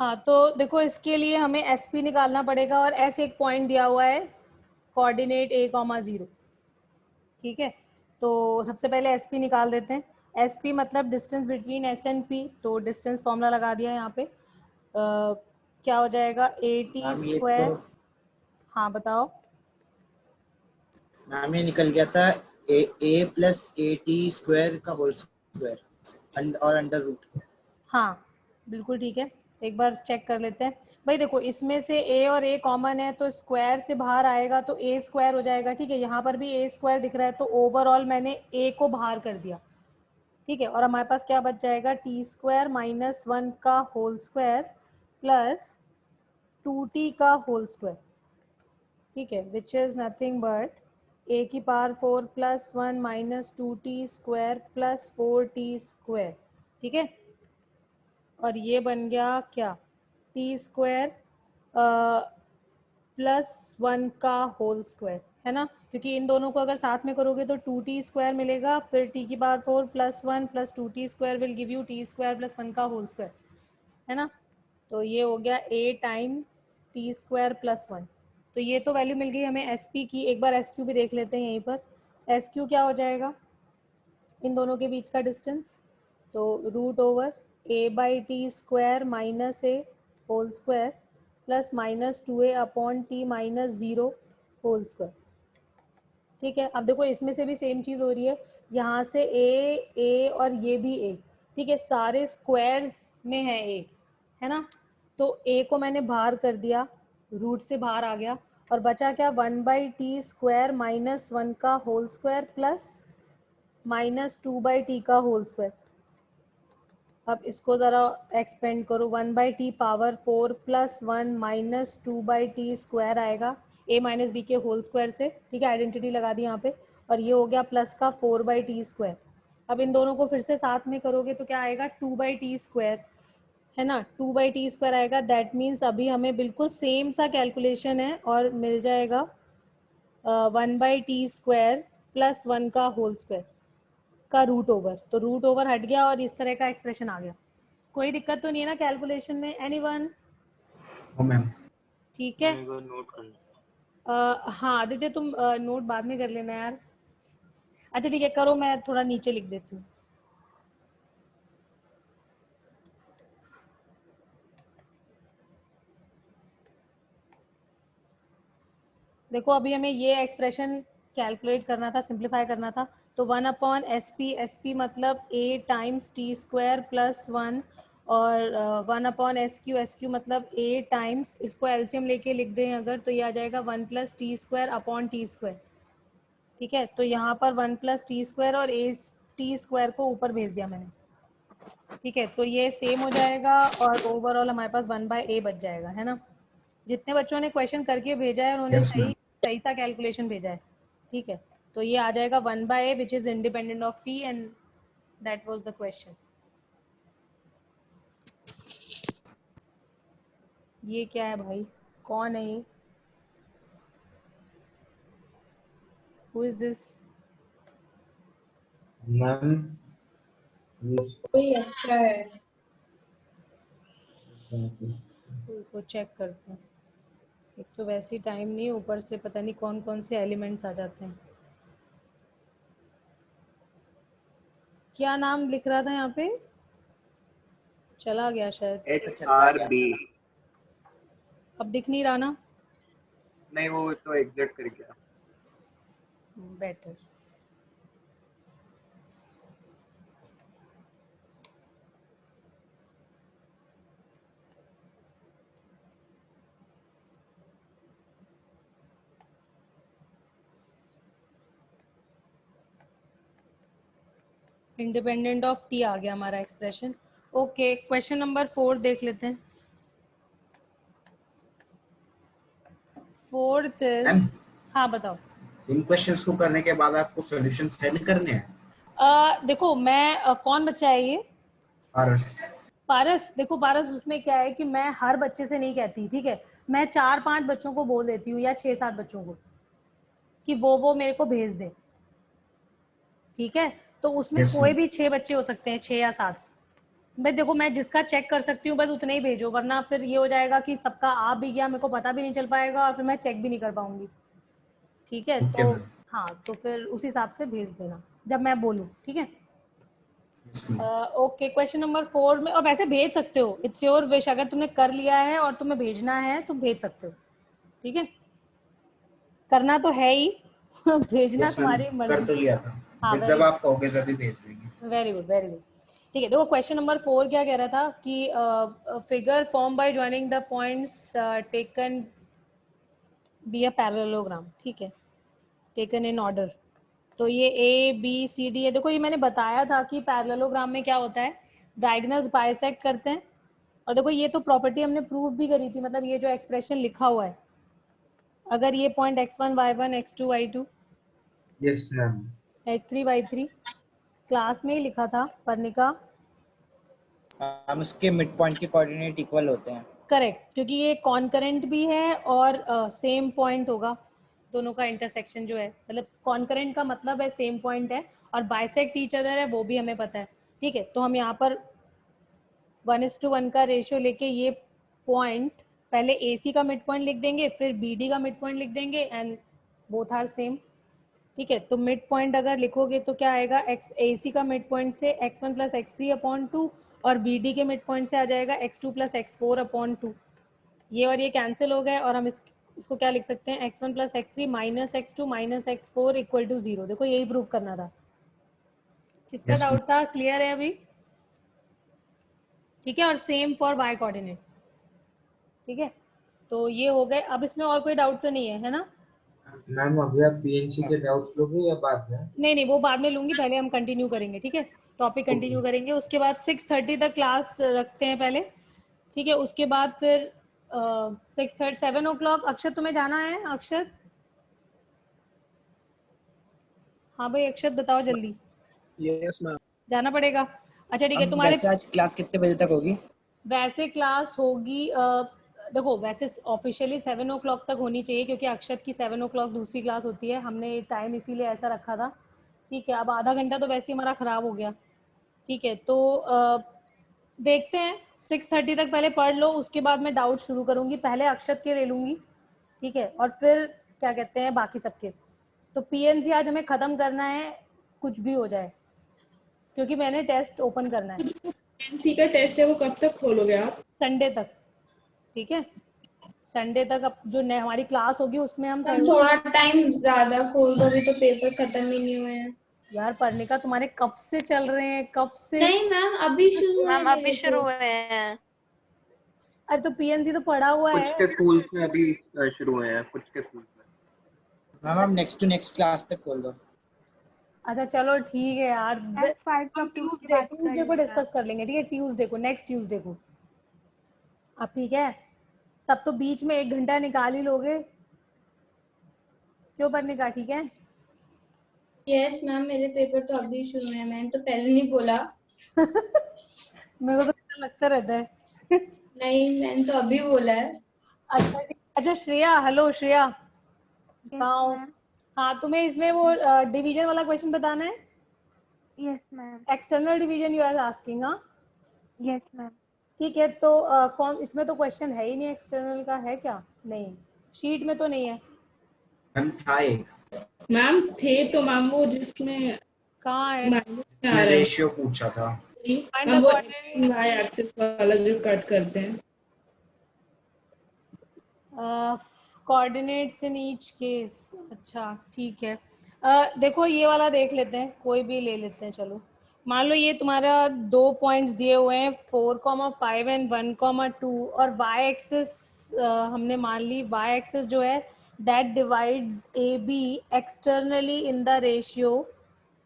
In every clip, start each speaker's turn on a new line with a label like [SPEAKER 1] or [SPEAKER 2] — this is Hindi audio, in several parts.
[SPEAKER 1] हाँ, तो देखो इसके लिए हमें एस पी निकालना पड़ेगा और एस एक पॉइंट दिया हुआ है, कोऑर्डिनेट a कॉमा 0। ठीक है, तो सबसे पहले एस पी निकाल देते हैं। एस पी मतलब distance between S and P, तो डिस्टेंस फॉर्मूला लगा दिया यहाँ पे। क्या हो जाएगा, ए टी
[SPEAKER 2] मैम ये तो
[SPEAKER 1] स्क्वायर। हाँ बताओ।
[SPEAKER 2] मैम ये निकल गया था ए प्लस ए टी स्क्वायर का होल स्क्वायर और अंडर रूट।
[SPEAKER 1] हाँ बिल्कुल ठीक है, एक बार चेक कर लेते हैं। भाई देखो, इसमें से a और a कॉमन है तो स्क्वायर से बाहर आएगा तो a स्क्वायर हो जाएगा। ठीक है, यहाँ पर भी a स्क्वायर दिख रहा है तो ओवरऑल मैंने a को बाहर कर दिया। ठीक है, और हमारे पास क्या बच जाएगा, टी स्क्वायर माइनस 1 का होल स्क्वायर प्लस 2t का होल स्क्वायर। ठीक है, which is nothing but a की power 4 plus 1 minus 2t square plus 4t square. ठीक है, और ये बन गया क्या, टी स्क्वायर प्लस 1 का होल स्क्वायर, है ना। क्योंकि इन दोनों को अगर साथ में करोगे तो 2t स्क्वायर मिलेगा, फिर t की power 4 plus 1 plus 2t square will give you t square plus 1 का होल स्क्वायर, है ना। तो ये हो गया a times T square plus 1। तो ये तो वैल्यू मिल गई हमें एस पी की। एक बार एस क्यू भी देख लेते हैं यहीं पर। एस क्यू क्या हो जाएगा, इन दोनों के बीच का डिस्टेंस, तो root over a by t square minus a whole square plus minus 2a upon t minus 0 whole square. ठीक है, अब देखो इसमें से भी सेम चीज़ हो रही है, यहाँ से a और ये भी a। ठीक है, सारे स्क्वायर्स में है a, है ना। तो a को मैंने बाहर कर दिया, रूट से बाहर आ गया, और बचा क्या, 1/t स्क्वायर माइनस 1 का whole square plus minus 2/t का होल स्क्वायर। अब इसको ज़रा एक्सपेंड करो, 1/t power 4 plus 1 minus 2/t square आएगा a माइनस बी के होल स्क्वायर से। ठीक है, आइडेंटिटी लगा दी यहाँ पे, और ये हो गया प्लस का 4/t स्क्वायर। अब इन दोनों को फिर से साथ में करोगे तो क्या आएगा, 2/t स्क्वायर, है ना। 2/t स्क्वायर आएगा, दैट मीन्स अभी हमें बिल्कुल सेम सा कैलकुलेशन है और मिल जाएगा 1/t स्क्वायर प्लस 1 का होल स्क्वायर का रूट ओवर। तो रूट ओवर हट गया और इस तरह का एक्सप्रेशन आ गया। कोई दिक्कत तो नहीं है ना कैलकुलेशन में, एनीवन?
[SPEAKER 3] मैम
[SPEAKER 1] ठीक है।
[SPEAKER 4] नोट करना।
[SPEAKER 1] हाँ आदित्य, तुम नोट बाद में कर लेना यार। अच्छा ठीक है, करो, मैं थोड़ा नीचे लिख देती हूँ। देखो अभी हमें ये एक्सप्रेशन कैलकुलेट करना था, सिंप्लीफाई करना था। तो 1 अपॉन एस पी मतलब a times T square plus 1, और 1 अपॉन एस क्यू मतलब a टाइम्स, इसको एलसीएम लेके लिख दें अगर तो ये आ जाएगा 1 plus T square upon T square. ठीक है, तो यहाँ पर 1 प्लस टी स्क्वायर और ए टी स्क्वायर को ऊपर भेज दिया मैंने। ठीक है, तो ये सेम हो जाएगा और ओवरऑल हमारे पास 1/a बच जाएगा, है ना। जितने बच्चों ने क्वेश्चन करके भेजा है उन्होंने
[SPEAKER 3] यस
[SPEAKER 1] सही
[SPEAKER 3] मैम।
[SPEAKER 1] सही सा कैलकुलेशन भेजा है। ठीक है, तो ये आ जाएगा 1/a which is independent of t, and that was the question. ये क्या है भाई, कौन है ये, हु इज दिस?
[SPEAKER 3] मैम
[SPEAKER 5] कोई एक्स्ट्रा है।
[SPEAKER 1] को चेक करते हैं। एक तो वैसे ही टाइम नहीं, ऊपर से पता नहीं कौन कौन से एलिमेंट्स आ जाते हैं। क्या नाम लिख रहा था यहाँ पे, चला गया शायद,
[SPEAKER 4] HRB।
[SPEAKER 1] अब दिख नहीं रहा ना।
[SPEAKER 4] नहीं, वो तो एग्जिट कर गया।
[SPEAKER 1] बेटर। इंडिपेंडेंट ऑफ टी आ गया हमारा एक्सप्रेशन। ओके, क्वेश्चन नंबर 4 देख लेते हैं। फोर्थ इज,
[SPEAKER 3] मैम
[SPEAKER 1] हाँ बताओ।
[SPEAKER 3] इन क्वेश्चंस को करने के बाद आपको सॉल्यूशन सेंड करने हैं।
[SPEAKER 1] देखो मैं कौन बच्चा है ये,
[SPEAKER 3] पारस।
[SPEAKER 1] पारस। देखो पारस, उसमें क्या है कि मैं हर बच्चे से नहीं कहती, ठीक है, मैं 4-5 बच्चों को बोल देती हूँ या 6-7 बच्चों को कि वो मेरे को भेज दे। ठीक है, तो उसमें
[SPEAKER 3] यस
[SPEAKER 1] कोई
[SPEAKER 3] मैम।
[SPEAKER 1] भी 6 बच्चे हो सकते हैं, 6 या 7। भाई देखो, मैं जिसका चेक कर सकती हूँ बस उतना ही भेजो, वरना फिर ये हो जाएगा कि सबका आ भी गया, मेरे को पता भी नहीं चल पाएगा और फिर मैं चेक भी नहीं कर पाऊंगी। ठीक है,
[SPEAKER 3] ओके
[SPEAKER 1] तो
[SPEAKER 3] मैम।
[SPEAKER 1] हाँ, तो फिर उस हिसाब से भेज देना जब मैं बोलूँ, ठीक है। ओके, क्वेश्चन नंबर 4 में, और वैसे भेज सकते हो, इट्स योर विश, अगर तुमने कर लिया है और तुम्हें भेजना है तो भेज सकते हो, ठीक है। करना तो है ही भेजना
[SPEAKER 3] यस मैम,
[SPEAKER 1] तुम्हारी
[SPEAKER 3] कर
[SPEAKER 1] मर्जी।
[SPEAKER 3] तो लिया था,
[SPEAKER 1] हाँ,
[SPEAKER 3] फिर
[SPEAKER 1] वेरी
[SPEAKER 3] जब आप कहोगे तभी भेज देंगे।
[SPEAKER 1] Very good, very good. ठीक है, देखो क्वेश्चन नंबर 4 क्या कह रहा था कि figure form by joining the points taken be a parallelogram, ठीक है, टेकन इन ऑर्डर। तो ये ए बी सी डी है। देखो ये मैंने बताया था कि पैरेललोग्राम में क्या होता है, डायगोनल्स बाइसेक्ट करते हैं। और देखो ये तो प्रॉपर्टी हमने प्रूव भी करी थी, मतलब ये जो एक्सप्रेशन लिखा हुआ है, अगर ये point x1 y1 x2 y2
[SPEAKER 3] yes ma'am.
[SPEAKER 1] x3 y3 class में ही लिखा था पर्णिका।
[SPEAKER 2] हम उसके मिड पॉइंट के कोऑर्डिनेट इक्वल होते हैं।
[SPEAKER 1] करेक्ट, क्योंकि ये कॉन्करेंट भी है और सेम पॉइंट होगा दोनों का इंटरसेक्शन जो है, मतलब कॉन्करेंट का मतलब है सेम पॉइंट है, और बाइसेक्ट ईच अदर है वो भी हमें पता है। ठीक है, तो हम यहाँ पर 1:1 का रेशियो लेके ये पॉइंट, पहले ए सी का मिड पॉइंट लिख देंगे, फिर बी डी का मिड पॉइंट लिख देंगे, एंड बोथ आर सेम। ठीक है, तो मिड पॉइंट अगर लिखोगे तो क्या आएगा, एक्स ए सी का मिड पॉइंट से x1 प्लस x3/2 और बी डी के मिड पॉइंट से आ जाएगा x2 प्लस x4/2। ये और ये कैंसिल हो गए, और हम इसको क्या लिख सकते हैं, x1 plus x3 minus x2 minus x4 equal to 0। देखो यही प्रूव करना था। किसका
[SPEAKER 3] Yes,
[SPEAKER 1] डाउट था, क्लियर है अभी? ठीक है, और सेम फॉर वाई कोऑर्डिनेट। ठीक है, तो ये हो गए। अब इसमें और कोई डाउट तो नहीं है ना?
[SPEAKER 6] मैम अभी आप पीएनसी के डाउट्स लोगे या बाद में?
[SPEAKER 1] नहीं नहीं, वो बाद में लूंगी, पहले हम कंटिन्यू करेंगे। ठीक है, टॉपिक कंटिन्यू करेंगे, उसके बाद 6:30 तक क्लास रखते हैं पहले। ठीक है, उसके बाद फिर 6:30 7 o'clock। अक्षत तुम्हें जाना है? अक्षत, हाँ भाई अक्षत बताओ जल्दी।
[SPEAKER 4] Yes ma'am.
[SPEAKER 1] जाना पड़ेगा? अच्छा ठीक है,
[SPEAKER 2] हम
[SPEAKER 1] तुम्हारे
[SPEAKER 2] वैसे आज क्लास कितने बजे तक होगी?
[SPEAKER 1] वैसे क्लास होगी देखो वैसे ऑफिशियली 7 o'clock तक होनी चाहिए, क्योंकि अक्षत की 7 o'clock दूसरी क्लास होती है, हमने टाइम इसीलिए ऐसा रखा था। ठीक है, अब आधा घंटा तो वैसे ही हमारा ख़राब हो गया। ठीक है, तो देखते हैं, 6:30 तक पहले पढ़ लो, उसके बाद मैं डाउट शुरू करूँगी, पहले अक्षत के ले लूँगी। ठीक है, और फिर क्या कहते हैं बाकी सबके। तो पीएनसी आज हमें ख़त्म करना है, कुछ भी हो जाए, क्योंकि मैंने टेस्ट ओपन करना है
[SPEAKER 7] एनसी का टेस्ट है वो कब तक खोलोगे आप?
[SPEAKER 1] संडे तक। ठीक है, संडे तक अब जो हमारी क्लास होगी उसमें हम
[SPEAKER 5] मैम थोड़ा टाइम ज्यादा खोल दो, अभी तो पेपर खत्म ही नहीं हुए हैं।
[SPEAKER 1] यार पढ़ने का तुम्हारे कब से चल रहे हैं, कब से?
[SPEAKER 5] नहीं मैम, अभी शुरू हुआ है
[SPEAKER 8] मैम अभी
[SPEAKER 5] मेरे
[SPEAKER 8] शुरू
[SPEAKER 5] तो।
[SPEAKER 8] हुए हैं।
[SPEAKER 1] अरे तो पीएनसी तो पढ़ा हुआ
[SPEAKER 4] कुछ
[SPEAKER 1] है।
[SPEAKER 4] के स्कूल्स में अभी शुरू हुए हैं, कुछ के स्कूल्स में।
[SPEAKER 2] मैम आप नेक्स्ट टू नेक्स्ट क्लास तक खोल दो।
[SPEAKER 1] अच्छा चलो ठीक है यार, हम ट्यूसडे को डिस्कस कर लेंगे। ठीक है, ट्यूसडे को, नेक्स्ट ट्यूसडे को। अब ठीक है, तब तो बीच में 1 घंटा निकाल ही लोगे, क्यों पढ़ने का? ठीक है,
[SPEAKER 5] यस मैम, मेरे पेपर तो अभी शुरू हुए हैं, मैंने तो पहले नहीं बोला।
[SPEAKER 1] मेरे को तो ऐसा लगता रहता है
[SPEAKER 5] नहीं, मैंने तो अभी बोला है।
[SPEAKER 1] अच्छा अच्छा, श्रेया, हेलो श्रेया, कहाँ हो? हाँ, तुम्हें इसमें वो डिवीजन वाला क्वेश्चन बताना है।
[SPEAKER 8] Yes ma'am.
[SPEAKER 1] External division you are asking? हाँ
[SPEAKER 8] यस मैम।
[SPEAKER 1] ठीक है, तो कौन, इसमें तो क्वेश्चन है ही नहीं एक्सटर्नल का, है क्या? नहीं, शीट में तो नहीं है।
[SPEAKER 3] मैम था एक,
[SPEAKER 7] मैम थे तो मैम वो जिसमें
[SPEAKER 1] कहाँ है?
[SPEAKER 7] माइनस में आ
[SPEAKER 3] मैं
[SPEAKER 7] रहा है
[SPEAKER 3] रेशियो पूछा था।
[SPEAKER 1] Find
[SPEAKER 7] मैम,
[SPEAKER 1] the
[SPEAKER 7] वो
[SPEAKER 1] coordinate.
[SPEAKER 7] वाई एक्सिस वाला जो कट करते हैं।
[SPEAKER 1] Coordinates in each case. अच्छा ठीक है, देखो ये वाला देख लेते हैं, कोई भी ले लेते हैं। चलो मान लो ये तुम्हारा 2 पॉइंट्स दिए हुए हैं 4,5 एंड 1,2, और वाई एक्सिस हमने मान ली, वाई एक्सिस जो है that divides A B externally in the ratio,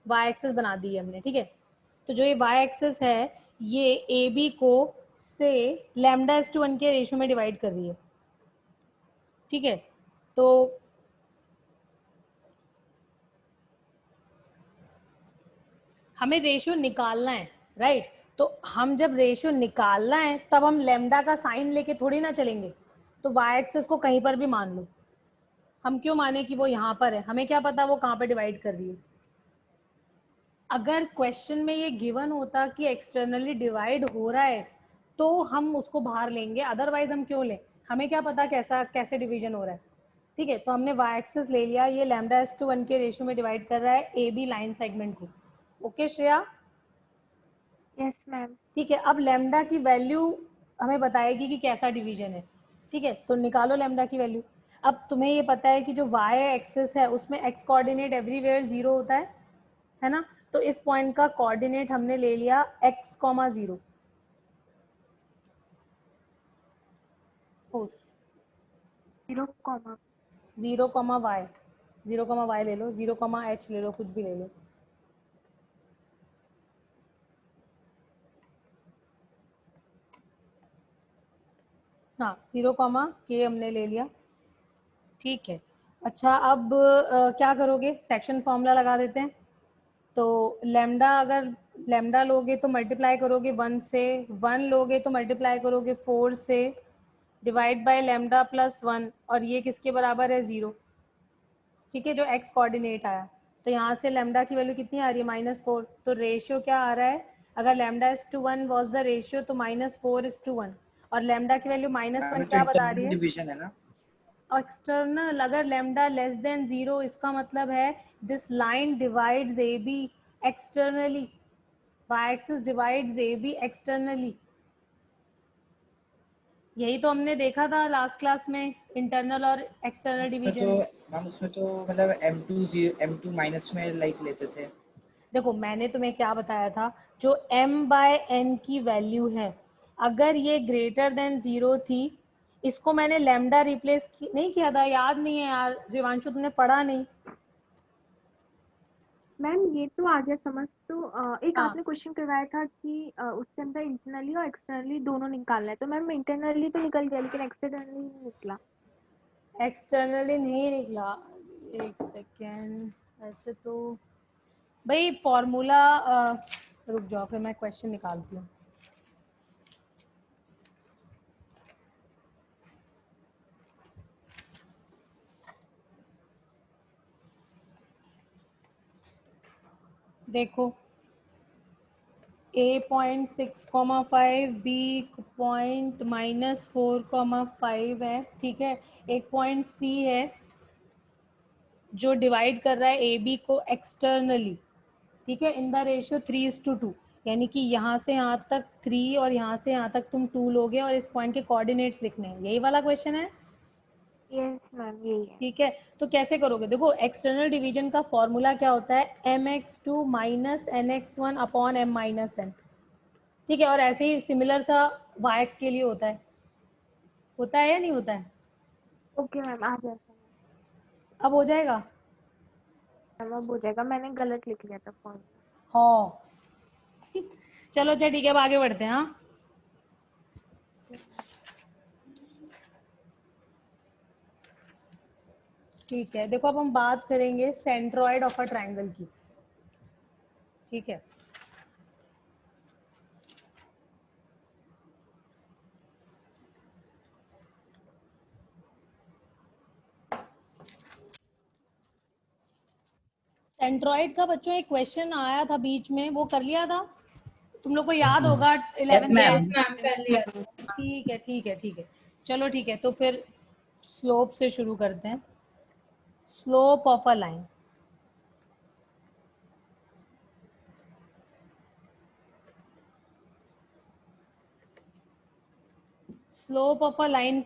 [SPEAKER 1] y axis बना दी है हमने। ठीक है, तो जो ये वाई एक्सिस है ये ए बी को से λ/1 के रेशियो में डिवाइड कर रही है। ठीक है, तो हमें रेशियो निकालना है, राइट? तो हम जब रेशियो निकालना है तब हम लैम्डा का साइन लेके थोड़ी ना चलेंगे। तो वाई एक्सिस को कहीं पर भी मान लो, हम क्यों माने कि वो यहाँ पर है, हमें क्या पता वो कहाँ पर डिवाइड कर रही है। अगर क्वेश्चन में ये गिवन होता कि एक्सटर्नली डिवाइड हो रहा है तो हम उसको बाहर लेंगे, अदरवाइज हम क्यों लें? हमें क्या पता कैसे डिवीजन हो रहा है। ठीक है, तो हमने वाई एक्सिस ले लिया, ये λs/1 के रेशियो में डिवाइड कर रहा है ए बी लाइन सेगमेंट को। ओके श्रेया?
[SPEAKER 8] Yes ma'am.
[SPEAKER 1] ठीक है, अब लैम्डा की वैल्यू हमें बताएगी कि कैसा डिवीजन है। ठीक है, तो निकालो लैम्डा की वैल्यू। अब तुम्हें ये पता है कि जो वाई एक्सिस है उसमें एक्स कोऑर्डिनेट एवरीवेयर 0 होता है ना? तो इस पॉइंट का कोऑर्डिनेट हमने ले लिया x, 0। 0, y, 0, y ले लो, 0, h ले लो, कुछ भी ले लो। हाँ, 0, k हमने ले लिया। ठीक है, अच्छा अब क्या करोगे? सेक्शन फॉर्मूला लगा देते हैं। तो लैम्डा, अगर लैम्डा लोगे तो मल्टीप्लाई करोगे 1 से, 1 लोगे तो मल्टीप्लाई करोगे 4 से, डिवाइड बाय लैम्डा प्लस 1, और ये किसके बराबर है? 0। ठीक है, जो एक्स कोऑर्डिनेट आया, तो यहाँ से लैम्डा की वैल्यू कितनी आ रही है? -4। तो रेशियो क्या आ रहा है? अगर λ/1 वॉज द रेशियो तो -4:1, और लैम्डा की वैल्यू -1 क्या बता रही है?
[SPEAKER 2] डिवीजन है ना?
[SPEAKER 1] एक्सटर्नल, अगर लैम्डा लेस देन 0 इसका मतलब है this line divides A B externally, y axis divides A B externally. यही तो हमने देखा था लास्ट क्लास में, इंटरनल और एक्सटर्नल डिवीजन।
[SPEAKER 2] मैम उसमें तो मतलब m2 माइनस में लाइक लेते थे।
[SPEAKER 1] देखो मैंने तुम्हें क्या बताया था, जो m/n की वैल्यू है अगर ये ग्रेटर देन 0 थी, इसको मैंने लैम्डा रिप्लेस नहीं किया था, याद नहीं है यार रिवांशु, तुमने पढ़ा नहीं?
[SPEAKER 8] मैम ये तो आ गया समझ। तो एक
[SPEAKER 1] हाँ।
[SPEAKER 8] आपने क्वेश्चन करवाया था कि उसके अंदर इंटरनली और एक्सटर्नली दोनों निकालना है, तो मैम इंटरनली तो निकल गया लेकिन एक्सटर्नली नहीं निकला।
[SPEAKER 1] एक्सटर्नली नहीं निकला? एक सेकेंड, ऐसे तो भाई फॉर्मूला, रुक जाओ फिर मैं क्वेश्चन निकालती हूँ। देखो A.6,5, B.-4,5 है। ठीक है, एक पॉइंट C है जो डिवाइड कर रहा है ए बी को एक्सटर्नली। ठीक है, इन द रेशियो 3:2, यानी कि यहाँ से यहाँ तक 3 और यहाँ से यहाँ तक तुम 2 लोगे और इस पॉइंट के कोऑर्डिनेट्स लिखने हैं। यही वाला क्वेश्चन है?
[SPEAKER 8] यस मैम यही है।
[SPEAKER 1] ठीक है, तो कैसे करोगे? देखो एक्सटर्नल डिवीजन का फॉर्मूला क्या होता है? mx2 - nx1 upon m-n। ठीक है, और ऐसे ही सिमिलर सा y के लिए होता है या नहीं होता है?
[SPEAKER 8] ओके मैम आ गया समझ।
[SPEAKER 1] अब हो जाएगा?
[SPEAKER 8] मैम अब हो जाएगा, मैंने गलत लिख लिया था फॉर्म।
[SPEAKER 1] हाँ चलो अच्छा ठीक है, अब आगे बढ़ते हैं। हाँ, ठीक है, देखो अब हम बात करेंगे सेंट्रॉइड ऑफ अ ट्रायंगल की। ठीक है, सेंट्रॉइड का बच्चों एक क्वेश्चन आया था बीच में, वो कर लिया था तुम लोग को? याद होगा 11th
[SPEAKER 5] यस
[SPEAKER 1] क्लास।
[SPEAKER 5] मैम कर लिया।
[SPEAKER 1] ठीक है ठीक है ठीक है, चलो ठीक है, तो फिर स्लोप से शुरू करते हैं। Slope of a line, slope of a line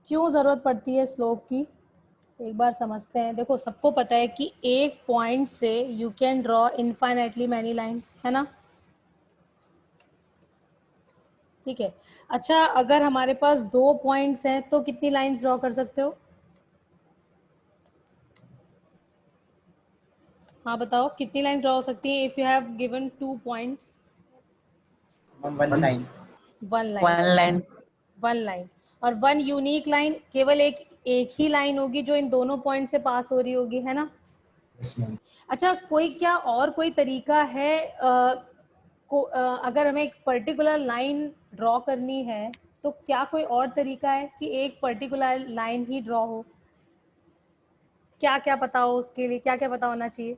[SPEAKER 1] क्यों जरूरत पड़ती है स्लोप की, एक बार समझते हैं। देखो सबको पता है कि एक पॉइंट से you can draw infinitely many lines, है ना? ठीक है, अच्छा अगर हमारे पास 2 पॉइंट्स हैं तो कितनी लाइंस ड्रॉ कर सकते हो? हाँ बताओ, कितनी लाइंस ड्रॉ हो सकती है if you have given 2 points?
[SPEAKER 2] 1 line.
[SPEAKER 1] 1 line. 1 line, और 1 यूनिक लाइन, केवल एक ही लाइन होगी जो इन दोनों पॉइंट से पास हो रही होगी, है ना? अच्छा कोई तरीका है अगर हमें एक पर्टिकुलर लाइन ड्रॉ करनी है तो क्या कोई और तरीका है कि एक पर्टिकुलर लाइन ही ड्रॉ हो? क्या क्या पता हो उसके लिए, क्या क्या पता होना चाहिए?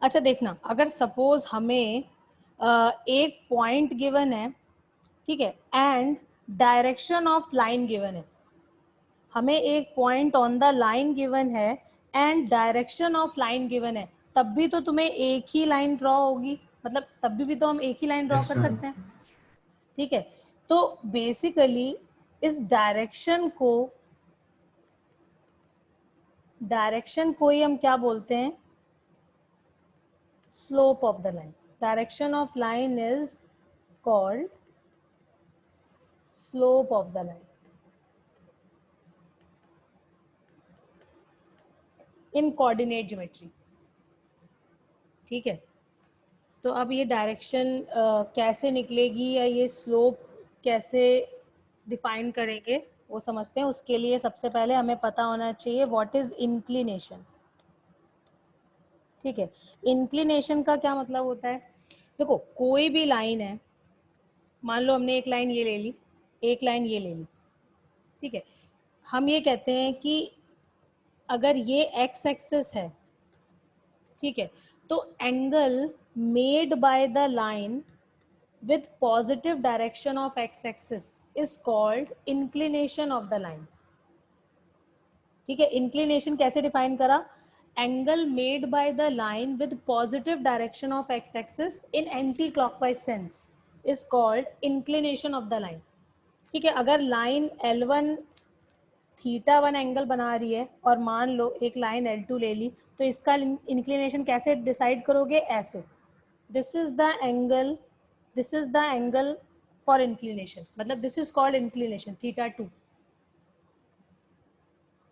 [SPEAKER 1] अच्छा देखना, अगर सपोज हमें एक पॉइंट गिवन है, ठीक है, and direction of line given है, हमें एक point on the line given है and direction of line given है, तब भी तो तुम्हें एक ही लाइन ड्रॉ होगी, मतलब तब भी तो हम एक ही लाइन ड्रॉ
[SPEAKER 3] Yes,
[SPEAKER 1] कर
[SPEAKER 3] ma'am.
[SPEAKER 1] सकते हैं, ठीक है। तो बेसिकली इस डायरेक्शन को ही हम क्या बोलते हैं, slope of the line. Direction of line is called slope of the line in coordinate geometry, ठीक है। तो अब ये डायरेक्शन कैसे निकलेगी या ये स्लोप कैसे डिफाइन करेंगे वो समझते हैं। उसके लिए सबसे पहले हमें पता होना चाहिए व्हाट इज इंक्लिनेशन, ठीक है। इंक्लिनेशन का क्या मतलब होता है, देखो कोई भी लाइन है, मान लो हमने एक लाइन ये ले ली, एक लाइन ये ले ली, ठीक है। हम ये कहते हैं कि अगर ये एक्स एक्सिस है, ठीक है, तो angle made by the line with positive direction of x-axis is called inclination of the line, ठीक है। inclination कैसे डिफाइन करा, angle made by the line with positive direction of x-axis in anti-clockwise sense is called inclination of the line, ठीक है। अगर लाइन L1 थीटा 1 एंगल बना रही है और मान लो एक लाइन L2 ले ली, तो इसका इंक्लिनेशन कैसे डिसाइड करोगे, ऐसे, this is the angle for inclination, मतलब this is called inclination theta 2,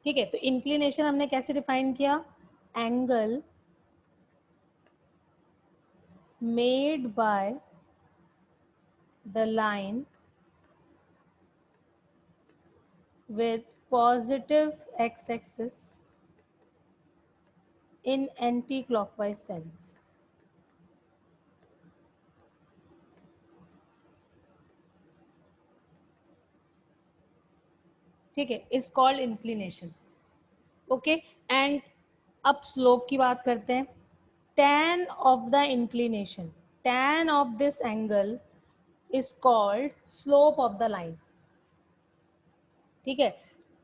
[SPEAKER 1] ठीक है। तो इंक्लिनेशन हमने कैसे डिफाइन किया, angle made by the line with positive x-axis in anti-clockwise sense, ठीक है, is called inclination, okay. And अब स्लोप की बात करते हैं। tan of the inclination, tan of this angle is called slope of the line, ठीक है।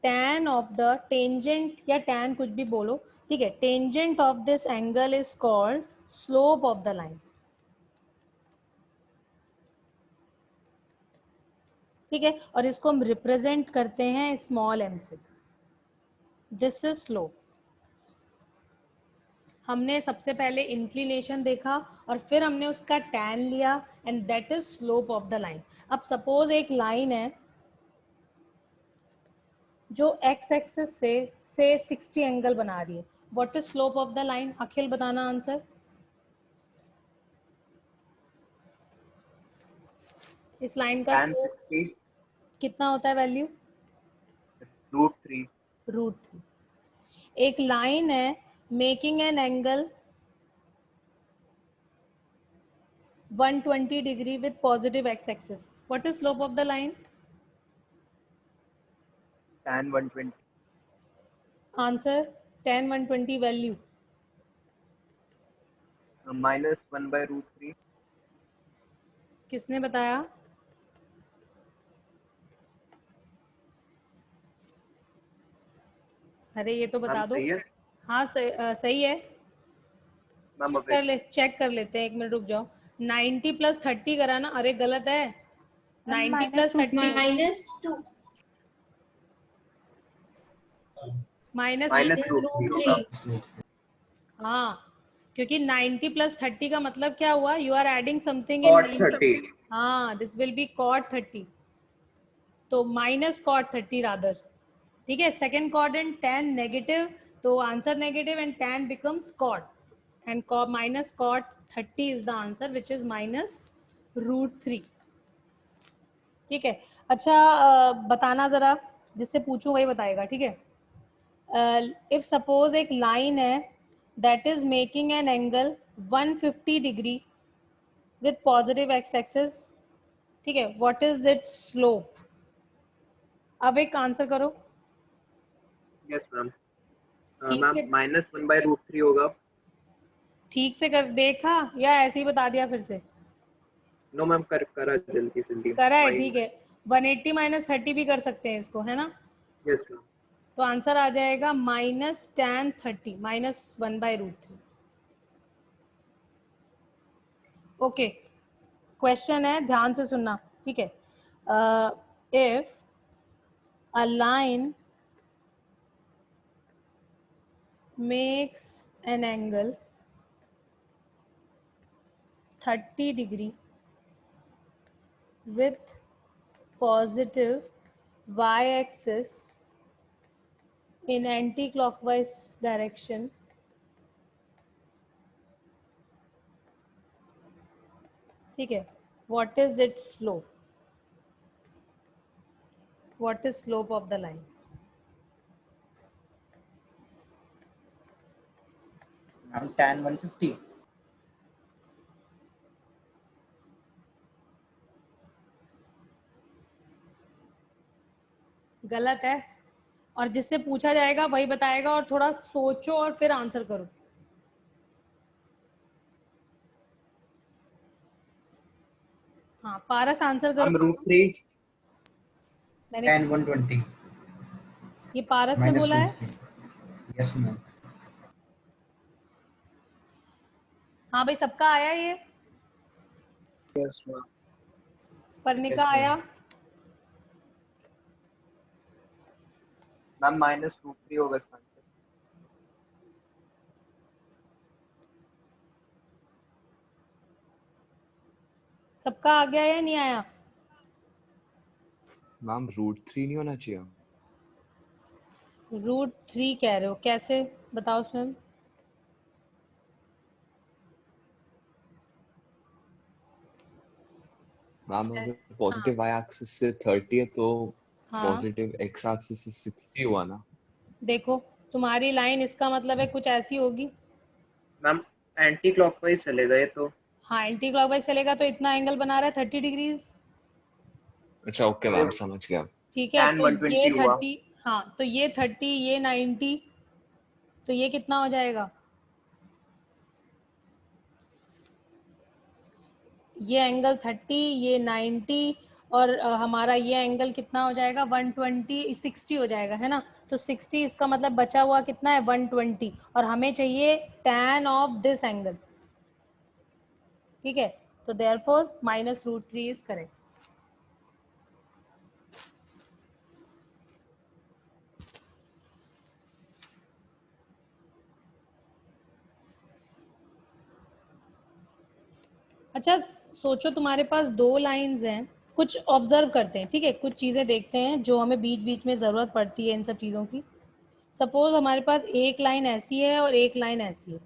[SPEAKER 1] tan of the tangent या tan कुछ भी बोलो, ठीक है, tangent of this angle is called slope of the line, ठीक है। और इसको हम रिप्रेजेंट करते हैं स्मॉल m से, दिस इज स्लोप। हमने सबसे पहले इंक्लिनेशन देखा और फिर हमने उसका tan लिया and that is slope of the line. अब सपोज एक लाइन है जो x एक्सिस से 60 एंगल बना रही है, what is slope of the line, Akhil बताना आंसर। इस लाइन का
[SPEAKER 4] tan
[SPEAKER 1] स्लोप
[SPEAKER 4] 60
[SPEAKER 1] कितना होता है, वैल्यू
[SPEAKER 4] √3
[SPEAKER 1] √3। एक लाइन है making an angle 120 degree with positive x axis, what is slope of the line,
[SPEAKER 4] tan 120
[SPEAKER 1] answer. tan 120 value
[SPEAKER 4] -1/√3
[SPEAKER 1] किसने बताया, अरे ये तो बता
[SPEAKER 4] मैम
[SPEAKER 1] दो।
[SPEAKER 4] सही है
[SPEAKER 1] हाँ सही है,
[SPEAKER 4] मैम।
[SPEAKER 1] चेक कर लेते हैं, एक मिनट रुक जाओ। 90 + 30 करा ना, अरे गलत है, 90 + 30
[SPEAKER 5] -2
[SPEAKER 1] माइनस
[SPEAKER 5] -√3
[SPEAKER 1] हाँ, क्योंकि 90 + 30 का मतलब क्या हुआ, you are adding something
[SPEAKER 4] cot
[SPEAKER 1] in
[SPEAKER 4] 30
[SPEAKER 1] हाँ, दिस विल बी cot 30, तो -cot 30 रादर, ठीक है। सेकेंड क्वाड्रेंट tan नेगेटिव, तो answer negative and tan becomes cot and -cot 30 is the answer which is -√3, ठीक है। अच्छा बताना जरा, जिससे पूछूं वही बताएगा, ठीक है। इफ सपोज एक लाइन है that is making an angle 150 degree with positive x axis, ठीक है, व्हाट इज इट्स स्लोप। अब एक आंसर करो,
[SPEAKER 4] यस मैम।
[SPEAKER 1] ठीक
[SPEAKER 4] मैम
[SPEAKER 1] से
[SPEAKER 4] -1/√3 होगा,
[SPEAKER 1] ठीक से कर देखा या ऐसे ही बता दिया फिर से?
[SPEAKER 4] नो मैम, करा जल्दी जल्दी।
[SPEAKER 1] करा है, ठीक है। 180 माइनस 30 भी कर सकते हैं इसको, है ना?
[SPEAKER 4] Yes ma'am.
[SPEAKER 1] तो आंसर आ जाएगा minus tan 30 minus 1/√3। Okay, question है, ध्यान से सुनना, ठीक है। If a line makes an angle 30 degree with positive y-axis in anti-clockwise direction, ठीक है, what is its slope? What is slope of the line?
[SPEAKER 2] Ma'am tan 150।
[SPEAKER 1] गलत है, और जिससे पूछा जाएगा वही बताएगा, और थोड़ा सोचो और फिर आंसर करो। हाँ पारस आंसर करो।
[SPEAKER 4] √3
[SPEAKER 1] मैंने
[SPEAKER 3] tan 120
[SPEAKER 1] ये पारस ने बोला है।
[SPEAKER 3] Yes ma'am.
[SPEAKER 1] हाँ भाई, सबका आया ये?
[SPEAKER 2] Yes ma'am.
[SPEAKER 1] Parnika
[SPEAKER 3] Yes, ma'am.
[SPEAKER 1] आया?
[SPEAKER 4] मैम -√3 होगा इसका आंसर।
[SPEAKER 1] सबका आ गया या नहीं आया?
[SPEAKER 9] मैम √3 नहीं होना चाहिए?
[SPEAKER 1] √3 कह रहे हो, कैसे बताओ स्वयं?
[SPEAKER 9] मैम अगर पॉजिटिव y एक्सिस से 30 है तो
[SPEAKER 1] हाँ
[SPEAKER 9] पॉजिटिव x एक्सिस से 60 हुआ ना?
[SPEAKER 1] देखो, तुम्हारी लाइन इसका मतलब है कुछ ऐसी होगी।
[SPEAKER 4] मैम एंटी क्लॉकवाइज चलेगा ये तो।
[SPEAKER 1] हाँ एंटी क्लॉकवाइज चलेगा तो इतना एंगल बना रहा है 30 डिग्रीज।
[SPEAKER 9] अच्छा ओके मैम, समझ गया।
[SPEAKER 1] ठीक है,
[SPEAKER 4] tan
[SPEAKER 1] तो
[SPEAKER 4] 120
[SPEAKER 1] ये
[SPEAKER 4] हुआ।
[SPEAKER 1] 30, हाँ तो ये 30, ये 90, तो ये कितना हो जाएगा? ये एंगल 30, ये 90, और हमारा ये एंगल कितना हो जाएगा? 120, 60 हो जाएगा, है ना? तो 60, इसका मतलब बचा हुआ कितना है? 120, और हमें चाहिए tan ऑफ दिस एंगल, ठीक है? तो देयरफॉर -√3 इज करेक्ट। अच्छा सोचो, तुम्हारे पास दो लाइंस हैं, कुछ ऑब्जर्व करते हैं, ठीक है? कुछ चीज़ें देखते हैं जो हमें बीच बीच में ज़रूरत पड़ती है इन सब चीज़ों की। सपोज हमारे पास एक लाइन ऐसी है और एक लाइन ऐसी है,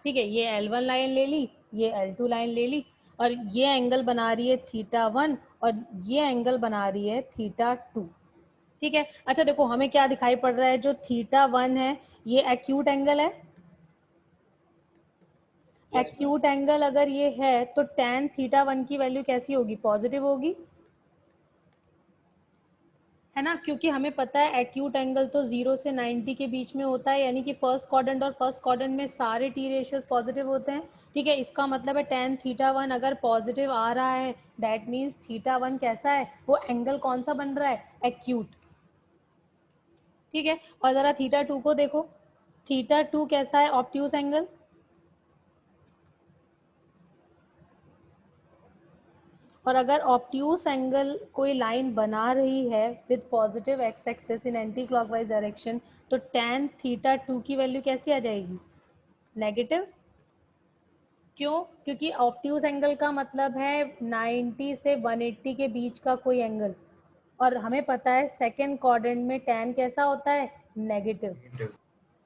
[SPEAKER 1] ठीक है? ये L1 लाइन ले ली, ये L2 लाइन ले ली, और ये एंगल बना रही है θ1 और ये एंगल बना रही है θ2, ठीक है? अच्छा देखो, हमें क्या दिखाई पड़ रहा है? जो θ1 है ये एक्यूट एंगल है। एक्यूट एंगल अगर ये है तो tan θ1 की वैल्यू कैसी होगी? पॉजिटिव होगी, है ना? क्योंकि हमें पता है एक्यूट एंगल तो 0 से 90 के बीच में होता है, यानी कि फर्स्ट क्वाड्रेंट और फर्स्ट क्वाड्रेंट में सारे टी रेशियोज पॉजिटिव होते हैं, ठीक है? इसका मतलब है tan θ1 अगर पॉजिटिव आ रहा है, दैट मीन्स θ1 कैसा है? वो एंगल कौन सा बन रहा है? एक्यूट, ठीक है? और जरा θ2 को देखो, θ2 कैसा है? Obtuse angle. और अगर ऑब्ट्यूस एंगल कोई लाइन बना रही है with positive x axis in anti clockwise direction, तो tan θ2 की वैल्यू कैसी आ जाएगी? नेगेटिव। क्यों? क्योंकि ऑब्ट्यूस एंगल का मतलब है 90 से 180 के बीच का कोई एंगल, और हमें पता है सेकेंड क्वाड्रेंट में tan कैसा होता है? नेगेटिव,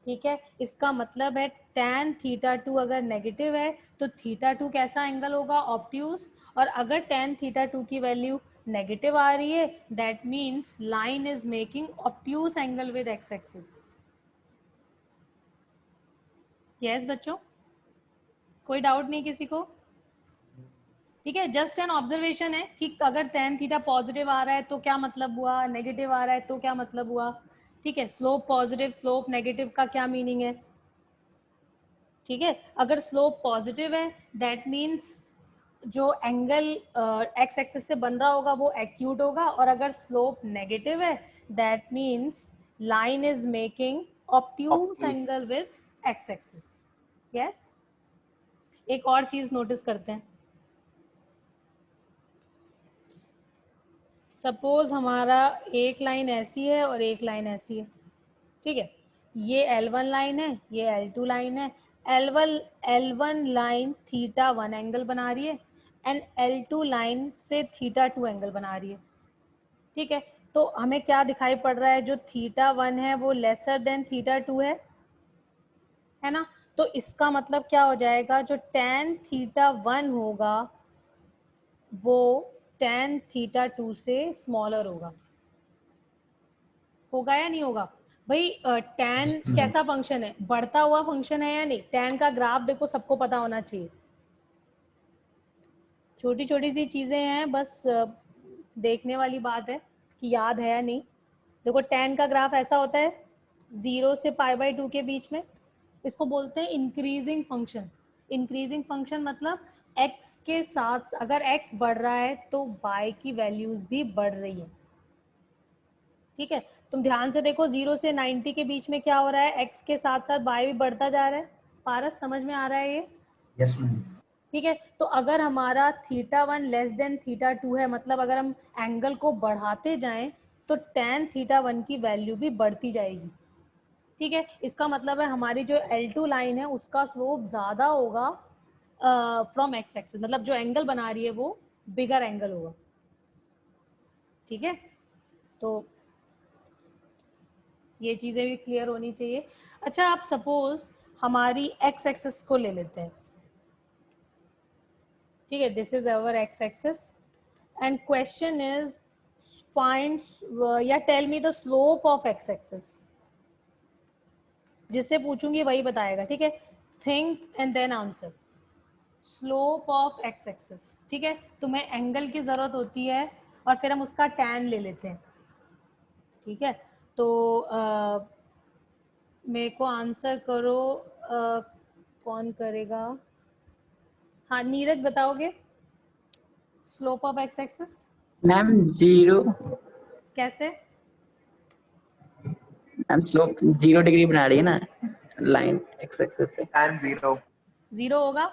[SPEAKER 1] ठीक है? इसका मतलब है tan θ2 अगर नेगेटिव है तो θ2 कैसा एंगल होगा? ऑब्ट्यूस। और अगर tan θ2 की वैल्यू नेगेटिव आ रही है, that means line is making obtuse angle with x axis. Yes बच्चों, कोई डाउट नहीं किसी को? ठीक है, जस्ट एन ऑब्जर्वेशन है कि अगर tan θ पॉजिटिव आ रहा है तो क्या मतलब हुआ, नेगेटिव आ रहा है तो क्या मतलब हुआ, ठीक है? स्लोप पॉजिटिव, स्लोप नेगेटिव का क्या मीनिंग है? ठीक है, अगर स्लोप पॉजिटिव है दैट मीन्स जो एंगल एक्स एक्सिस से बन रहा होगा वो एक्यूट होगा, और अगर स्लोप नेगेटिव है that means line is making obtuse angle with x axis. Yes, एक और चीज नोटिस करते हैं, सपोज हमारा एक लाइन ऐसी है और एक लाइन ऐसी है, ठीक है, ये L1 लाइन है, ये L2 लाइन है। L1 लाइन θ1 एंगल बना रही है एंड L2 लाइन से θ2 एंगल बना रही है, ठीक है। तो हमें क्या दिखाई पड़ रहा है, जो θ1 है वो लेसर देन θ2 है ना। तो इसका मतलब क्या हो जाएगा, जो tan θ1 होगा वो tan θ2 से स्मॉलर होगा या नहीं होगा भाई। tan कैसा फंक्शन है, बढ़ता हुआ फंक्शन है या नहीं। tan का ग्राफ देखो सबको पता होना चाहिए, छोटी छोटी सी चीजें हैं, बस देखने वाली बात है कि याद है या नहीं। देखो tan का ग्राफ ऐसा होता है 0 से π/2 के बीच में, इसको बोलते हैं इंक्रीजिंग फंक्शन। इंक्रीजिंग फंक्शन मतलब x के साथ अगर x बढ़ रहा है तो y की वैल्यूज भी बढ़ रही है, ठीक है। तुम ध्यान से देखो 0 से 90 के बीच में क्या हो रहा है, x के साथ साथ y भी बढ़ता जा रहा है। पारस समझ में आ रहा है ये?
[SPEAKER 3] Yes ma'am.
[SPEAKER 1] ठीक है, तो अगर हमारा θ1 लेस देन θ2 है, मतलब अगर हम एंगल को बढ़ाते जाएं तो tan θ1 की वैल्यू भी बढ़ती जाएगी, ठीक है। इसका मतलब है हमारी जो L2 लाइन है उसका स्लोप ज्यादा होगा फ्रॉम एक्स एक्सिस, मतलब जो एंगल बना रही है वो बिगर एंगल होगा, ठीक है। तो ये चीजें भी क्लियर होनी चाहिए। अच्छा, आप सपोज हमारी एक्स एक्सिस को ले लेते हैं, ठीक है, this is our x axis and question is find या tell me the slope of x axis. जिससे पूछूंगी वही बताएगा, ठीक है। Think and then answer. Slope of x axis, ठीक है, तुम्हें एंगल की जरूरत होती है और फिर हम उसका टैन ले लेते हैं, ठीक है। तो मेरे को आंसर करो, कौन करेगा? हाँ, नीरज बताओगे slope of x axis
[SPEAKER 10] ma'am 0।
[SPEAKER 1] कैसे?
[SPEAKER 10] मैम स्लोप 0 डिग्री बना रही है ना लाइन एक्स एक्सिस से।
[SPEAKER 4] tan 0
[SPEAKER 1] जीरो होगा?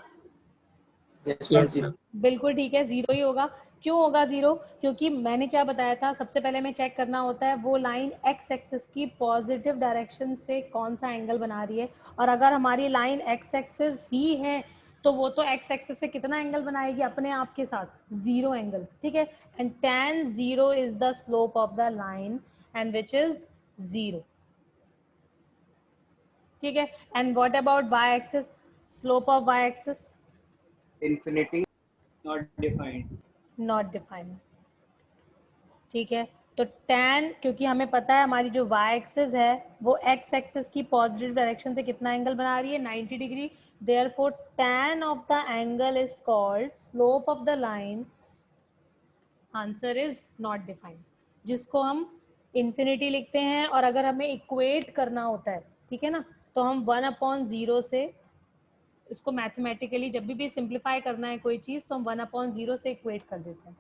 [SPEAKER 10] Yes ma'am.
[SPEAKER 1] बिल्कुल ठीक है, जीरो ही होगा। क्यों होगा जीरो? क्योंकि मैंने क्या बताया था, सबसे पहले हमें चेक करना होता है वो लाइन एक्स एक्सिस की पॉजिटिव डायरेक्शन से कौन सा एंगल बना रही है, और अगर हमारी लाइन एक्स एक्सिस ही है तो वो तो एक्स एक्सिस से कितना एंगल बनाएगी अपने आप के साथ, जीरो एंगल, ठीक है। And tan 0 is the slope of the line and which is zero, ठीक है। And what about y axis, slope of y axis?
[SPEAKER 4] infinity not defined।
[SPEAKER 1] Not defined, ठीक है। तो tan, क्योंकि हमें पता है हमारी जो y एक्सिस है वो x एक्सिस की पॉजिटिव डायरेक्शन से कितना एंगल बना रही है, 90 degree. Therefore tan of the angle is called slope of the line. Answer is not defined, जिसको हम इंफिनिटी लिखते हैं। और अगर हमें इक्वेट करना होता है, ठीक है ना, तो हम 1/0 से इसको मैथमेटिकली जब भी सिंप्लीफाई करना है कोई चीज तो हम 1/0 से इक्वेट कर देते हैं,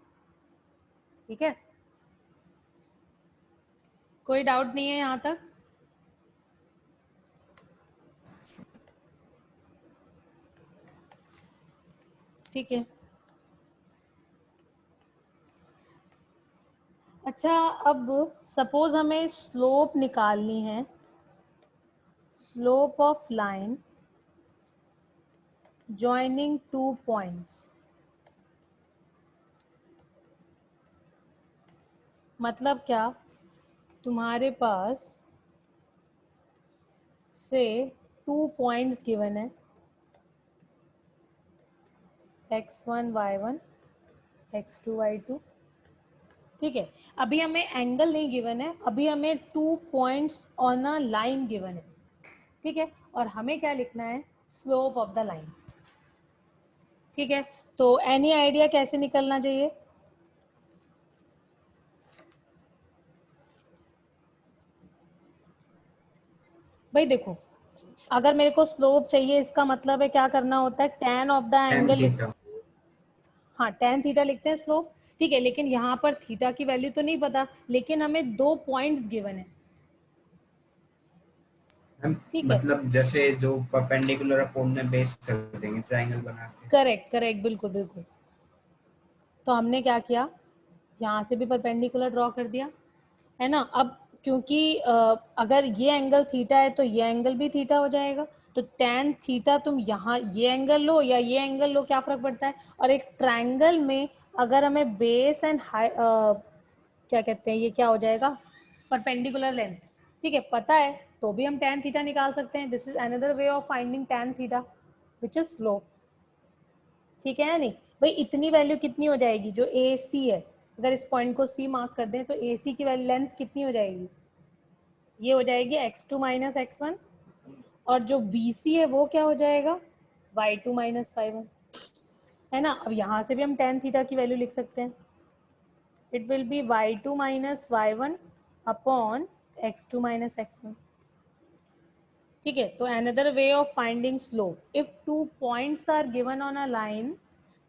[SPEAKER 1] ठीक है। कोई डाउट नहीं है यहाँ तक? ठीक है। अच्छा, अब सपोज हमें स्लोप निकालनी है, slope of line joining two points. मतलब क्या, तुम्हारे पास से 2 पॉइंट्स गिवन है, x1 y1 x2 y2, ठीक है। अभी हमें एंगल नहीं गिवन है, अभी हमें 2 points on a line given है, ठीक है। और हमें क्या लिखना है, स्लोप ऑफ द लाइन, ठीक है। तो एनी आइडिया कैसे निकलना चाहिए? भाई देखो, अगर मेरे को स्लोप चाहिए इसका मतलब है क्या करना होता है, tan of the
[SPEAKER 3] tan
[SPEAKER 1] angle.
[SPEAKER 3] Theta.
[SPEAKER 1] हाँ tan थीटा लिखते हैं स्लोप, ठीक है। लेकिन यहाँ पर थीटा की वैल्यू तो नहीं पता, लेकिन हमें 2 पॉइंट्स गिवन है, ठीक है।
[SPEAKER 3] मतलब जैसे जो परपेंडिकुलर अपॉन में बेस कर देंगे ट्रायंगल बना के।
[SPEAKER 1] करेक्ट करेक्ट, बिल्कुल बिल्कुल। तो हमने क्या किया, यहाँ से भी परपेंडिकुलर ड्रॉ कर दिया, है ना। अब क्योंकि अगर ये एंगल थीटा है तो ये एंगल भी थीटा हो जाएगा, तो tan थीटा तुम यहाँ ये एंगल लो या ये एंगल लो, क्या फर्क पड़ता है। और एक ट्रायंगल में अगर हमें बेस एंड क्या कहते हैं, ये क्या हो जाएगा, परपेंडिकुलर लेंथ, ठीक है, पता है तो भी हम tan थीटा निकाल सकते हैं। This is another way of finding tan theta which is slope, ठीक है या नहीं भाई। इतनी वैल्यू कितनी हो जाएगी, जो ए सी है, अगर इस पॉइंट को सी मार्क कर दें तो ए सी की वैल्यू लेंथ कितनी हो जाएगी, ये हो जाएगी x2 माइनस x1, और जो बी सी है वो क्या हो जाएगा, y2 माइनस y1, है ना। अब यहाँ से भी हम tan थीटा की वैल्यू लिख सकते हैं, it will be y2 minus y1 upon x2 minus x1, ठीक है। तो another way of finding slope, if 2 points are given on a line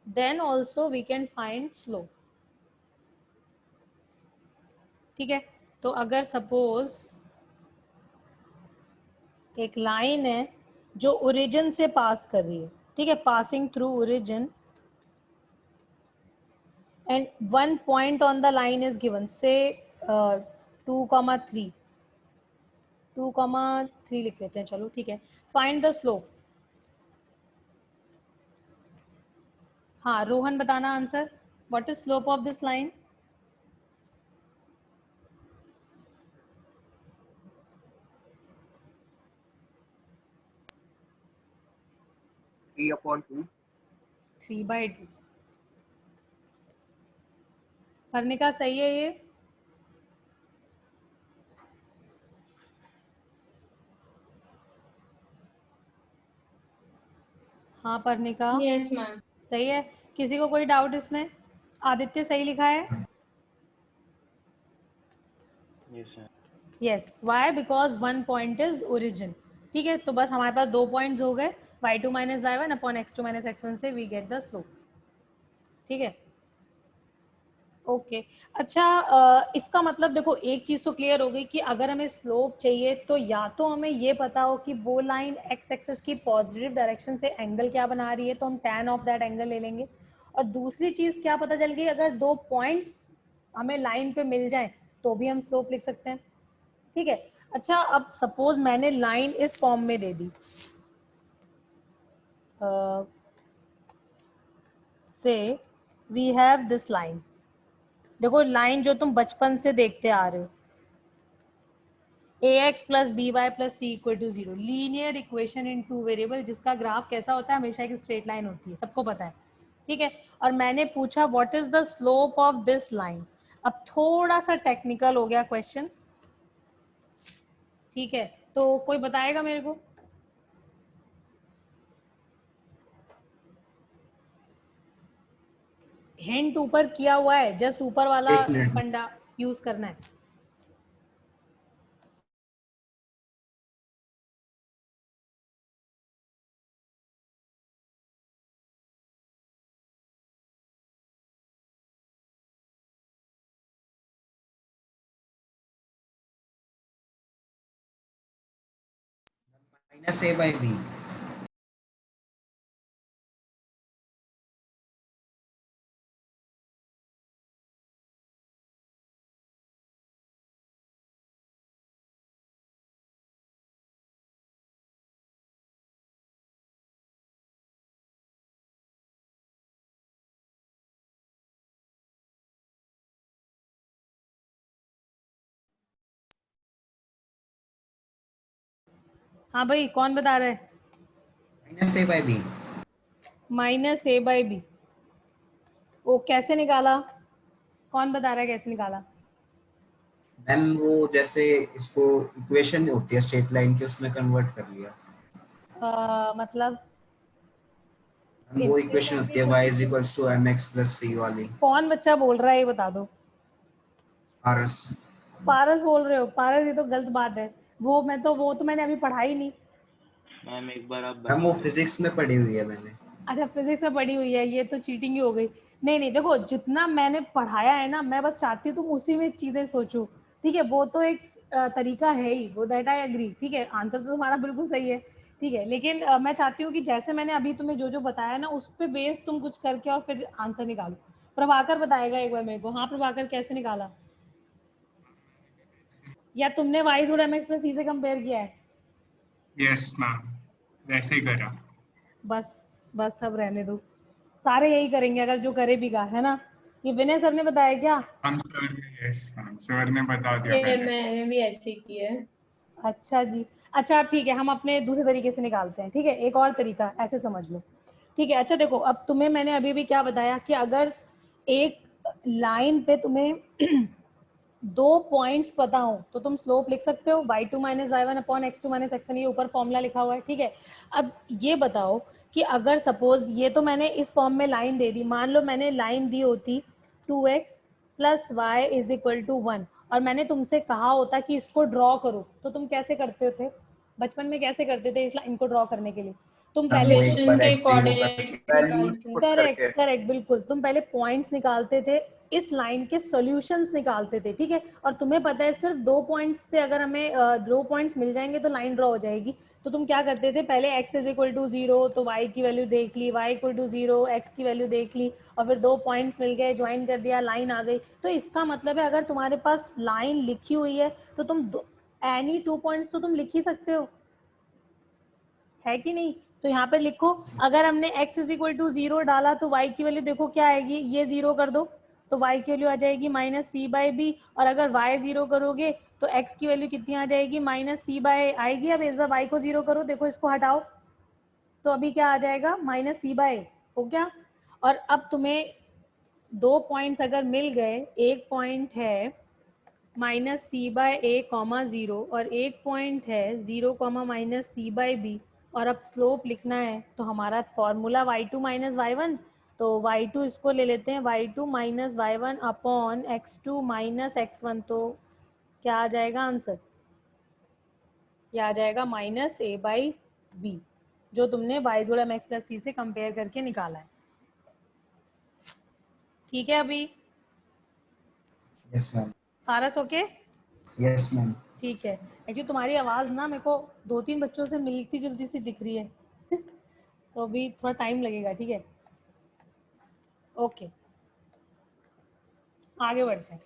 [SPEAKER 1] then also we can find slope, ठीक है। तो अगर सपोज एक लाइन है जो ओरिजिन से पास कर रही है, ठीक है, passing through origin, and 1 point on the line is given, से 2,3 लिख लेते हैं, चलो ठीक है। Find the slope. हाँ रोहन बताना answer, what is slope of this line.
[SPEAKER 4] Three upon two.
[SPEAKER 1] 3/2 करने का सही है ये। हाँ पढ़ने का
[SPEAKER 5] यस मैम।
[SPEAKER 1] सही है। किसी को कोई डाउट इसमें, आदित्य सही लिखा है। Yes, y, because 1 point is origin, ठीक है। तो बस हमारे पास 2 पॉइंट्स हो गए, y2 minus y1 upon x2 minus x1 से वी गेट द स्लोप, ठीक है। ओके अच्छा, इसका मतलब देखो एक चीज तो क्लियर हो गई कि अगर हमें स्लोप चाहिए तो या तो हमें ये पता हो कि वो लाइन एक्स एक्सिस की पॉजिटिव डायरेक्शन से एंगल क्या बना रही है, तो हम tan ऑफ दैट एंगल ले लेंगे। और दूसरी चीज क्या पता चल गई, अगर 2 पॉइंट्स हमें लाइन पे मिल जाए तो भी हम स्लोप लिख सकते हैं, ठीक है। अच्छा अब सपोज मैंने लाइन इस फॉर्म में दे दी, say we have this line, देखो लाइन जो तुम बचपन से देखते आ रहे हो, ax plus b y plus c equal to 0, linear equation in 2 variable, जिसका ग्राफ कैसा होता है, हमेशा एक स्ट्रेट लाइन होती है, सबको पता है, ठीक है। और मैंने पूछा what is the slope of this line. अब थोड़ा सा टेक्निकल हो गया क्वेश्चन, ठीक है, तो कोई बताएगा मेरे को। हिंट ऊपर किया हुआ है, जस्ट ऊपर वाला फंडा यूज करना है।
[SPEAKER 3] Minus a by b.
[SPEAKER 1] हाँ भाई कौन बता रहा है।
[SPEAKER 3] Minus a by b.
[SPEAKER 1] Minus a by b, वो कैसे निकाला, कौन बता रहा है कैसे निकाला।
[SPEAKER 3] मैम वो जैसे इसको इक्वेशन होती है स्ट्रेट लाइन की, उसमें कन्वर्ट कर लिया।
[SPEAKER 1] मतलब
[SPEAKER 3] वो इक्वेशन होती है y is equals to mx plus c वाली।
[SPEAKER 1] कौन बच्चा बोल रहा है ये बता दो।
[SPEAKER 3] पारस।
[SPEAKER 1] पारस बोल रहे हो, पारस ये तो गलत बात है, वो तो मैंने अभी पढ़ा ही नहीं।
[SPEAKER 4] मैम एक बार आप
[SPEAKER 3] मैम वो फिजिक्स में पढ़ी हुई है मैंने।
[SPEAKER 1] अच्छा फिजिक्स में पढ़ी हुई है, ये तो चीटिंग ही हो गई। नहीं नहीं देखो, जितना मैंने पढ़ाया है ना, मैं बस चाहती हूँ तुम उसी में चीजें सोचो, ठीक है। वो तो एक तरीका है ही, वो दैट आई एग्री, ठीक है। आंसर तो तुम्हारा बिल्कुल सही है, ठीक है। लेकिन मैं चाहती हूँ कि जैसे मैंने अभी तुम्हें जो जो बताया ना, उस पे बेस तुम कुछ करके और फिर आंसर निकालो। प्रभाकर बताएगा एक बार मेरे को। हाँ प्रभाकर, कैसे निकाला? या तुमने वाई जोड़ एमएक्स प्लस सी से कंपेयर किया है?
[SPEAKER 11] यस मैम, वैसे ही करा।
[SPEAKER 1] बस बस अब रहने दो, सारे यही करेंगे अगर जो करे भी का, है ना। ये विनय सर ने बताया क्या?
[SPEAKER 11] हम सर ने, यस मैम, सर ने बता दिया
[SPEAKER 5] ये
[SPEAKER 11] पहले।
[SPEAKER 5] मैंने भी ऐसे ही किया है।
[SPEAKER 1] अच्छा जी, अच्छा ठीक है, हम अपने दूसरे तरीके से निकालते हैं, ठीक है। एक और तरीका ऐसे समझ लो, ठीक है। अच्छा देखो, अब तुम्हें मैंने अभी भी क्या बताया कि अगर एक लाइन पे तुम्हें दो पॉइंट्स पता हो तो तुम स्लोप लिख सकते हो, y2 minus y1 upon x2 minus x1, ये ऊपर फॉर्मूला लिखा हुआ है, ठीक है। अब ये बताओ कि अगर सपोज ये तो मैंने इस फॉर्म में लाइन दे दी, मान लो मैंने लाइन दी होती 2x plus y is equal to 1, और मैंने तुमसे कहा होता कि इसको ड्रॉ करो, तो तुम कैसे करते थे बचपन में? कैसे करते थे इस लाइन को ड्रॉ करने के लिए? तुम पहले
[SPEAKER 5] इक्वेशन के कोऑर्डिनेट्स निकाल के।
[SPEAKER 1] करेक्ट करेक्ट, बिल्कुल। तुम पहले पॉइंट्स निकालते थे, इस लाइन के सॉल्यूशंस निकालते थे, ठीक है। और तुम्हें पता है सिर्फ 2 पॉइंट्स से अगर हमें 2 पॉइंट्स मिल जाएंगे तो लाइन ड्रॉ हो जाएगी। तो तुम क्या करते थे, पहले x इज इक्वल टू 0 तो y की वैल्यू देख ली, y इक्वल टू 0 x की वैल्यू देख ली, और फिर 2 पॉइंट्स मिल गए, ज्वाइन कर दिया, लाइन आ गई। तो इसका मतलब है अगर तुम्हारे पास लाइन लिखी हुई है तो तुम एनी 2 पॉइंट्स तो तुम लिख ही सकते हो, है कि नहीं। तो यहाँ पे लिखो, अगर हमने x इज इक्वल टू 0 डाला तो y की वैल्यू देखो क्या आएगी, ये 0 कर दो तो y की वैल्यू आ जाएगी माइनस सी बाई बी, और अगर y 0 करोगे तो x की वैल्यू कितनी आ जाएगी, माइनस सी बाई आएगी। अब इस बार y को 0 करो, देखो इसको हटाओ तो अभी क्या आ जाएगा, माइनस सी बाई, हो गया। और अब तुम्हें 2 पॉइंट्स अगर मिल गए, एक पॉइंट है माइनस सी बाय ए कॉमा 0 और एक पॉइंट है 0 कॉमा माइनस सी बाय बी, और अब स्लोप लिखना है तो हमारा फॉर्मूला y2 माइनस y1, तो y2 इसको ले लेते हैं y2 minus y1 upon x2 minus x1, तो क्या आ जाएगा आंसर, क्या आ जाएगा माइनस a बाई बी, जो तुमने y जोड़ा mx प्लस सी से कंपेयर करके निकाला है, ठीक है। अभी
[SPEAKER 3] यस मैम।
[SPEAKER 1] पारस ओके?
[SPEAKER 3] Yes ma'am.
[SPEAKER 1] ठीक है। एक्चुअली तुम्हारी आवाज़ ना मेरे को 2-3 बच्चों से मिलती जुलती सी दिख रही है तो अभी थोड़ा टाइम लगेगा, ठीक है। ओके, आगे बढ़ते हैं।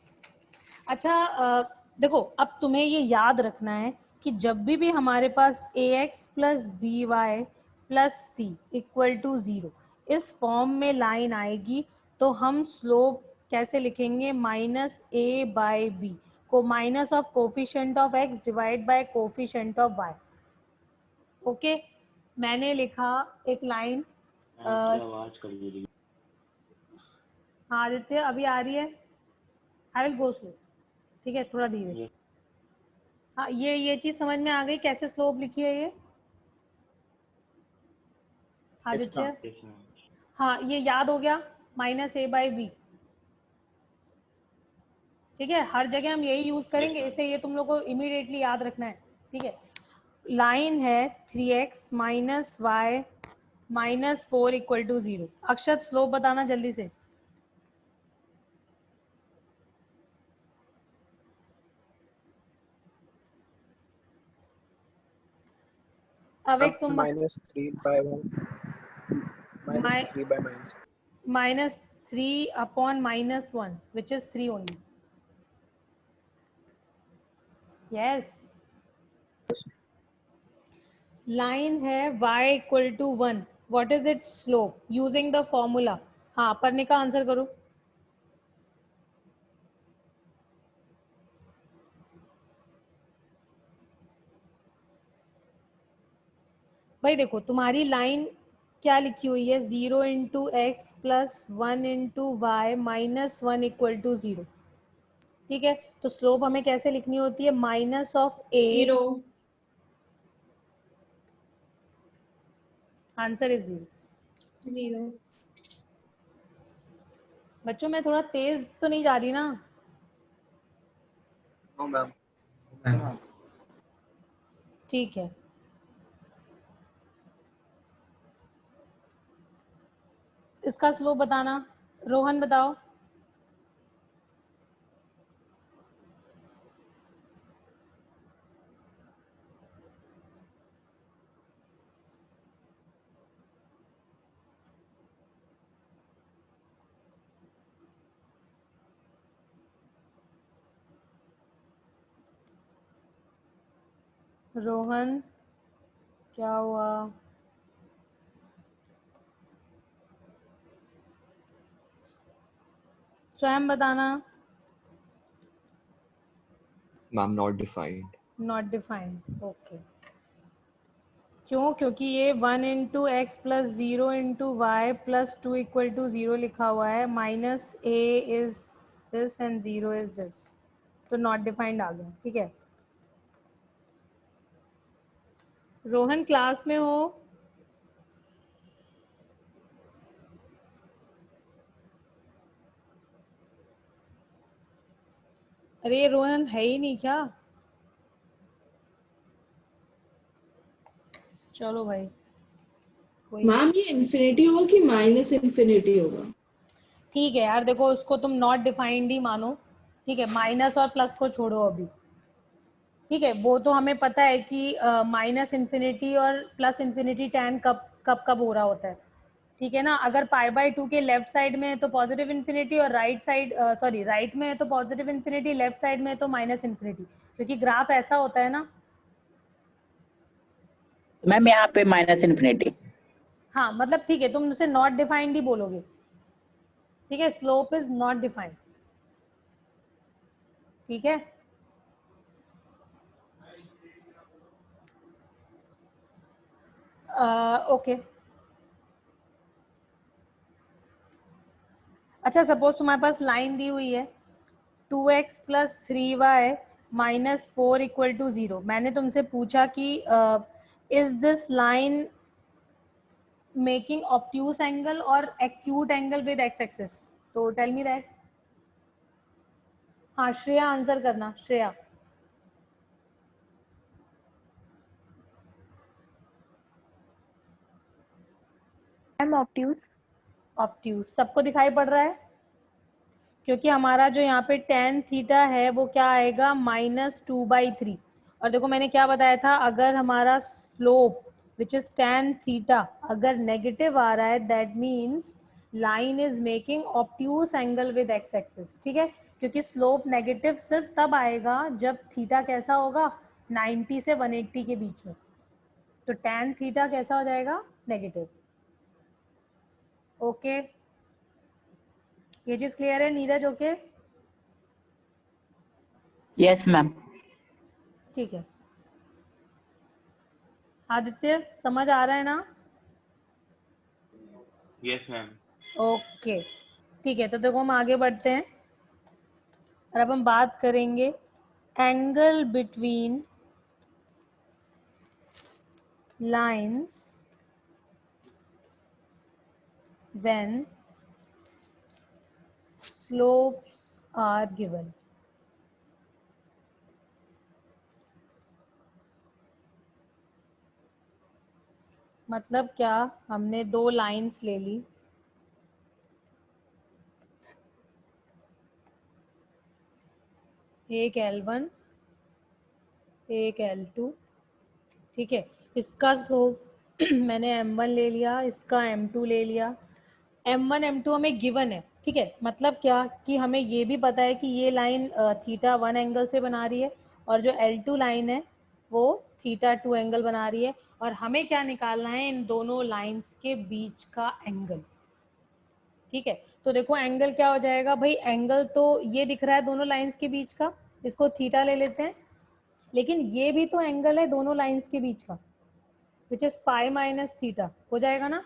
[SPEAKER 1] अच्छा देखो, अब तुम्हें ये याद रखना है कि जब भी हमारे पास ax plus b y plus c equal to 0 इस फॉर्म में लाइन आएगी तो हम स्लोप कैसे लिखेंगे, माइनस ए बाई बी को minus of coefficient of x divide by coefficient of y। Okay, मैंने लिखा एक लाइन।
[SPEAKER 4] आवाज कर दी।
[SPEAKER 1] हाँ आदित्य, अभी आ रही है, आई विल गो स्लो, ठीक है, थोड़ा धीरे। हाँ, ये चीज समझ में आ गई कैसे स्लोप लिखी है ये आदित्य? हाँ, ये याद हो गया, माइनस ए बाई बी, ठीक है। हर जगह हम यही यूज करेंगे, इसलिए ये तुम लोग को इमीडिएटली याद रखना है, ठीक है। लाइन है 3x minus y minus 4 equal to 0। Akshat slope बताना जल्दी से। अब एक तुम
[SPEAKER 12] minus 3 by 1 minus 3 by
[SPEAKER 1] minus 3 upon minus 1 which is 3 only. Yes, line है y equal to 1, what is it slope using the formula. हाँ, पढ़ने का आंसर करो। भाई देखो, तुम्हारी लाइन क्या लिखी हुई है, 0 into x plus 1 into y minus 1 equal to 0, ठीक है। तो स्लोप हमें कैसे लिखनी होती है, minus of A, answer is 0। बच्चों मैं थोड़ा तेज तो नहीं जा रही ना?
[SPEAKER 12] मैम।
[SPEAKER 1] ठीक है, इसका स्लोप बताना, रोहन बताओ। रोहन क्या हुआ? स्वयं बताना।
[SPEAKER 9] Ma'am not defined.
[SPEAKER 1] Not defined, okay. क्यों? क्योंकि ये 1 into x plus 0 into y plus 2 equal to 0 लिखा हुआ है, minus a is this and 0 is this, तो नॉट डिफाइंड आ गया। ठीक है रोहन, क्लास में हो? अरे रोहन है ही नहीं क्या? चलो भाई कोई
[SPEAKER 7] मैम ये इन्फिनिटी होगा कि माइनस इन्फिनिटी होगा?
[SPEAKER 1] ठीक है यार, देखो उसको तुम नॉट डिफाइंड ही मानो। ठीक है, माइनस और प्लस को छोड़ो अभी। ठीक है, वो तो हमें पता है कि माइनस इन्फिनिटी और प्लस इन्फिनिटी टैन कब कब कब हो रहा होता है। ठीक है ना, अगर पाई बाय 2 के लेफ्ट साइड में है तो पॉजिटिव इन्फिनिटी, और राइट साइड सॉरी राइट में है तो पॉजिटिव इन्फिनिटी, लेफ्ट साइड में है तो माइनस इन्फिनिटी, क्योंकि ग्राफ ऐसा होता है ना।
[SPEAKER 10] मैम यहाँ पे माइनस इन्फिनिटी।
[SPEAKER 1] हाँ मतलब ठीक है, तुम उसे नॉट डिफाइंड ही बोलोगे। ठीक है, स्लोप इज नॉट डिफाइंड। ठीक है ओके। अच्छा सपोज तुम्हारे पास लाइन दी हुई है 2x plus 3y minus 4 equal to 0। मैंने तुमसे पूछा कि is this line making obtuse angle और acute angle with x axis, तो टेल मी दैट। हाँ श्रेया आंसर करना, श्रेया।
[SPEAKER 8] Ma'am obtuse.
[SPEAKER 1] ऑब्ट्यूस सबको दिखाई पड़ रहा है, क्योंकि हमारा जो यहाँ पे tan थीटा है वो क्या आएगा, -2/3। और देखो मैंने क्या बताया था, अगर हमारा slope which is tan theta अगर नेगेटिव आ रहा है, that means line is making obtuse angle with x axis. ठीक है, क्योंकि स्लोप नेगेटिव सिर्फ तब आएगा जब थीटा कैसा होगा, 90 से 180 के बीच में, तो tan थीटा कैसा हो जाएगा, नेगेटिव। ओके ये चीज क्लियर है नीरज? Okay
[SPEAKER 10] yes ma'am.
[SPEAKER 1] ठीक है आदित्य, समझ आ रहा है ना?
[SPEAKER 4] Yes ma'am.
[SPEAKER 1] ओके ठीक है, तो देखो हम आगे बढ़ते हैं और अब हम बात करेंगे angle between lines when slopes are given. मतलब क्या, हमने दो लाइंस ले ली, एक L1 एक L2। ठीक है, इसका स्लोप मैंने M1 ले लिया, इसका M2 ले लिया। M1 M2 हमें गिवन है। ठीक है, मतलब क्या कि हमें ये भी पता है कि ये लाइन थीटा 1 एंगल से बना रही है और जो L2 लाइन है वो थीटा 2 एंगल बना रही है, और हमें क्या निकालना है, इन दोनों लाइंस के बीच का एंगल। ठीक है, तो देखो एंगल क्या हो जाएगा भाई, एंगल तो ये दिख रहा है दोनों लाइंस के बीच का, इसको थीटा ले लेते हैं, लेकिन ये भी तो एंगल है दोनों लाइंस के बीच का, which is pi minus theta, हो जाएगा ना।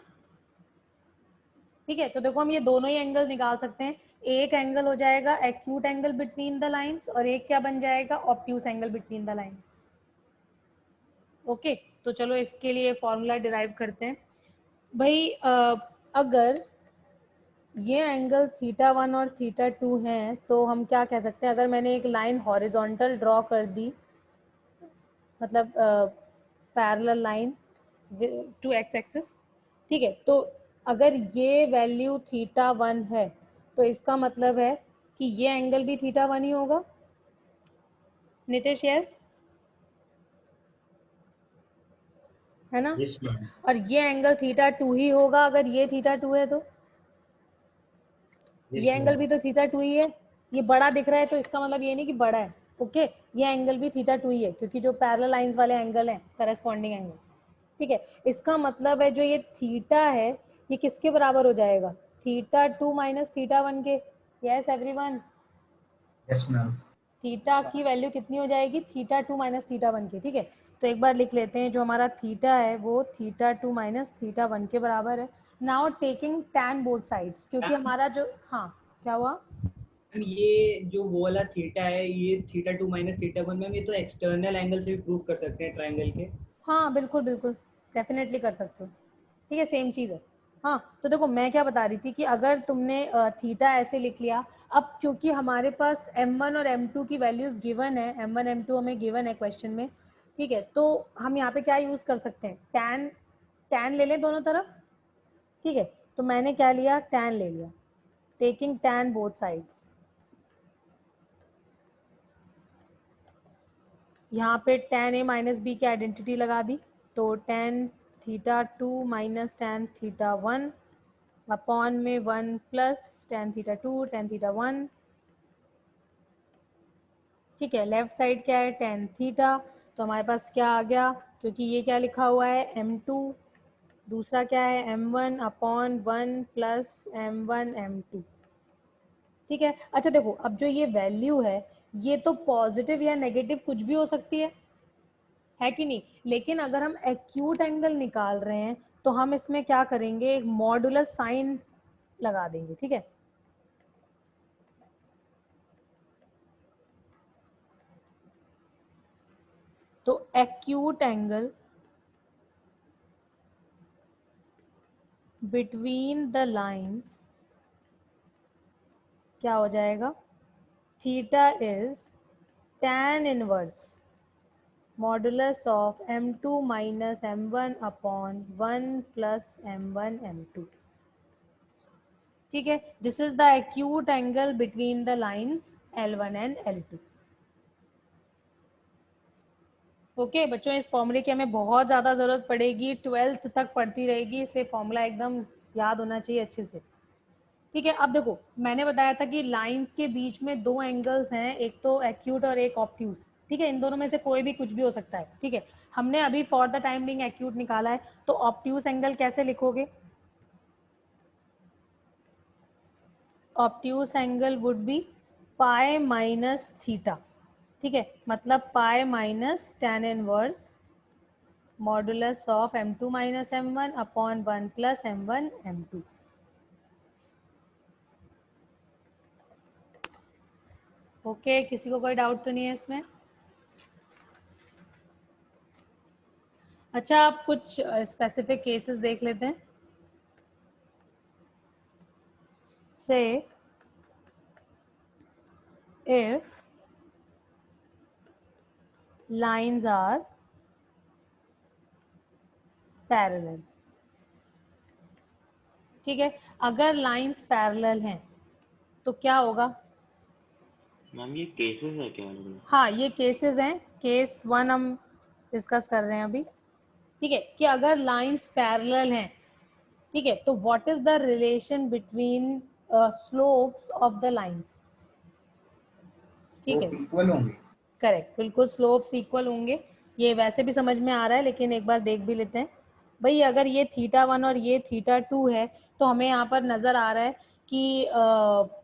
[SPEAKER 1] ठीक है, तो देखो हम ये दोनों ही एंगल निकाल सकते हैं। एक एंगल हो जाएगा acute angle between the lines, और एक क्या बन जाएगा, obtuse angle between the lines. Okay, तो चलो इसके लिए फॉर्मूला डिराइव करते हैं भाई। अगर ये एंगल थीटा 1 और थीटा 2 हैं, तो हम क्या कह सकते हैं, अगर मैंने एक लाइन हॉरिजॉन्टल ड्रॉ कर दी, मतलब parallel line to x axis. ठीक है, तो अगर ये वैल्यू थीटा 1 है तो इसका मतलब है कि ये एंगल भी थीटा 1 ही होगा। नितेश यस है ना?
[SPEAKER 6] Yes ma'am.
[SPEAKER 1] और ये एंगल थीटा 2 ही होगा अगर ये थीटा 2 है तो ये एंगल भी तो थीटा 2 ही है। ये बड़ा दिख रहा है तो इसका मतलब ये नहीं कि बड़ा है, ओके ये एंगल भी थीटा 2 ही है क्योंकि जो पैरेलल लाइंस वाले एंगल हैं करस्पॉन्डिंग एंगल्स, ठीक है। इसका मतलब है जो ये थीटा है ये किसके बराबर हो जाएगा? थीटा 2 माइनस थीटा 1 के। Yes everyone,
[SPEAKER 3] yes ma'am.
[SPEAKER 1] Theta की वैल्यू कितनी हो जाएगी? थीटा 2 माइनस थीटा 1 की, ठीक है। तो एक बार लिख लेते हैं, जो हमारा थीटा है वो थीटा 2 माइनस थीटा 1 के बराबर है। Now taking tan both sides, क्योंकि हमारा जो, हाँ क्या हुआ?
[SPEAKER 2] ये जो वो वाला थीटा है, ये थीटा 2 माइनस थीटा 1, मैम ये तो एक्सटर्नल एंगल से भी प्रूव कर सकते हैं ट्रायंगल के।
[SPEAKER 1] हाँ बिल्कुल बिल्कुल, डेफिनेटली कर सकते हो, ठीक है सेम चीज़ है। हाँ तो देखो मैं क्या बता रही थी कि अगर तुमने थीटा ऐसे लिख लिया, अब क्योंकि हमारे पास m1 और m2 की वैल्यूज गिवन है, m1 m2 हमें गिवन है क्वेश्चन में, ठीक है, तो हम यहाँ पे क्या यूज़ कर सकते हैं? टैन, टैन ले लें दोनों तरफ, ठीक है। तो मैंने क्या लिया? टैन ले लिया, टेकिंग टैन बोथ साइड्स। यहाँ पे tan a माइनस बी की आइडेंटिटी लगा दी, तो tan theta 2 minus tan theta 1 upon में 1 plus tan theta 2 tan theta 1, ठीक है। लेफ्ट साइड क्या है? tan थीटा, तो हमारे पास क्या आ गया? क्योंकि ये क्या लिखा हुआ है? m2, दूसरा क्या है? m1 upon 1 plus m1 m2, ठीक है। अच्छा देखो, अब जो ये वैल्यू है ये तो पॉजिटिव या नेगेटिव कुछ भी हो सकती है कि नहीं? लेकिन अगर हम एक्यूट एंगल निकाल रहे हैं तो हम इसमें क्या करेंगे? एक मॉडुलस साइन लगा देंगे, ठीक है। तो acute angle between the lines क्या हो जाएगा? Theta is tan inverse modulus of m2 minus m1 upon 1 plus m1 m2, ठीक है। This is the acute angle between the lines L1 and L2। Okay बच्चों, इस फॉर्मूले की हमें बहुत ज़्यादा ज़रूरत पड़ेगी, 12th तक पढ़ती रहेगी, इसलिए फॉर्मूला एकदम याद होना चाहिए अच्छे से, ठीक है। अब देखो मैंने बताया था कि लाइंस के बीच में दो एंगल्स हैं, एक तो एक्यूट और एक ऑब्ट्यूज, ठीक है। इन दोनों में से कोई भी कुछ भी हो सकता है, ठीक है। हमने अभी for the time being acute निकाला है, तो ऑब्ट्यूज एंगल कैसे लिखोगे? Obtuse angle would be pi minus theta, ठीक है, मतलब pi minus tan inverse modulus of m2 minus m1 upon 1 plus m1 m2। Okay किसी को कोई डाउट तो नहीं है इसमें? अच्छा आप कुछ स्पेसिफिक केसेस देख लेते हैं। से if lines are parallel, ठीक है। अगर लाइंस पैरेलल हैं तो क्या होगा?
[SPEAKER 13] मैम ये केसेस है क्या?
[SPEAKER 1] हाँ ये केसेस हैं, केस 1 हम डिस्कस कर रहे हैं अभी, ठीक है, कि अगर लाइंस पैरेलल हैं, ठीक है, तो what is the relation between slopes of the lines, ठीक है,
[SPEAKER 3] इक्वल होंगे।
[SPEAKER 1] करेक्ट, बिल्कुल स्लोप्स इक्वल होंगे। ये वैसे भी समझ में आ रहा है लेकिन एक बार देख भी लेते हैं भाई। अगर ये थीटा 1 और ये थीटा 2 है तो हमें यहाँ पर नजर आ रहा है कि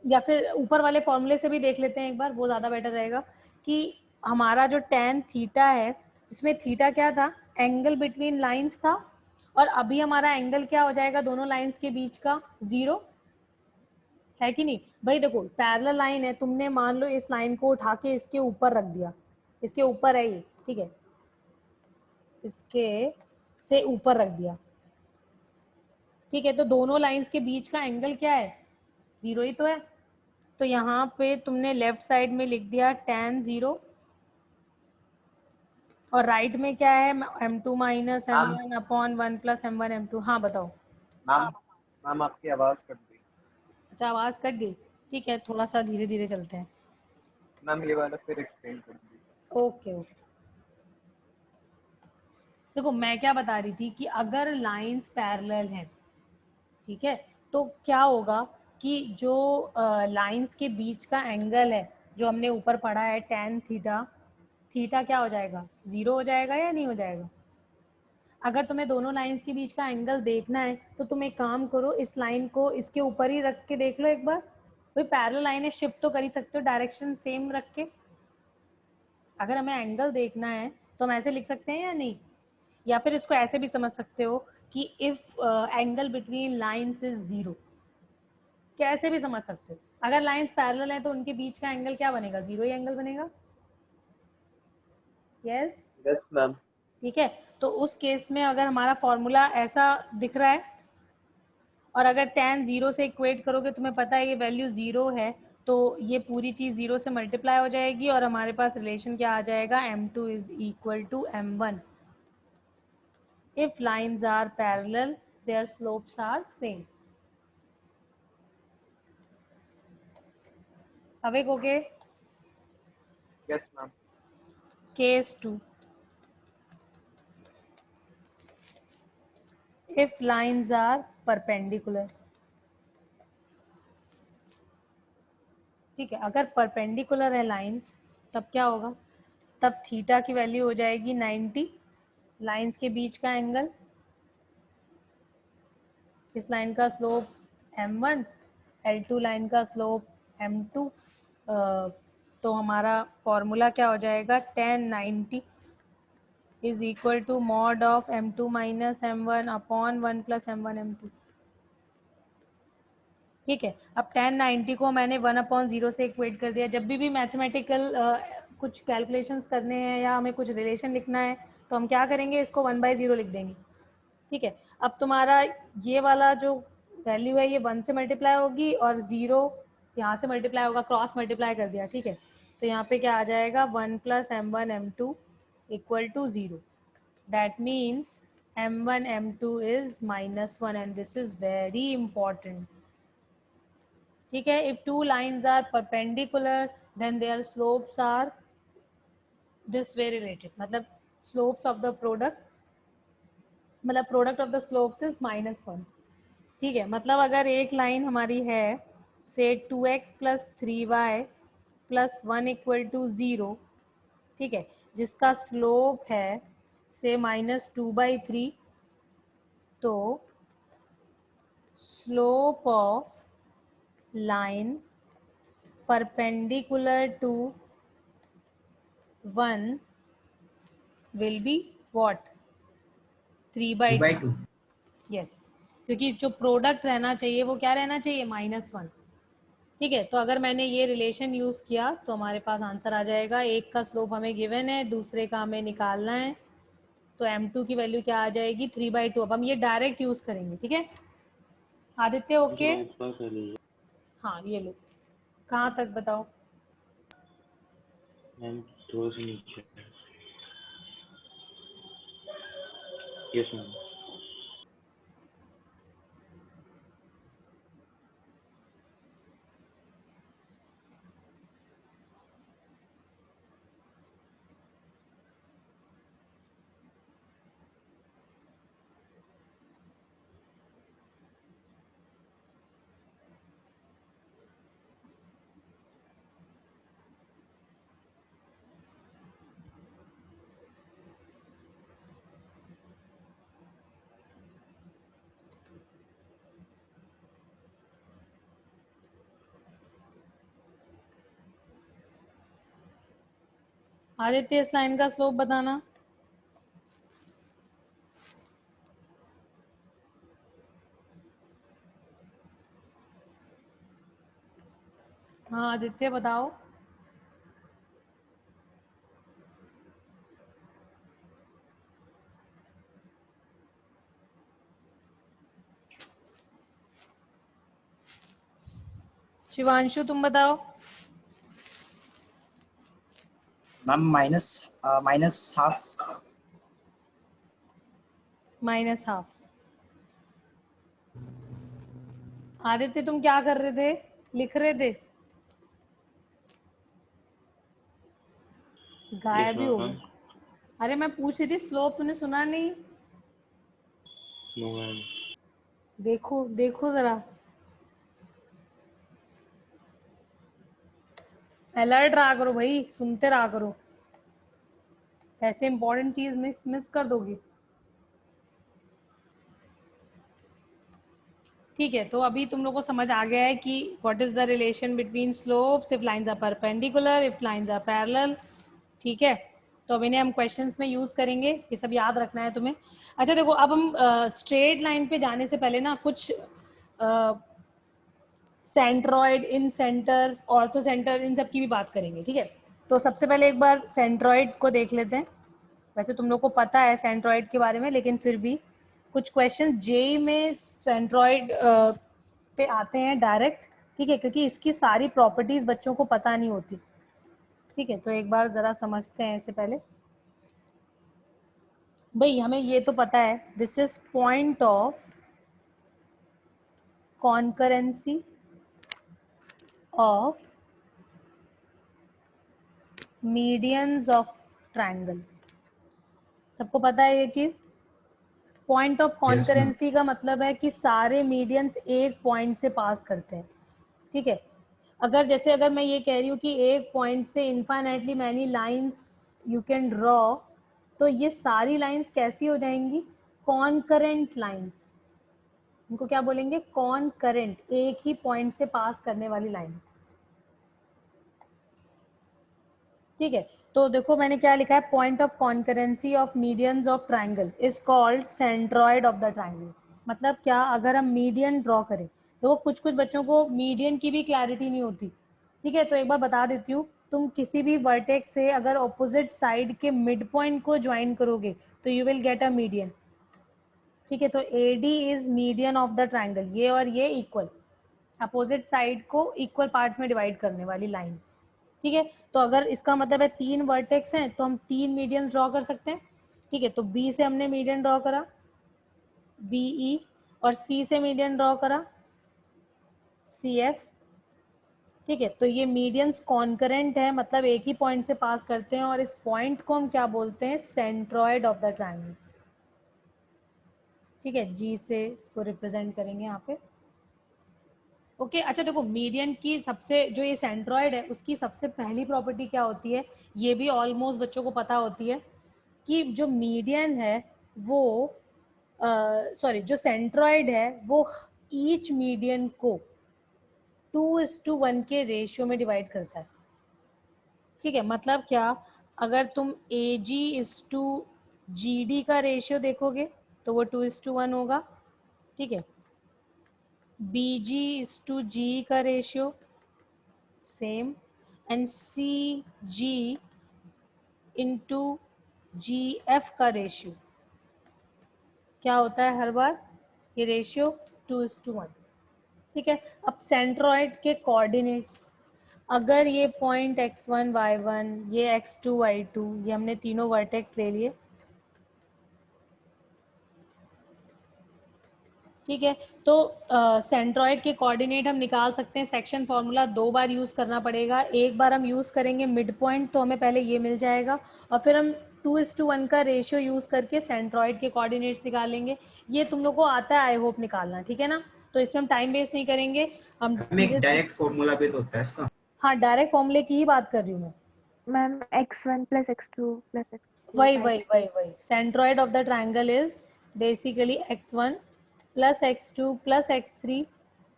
[SPEAKER 1] या फिर ऊपर वाले फॉर्मूले से भी देख लेते हैं एक बार, वो ज़्यादा बेटर रहेगा, कि हमारा जो tan थीटा है इसमें थीटा क्या था? एंगल बिटवीन लाइंस था, और अभी हमारा एंगल क्या हो जाएगा दोनों लाइंस के बीच का? 0, है कि नहीं भाई? देखो पैरेलल लाइन है, तुमने मान लो इस लाइन को उठा के इसके ऊपर रख दिया, इसके ऊपर है ये, ठीक है, इसके से ऊपर रख दिया, ठीक है, तो दोनों लाइंस के बीच का एंगल क्या है? 0 ही तो है। तो यहाँ पे तुमने लेफ्ट साइड में लिख दिया tan 0, और राइट में क्या है? m2 minus m1 upon 1 plus m1 m2। हाँ बताओ।
[SPEAKER 10] मैम
[SPEAKER 4] मैम आपकी आवाज कट गई।
[SPEAKER 1] अच्छा आवाज कट गई, ठीक है थोड़ा सा धीरे धीरे चलते हैं।
[SPEAKER 4] मैम ये वाला फिर एक्सप्लेन कर दीजिए।
[SPEAKER 1] ओके ओके, देखो मैं क्या बता रही थी कि अगर लाइंस पैरेलल हैं, ठीक है, तो क्या होगा कि जो लाइंस के बीच का एंगल है जो हमने ऊपर पढ़ा है tan थीटा, थीटा क्या हो जाएगा, 0 हो जाएगा या नहीं हो जाएगा। अगर तुम्हें दोनों लाइंस के बीच का एंगल देखना है तो तुम एक काम करो, इस लाइन को इसके ऊपर ही रख के देख लो एक बार। भाई पैरेलल लाइन है, शिफ्ट तो कर ही सकते हो डायरेक्शन सेम रख के। अगर हमें एंगल देखना है तो हम ऐसे लिख सकते हैं या नहीं, या फिर इसको ऐसे भी समझ सकते हो कि if angle between lines is 0, कैसे भी समझ सकते हो। अगर लाइंस पैरेलल है तो उनके बीच का एंगल क्या बनेगा, 0 ही एंगल बनेगा। Yes
[SPEAKER 4] yes ma'am.
[SPEAKER 1] ठीक है, तो उस केस में अगर हमारा फॉर्मूला ऐसा दिख रहा है और अगर tan 0 से इक्वेट करोगे, तुम्हें पता है ये वैल्यू 0 है, तो ये पूरी चीज़ 0 से मल्टीप्लाई हो जाएगी और हमारे पास रिलेशन क्या आ जाएगा, m2 is equal to m1 if lines are parallel their slopes are same। Awake हो गए।
[SPEAKER 4] Yes ma'am.
[SPEAKER 1] Case 2, if lines are perpendicular, ठीक है, अगर परपेंडिकुलर है लाइंस तब क्या होगा, तब थीटा की वैल्यू हो जाएगी 90, लाइंस के बीच का एंगल, इस लाइन का स्लोप m1, L2 लाइन का स्लोप m2, तो हमारा फॉर्मूला क्या हो जाएगा, tan 90 is equal to mod of m2 minus m1 upon 1 plus m1 m2। ठीक है, अब tan 90 को मैंने 1/0 से इक्वेट कर दिया। जब भी मैथमेटिकल कुछ कैलकुलेशंस करने हैं या हमें कुछ रिलेशन लिखना है तो हम क्या करेंगे, इसको 1/0 लिख देंगे। ठीक है, अब तुम्हारा ये वाला जो वैल्यू है ये 1 से मल्टीप्लाई होगी और 0 यहाँ से मल्टीप्लाई होगा, क्रॉस मल्टीप्लाई कर दिया। ठीक है, तो यहाँ पे क्या आ जाएगा, 1 plus m1 m2 equal to 0। That means m1 m2 is -1 and this is very important. ठीक है, if two lines are perpendicular then their slopes are this way related, मतलब स्लोप्स ऑफ द प्रोडक्ट, मतलब product of the slopes is -1। ठीक है, मतलब अगर एक लाइन हमारी है से 2x plus 3y plus 1 equal to 0, ठीक है, जिसका स्लोप है से -2/3, तो slope of line perpendicular to 1 will be what, 3/2। yes, क्योंकि जो प्रोडक्ट रहना चाहिए वो क्या रहना चाहिए, -1। ठीक है, तो अगर मैंने ये रिलेशन यूज किया तो हमारे पास आंसर आ जाएगा। एक का स्लोप हमें गिवन है, दूसरे का हमें निकालना है, तो m2 की वैल्यू क्या आ जाएगी, 3/2। अब हम ये डायरेक्ट यूज करेंगे। ठीक है आदित्य, ओके हाँ ये लो, कहाँ तक बताओ।
[SPEAKER 13] मैम थोड़ा सा नीचे। Yes ma'am.
[SPEAKER 1] आदित्य इस लाइन का स्लोप बताना। हाँ आदित्य बताओ। शिवांशु तुम बताओ।
[SPEAKER 2] मैम -1/2।
[SPEAKER 1] -1/2। आदित्य तुम क्या कर रहे थे? लिख रहे थे? गायब ही हो गए। अरे मैं पूछ रही थी स्लोप, तूने सुना नहीं?
[SPEAKER 13] No ma'am.
[SPEAKER 1] देखो देखो जरा, अलर्ट रहा करो भाई, सुनते रहा करो, ऐसे इंपॉर्टेंट चीज मिस कर दोगे। ठीक है, तो अभी तुम लोग को समझ आ गया है कि what is the relation between slopes if lines are perpendicular, if lines are parallel. ठीक है, तो अब इन्हें हम क्वेश्चंस में यूज करेंगे, ये सब याद रखना है तुम्हें। अच्छा देखो, अब हम स्ट्रेट लाइन पे जाने से पहले ना कुछ सेंट्रॉइड, इन सेंटर, ऑर्थो सेंटर, इन सब की भी बात करेंगे। ठीक है, तो सबसे पहले एक बार सेंट्रॉइड को देख लेते हैं। वैसे तुम लोग को पता है सेंट्रॉइड के बारे में, लेकिन फिर भी कुछ क्वेश्चन जेई में सेंट्रॉइड पे आते हैं डायरेक्ट। ठीक है, क्योंकि इसकी सारी प्रॉपर्टीज बच्चों को पता नहीं होती। ठीक है, तो एक बार जरा समझते हैं इससे पहले। भाई हमें ये तो पता है, this is point of concurrency of medians of triangle. सबको पता है ये चीज? पॉइंट ऑफ कॉन्करेंसी का मतलब है कि सारे मीडियंस एक पॉइंट से पास करते हैं। ठीक है, अगर मैं ये कह रही हूँ कि एक पॉइंट से infinitely many lines you can draw, तो ये सारी लाइंस कैसी हो जाएंगी? Concurrent lines. इनको क्या बोलेंगे? कॉन्करेंट, एक ही पॉइंट से पास करने वाली लाइंस। ठीक है, तो देखो मैंने क्या लिखा है, point of concurrency of medians of triangle is called centroid of the triangle. मतलब क्या, अगर हम मीडियन ड्रॉ करें, तो कुछ बच्चों को मीडियन की भी क्लैरिटी नहीं होती। ठीक है, तो एक बार बता देती हूँ, तुम किसी भी वर्टेक्स से अगर ऑपोजिट साइड के मिड पॉइंट को ज्वाइन करोगे तो you will get a median. ठीक है, तो AD is median of the triangle, ये और ये इक्वल, अपोजिट साइड को इक्वल पार्ट्स में डिवाइड करने वाली लाइन। ठीक है, तो अगर इसका मतलब है 3 वर्टेक्स हैं तो हम 3 मीडियंस ड्रॉ कर सकते हैं। ठीक है, तो B से हमने मीडियन ड्रॉ करा BE, और C से मीडियन ड्रॉ करा CF। ठीक है, तो ये मीडियंस कॉन्करेंट है, मतलब एक ही पॉइंट से पास करते हैं, और इस पॉइंट को हम क्या बोलते हैं? Centroid of the triangle. ठीक है, G से इसको रिप्रेजेंट करेंगे यहाँ पे। ओके, अच्छा देखो, मीडियन की सबसे, जो ये सेंट्रॉइड है उसकी सबसे पहली प्रॉपर्टी क्या होती है, ये भी ऑलमोस्ट बच्चों को पता होती है, कि जो मीडियन है वो जो सेंट्रॉइड है वो ईच मीडियन को 2:1 के रेशियो में डिवाइड करता है। ठीक है, मतलब क्या, अगर तुम AG:GD का रेशियो देखोगे तो वो 2:1 होगा। ठीक है, BG:G का रेशियो सेम, एंड CG:GF का रेशियो क्या होता है हर बार? ये रेशियो 2:1। ठीक है, अब सेंट्रॉइड के कोऑर्डिनेट्स, अगर ये पॉइंट x1 y1, ये x2 y2, ये हमने तीनों वर्टेक्स ले लिए। ठीक है, तो सेंट्रॉइड के कोऑर्डिनेट हम निकाल सकते हैं। सेक्शन फॉर्मूला 2 बार यूज़ करना पड़ेगा। एक बार हम यूज़ करेंगे मिड पॉइंट, तो हमें पहले ये मिल जाएगा, और फिर हम 2:1 का रेशियो यूज़ करके सेंट्रॉइड के कोऑर्डिनेट्स निकालेंगे। ये तुम लोग को आता है आई होप निकालना, ठीक है ना? तो इसमें हम टाइम वेस्ट नहीं करेंगे, हम
[SPEAKER 3] डायरेक्ट फॉर्मूला भी तो होता है इसका।
[SPEAKER 1] हाँ, डायरेक्ट फॉर्मूले की ही बात कर रही हूँ मैं
[SPEAKER 8] मैम। x1 + x2 + x3।
[SPEAKER 1] वही centroid of the triangle is basically x1 + x2 + x3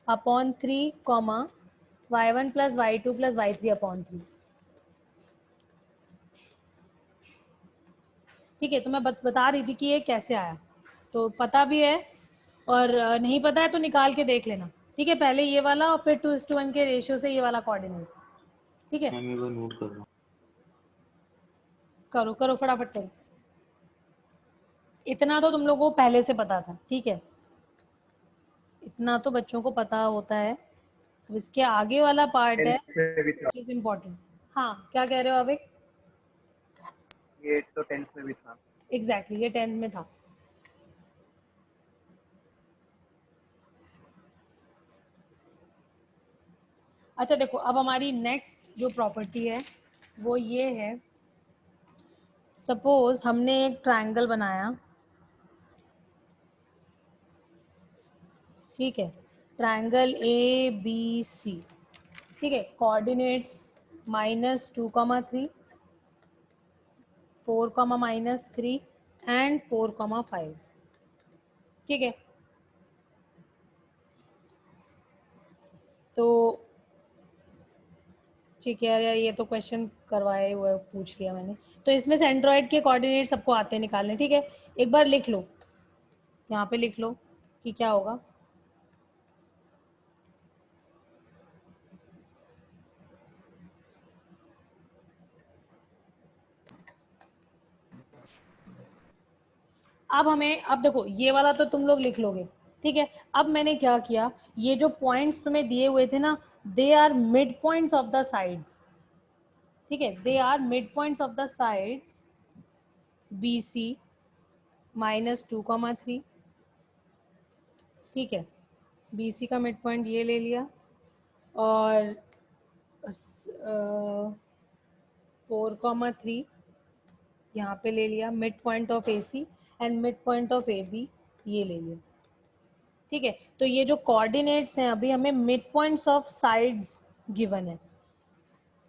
[SPEAKER 1] upon 3, y1 + y2 + y3 upon 3। ठीक है, तो मैं बता रही थी कि ये कैसे आया, तो पता भी है और नहीं पता है तो निकाल के देख लेना। ठीक है, पहले ये वाला और फिर 2:1 के रेशियो से ये वाला कोऑर्डिनेट। ठीक है,
[SPEAKER 13] मैं वो नोट कर रहा हूँ।
[SPEAKER 1] करो फटाफट करो। इतना तो तुम लोगों को पहले से पता था। ठीक है, इतना तो बच्चों को पता होता है। अब इसके आगे वाला पार्ट है which is important। हाँ, क्या कह रहे हो अभी?
[SPEAKER 4] ये तो 10th में भी था।
[SPEAKER 1] एग्जैक्टली, ये 10th में था। अच्छा देखो, अब हमारी नेक्स्ट जो प्रॉपर्टी है वो ये है, सपोज हमने एक ट्रायंगल बनाया, ठीक है, ट्रायंगल ABC, ठीक है, कोऑर्डिनेट्स -2,3, 4,-3 एंड 4,5, ठीक है। तो ठीक है यार, ये तो क्वेश्चन करवाए हुए पूछ लिया मैंने। तो इसमें सेंट्रॉइड के कोऑर्डिनेट सबको आते हैं निकालने, ठीक है। एक बार लिख लो, यहाँ पे लिख लो कि क्या होगा। अब देखो, ये वाला तो तुम लोग लिख लोगे, ठीक है। अब मैंने क्या किया, ये जो पॉइंट्स तुम्हें दिए हुए थे ना, they are mid points of the sides, ठीक है, they are mid points of the sides BC -2,3, ठीक है। BC का मिड पॉइंट ये ले लिया, और 4,3 यहाँ पे ले लिया, mid point of AC and mid point of AB ये ले लिया, ठीक है। तो ये जो कोऑर्डिनेट्स हैं, अभी हमें mid points of sides given है,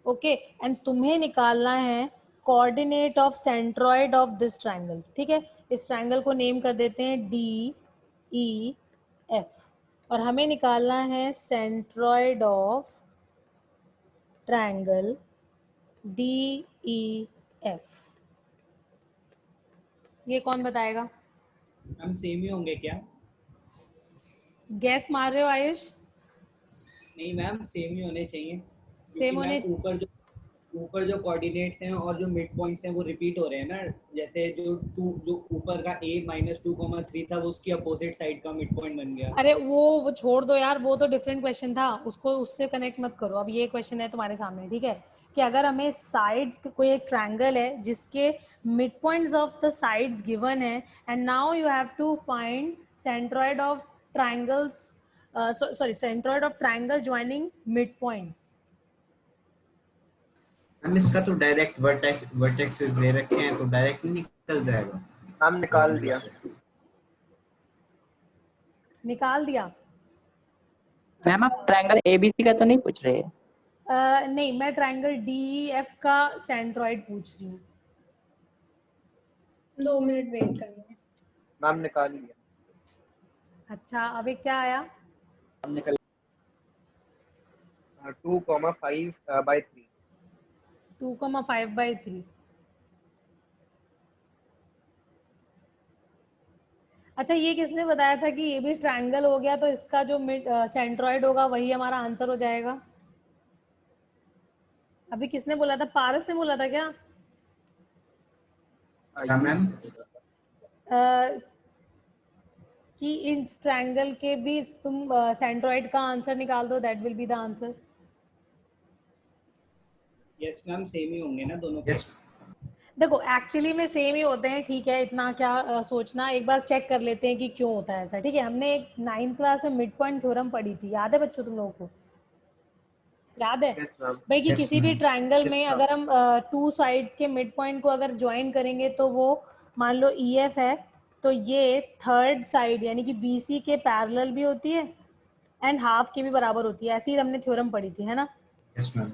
[SPEAKER 1] ओके। एंड तुम्हें निकालना है coordinate of centroid of this triangle, ठीक है। इस ट्रायंगल को नेम कर देते हैं DEF, और हमें निकालना है सेंट्रॉइड ऑफ ट्रायंगल DEF। ये कौन बताएगा?
[SPEAKER 14] हम सेम ही होंगे क्या?
[SPEAKER 1] गैस मार रहे हो आयुष?
[SPEAKER 14] नहीं मैम, सेम ही होने चाहिए।
[SPEAKER 1] सेम होने,
[SPEAKER 14] ऊपर जो कोऑर्डिनेट्स हैं और जो मिड पॉइंट्स हैं वो रिपीट हो रहे हैं ना। जैसे जो ऊपर का A -2,3 था, वो उसकी अपोजिट साइड का मिड पॉइंट बन गया।
[SPEAKER 1] अरे वो छोड़ दो यार, वो तो डिफरेंट क्वेश्चन था, उसको उससे कनेक्ट मत करो। अब ये क्वेश्चन है तुम्हारे सामने, ठीक है, कि अगर हमें साइड्स, कोई एक ट्रायंगल है जिसके mid points of the sides given है, and now you have to find centroid of triangles, sorry, centroid of triangle joining mid points.
[SPEAKER 3] हम इसका तो डायरेक्ट वर्टेक्सेस दे रखे हैं, तो डायरेक्ट निकल जाएगा।
[SPEAKER 4] हम निकाल दिया।
[SPEAKER 1] निकाल दिया?
[SPEAKER 10] मैम आप ट्रायंगल ABC का तो नहीं पूछ रहे?
[SPEAKER 1] नहीं, मैं ट्रायंगल DEF का सेंट्रॉइड पूछ रही हूँ।
[SPEAKER 5] 2 मिनट वेट करना।
[SPEAKER 4] मैम निकाल लिया।
[SPEAKER 1] अच्छा, अभी क्या आया?
[SPEAKER 4] 2,5/3।
[SPEAKER 1] 2,5/3। अच्छा, ये किसने बताया था कि ये भी ट्रायंगल हो गया तो इसका जो मिड सेंट्रॉइड होगा वही हमारा आंसर हो जाएगा? अभी किसने बोला था? पारस ने बोला था क्या?
[SPEAKER 3] मैम
[SPEAKER 1] कि इस ट्रायंगल के भी तुम सेंट्रॉइड का आंसर निकाल दो, that will be the answer.
[SPEAKER 14] Yes ma'am, same ही होंगे ना दोनों।
[SPEAKER 3] यस,
[SPEAKER 1] देखो एक्चुअली में सेम ही होते हैं, ठीक है, इतना क्या सोचना। एक बार चेक कर लेते हैं कि क्यों होता है ऐसा, ठीक है। हमने एक 9th क्लास में मिड पॉइंट थ्योरम पढ़ी थी, याद है बच्चों तुम लोगों को? याद है भाई कि किसी भी ट्रायंगल में अगर हम 2 साइड्स के मिड पॉइंट को अगर ज्वाइन करेंगे तो वो, मान लो EF है, तो ये थर्ड साइड यानी कि BC के पैरेलल भी होती है एंड हाफ के भी बराबर होती है। ऐसी ही हमने थ्योरम पढ़ी थी, है ना?
[SPEAKER 3] Yes ma'am.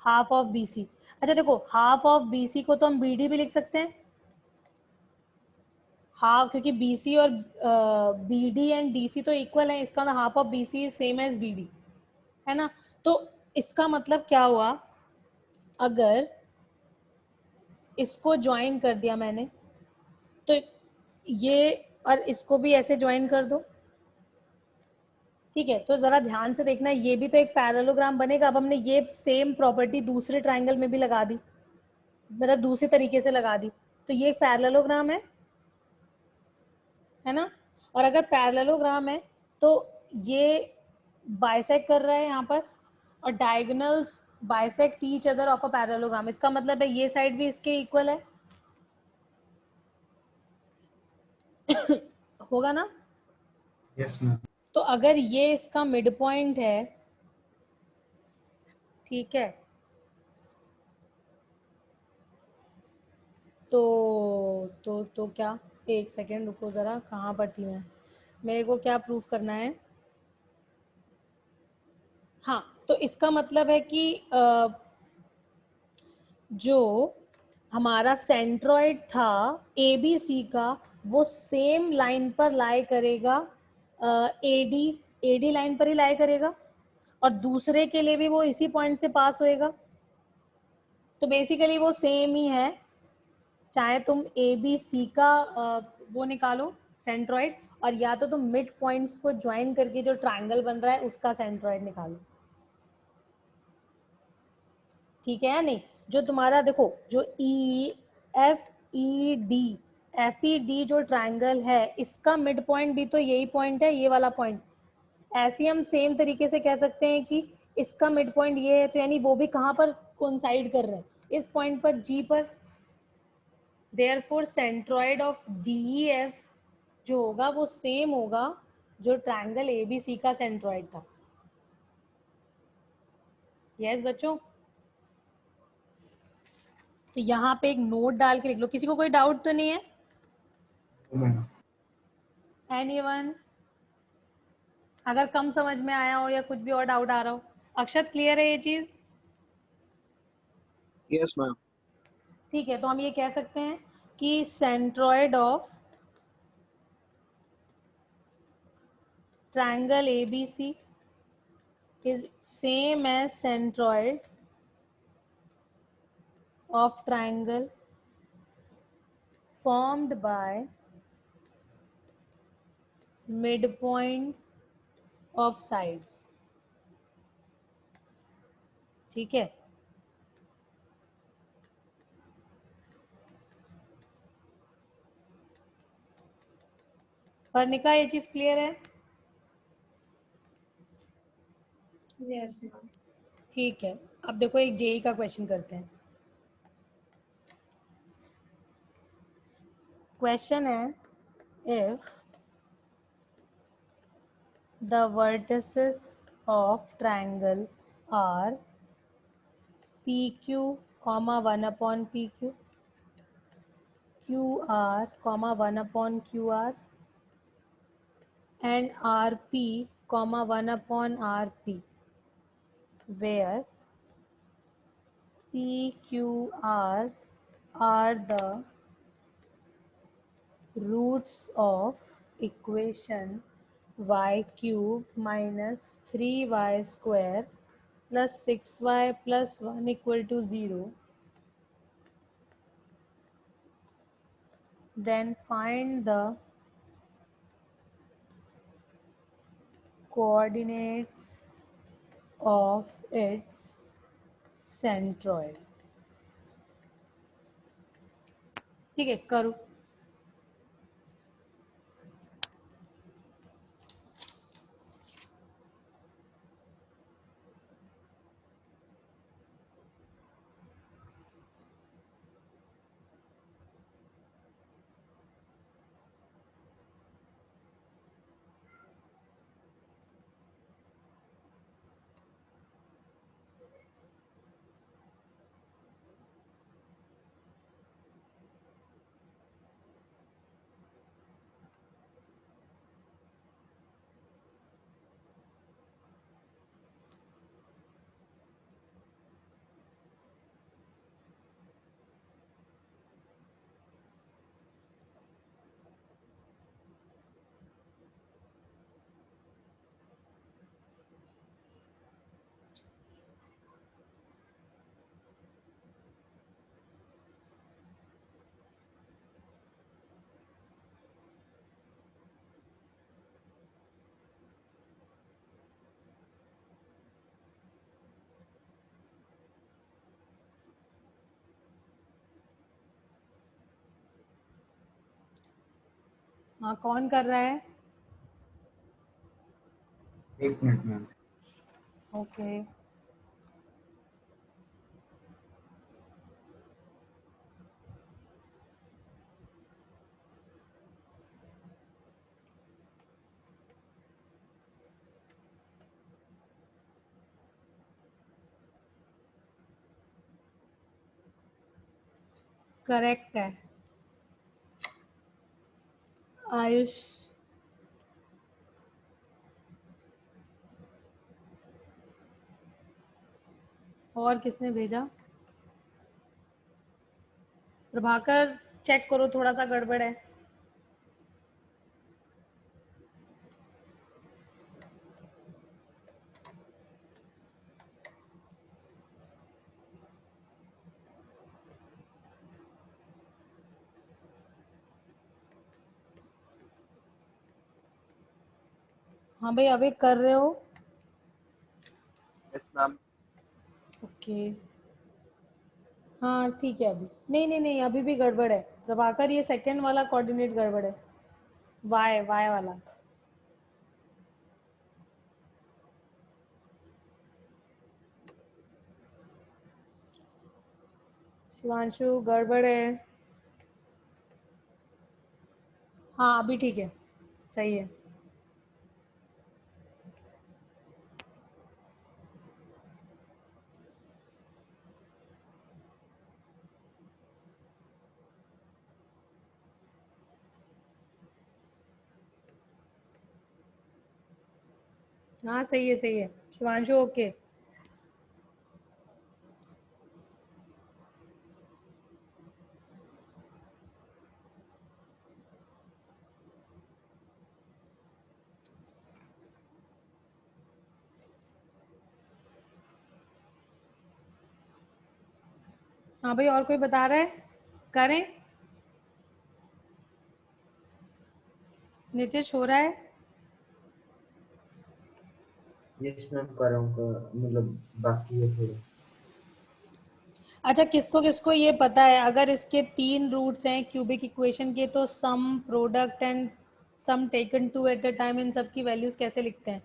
[SPEAKER 1] Half of BC। अच्छा देखो, हाफ ऑफ BC को तो हम BD भी लिख सकते हैं, हाफ, क्योंकि BC और BD एंड DC तो इक्वल है, इसका half of BC is same as BD, है ना? तो इसका मतलब क्या हुआ, अगर इसको ज्वाइन कर दिया मैंने, तो ये और इसको भी ऐसे ज्वाइन कर दो, ठीक है। तो जरा ध्यान से देखना, ये भी तो एक पैरेललोग्राम बनेगा। अब हमने ये सेम प्रॉपर्टी दूसरे ट्रायंगल में भी लगा दी, मतलब दूसरे तरीके से लगा दी, तो ये एक पैरेललोग्राम है ना? और अगर पैरेललोग्राम है तो ये बाइसेक्ट कर रहा है यहाँ पर, और diagonals bisect each other of a parallelogram. इसका मतलब है ये साइड भी इसके इक्वल है होगा ना?
[SPEAKER 3] Yes ma'am.
[SPEAKER 1] तो अगर ये इसका मिड पॉइंट है ठीक है, तो क्या, एक सेकेंड रुको ज़रा, कहाँ पर थी मैं, मेरे को क्या प्रूफ करना है। हाँ, तो इसका मतलब है कि जो हमारा सेंट्रॉइड था ए बी सी का, वो सेम लाइन पर लाई करेगा, एडी लाइन पर ही लाई करेगा, और दूसरे के लिए भी वो इसी पॉइंट से पास होएगा। तो बेसिकली वो सेम ही है, चाहे तुम ए बी सी का वो निकालो सेंट्रॉइड, और या तो तुम मिड पॉइंट्स को ज्वाइन करके जो ट्रायंगल बन रहा है उसका सेंट्रॉइड निकालो। ठीक है या नहीं? जो तुम्हारा देखो, जो ई एफ ई डी जो ट्रायंगल है, इसका मिड पॉइंट भी तो यही पॉइंट है, ये वाला पॉइंट। ऐसे हम सेम तरीके से कह सकते हैं कि इसका मिड पॉइंट ये है, तो यानी वो भी कहाँ पर कोइंसाइड कर रहे हैं, इस पॉइंट पर, जी पर। Therefore centroid of D F जो होगा वो सेम होगा जो ट्रायंगल ए बी सी का सेंट्रॉइड था। यस बच्चों, तो यहाँ पे एक नोट डाल के लिख लो। किसी को कोई डाउट तो नहीं है? एनीवन? अगर कम समझ में आया हो या कुछ भी और डाउट आ रहा हो। अक्षत, क्लियर है ये चीज?
[SPEAKER 12] Yes ma'am.
[SPEAKER 1] ठीक है, तो हम ये कह सकते हैं कि centroid of triangle ABC is same as centroid of triangle formed by midpoints of sides। ठीक है, वर्णिका ये चीज क्लियर है?
[SPEAKER 5] Yes ma'am.
[SPEAKER 1] ठीक है, अब देखो एक जेई का क्वेश्चन करते हैं। क्वेश्चन है, if the vertices of triangle are PQ, 1 upon PQ, QR, 1 upon QR, and RP, 1 upon RP, where PQR are the roots of equation y cube minus 3y square plus 6y plus 1 equal to 0, then find the coordinates of its centroid। ठीक है, करो। हाँ, कौन कर रहा है?
[SPEAKER 3] एक मिनट मैम।
[SPEAKER 1] ओके, करेक्ट है आयुष। और किसने भेजा? प्रभाकर चेक करो, थोड़ा सा गड़बड़ है। हाँ भाई, अभी कर रहे हो?
[SPEAKER 4] Yes ma'am.
[SPEAKER 1] ओके, हाँ ठीक है। अभी नहीं नहीं नहीं, अभी भी गड़बड़ है प्रभाकर, ये सेकंड वाला कोऑर्डिनेट गड़बड़ है, वाई वाई वाला। शिवांशु गड़बड़ है। हाँ अभी ठीक है, सही है। हाँ सही है सही है शिवांशु, ओके। हाँ भाई, और कोई बता रहा है? करें? नितिश हो रहा है?
[SPEAKER 6] यस मैम कर रहा हूँ, मतलब बाकी है थोड़ा।
[SPEAKER 1] अच्छा, किसको किसको ये पता है, अगर इसके 3 रूट्स हैं क्यूबिक इक्वेशन के, तो sum, product and sum taken two at a time, इन सब की वैल्यूज कैसे लिखते हैं?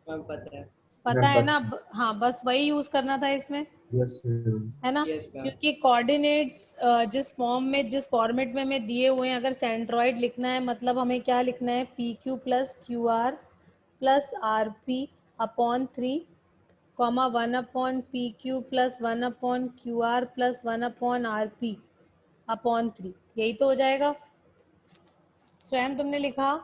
[SPEAKER 14] मैम पता है।
[SPEAKER 1] पता है ना? हाँ, बस वही यूज करना था इसमें,
[SPEAKER 6] यस मैम।
[SPEAKER 1] है ना?
[SPEAKER 14] Yes, ma'am.
[SPEAKER 1] क्योंकि कोऑर्डिनेट्स जिस फॉर्म में, जिस फॉर्मेट में हमें दिए हुए हैं, अगर सेंट्रॉइड लिखना है, मतलब हमें क्या लिखना है, P Q plus Q R plus R P upon 3, comma 1 upon P Q plus 1 upon Q R plus 1 upon R P upon 3, यही तो हो जाएगा। स्वयं तुमने लिखा?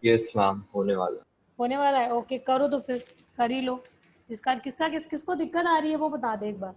[SPEAKER 9] यस मैम, होने वाला।
[SPEAKER 1] होने वाला है, ओके करो तो फिर कर ही लो। जिसका किसको दिक्कत आ रही है वो बता दे एक बार।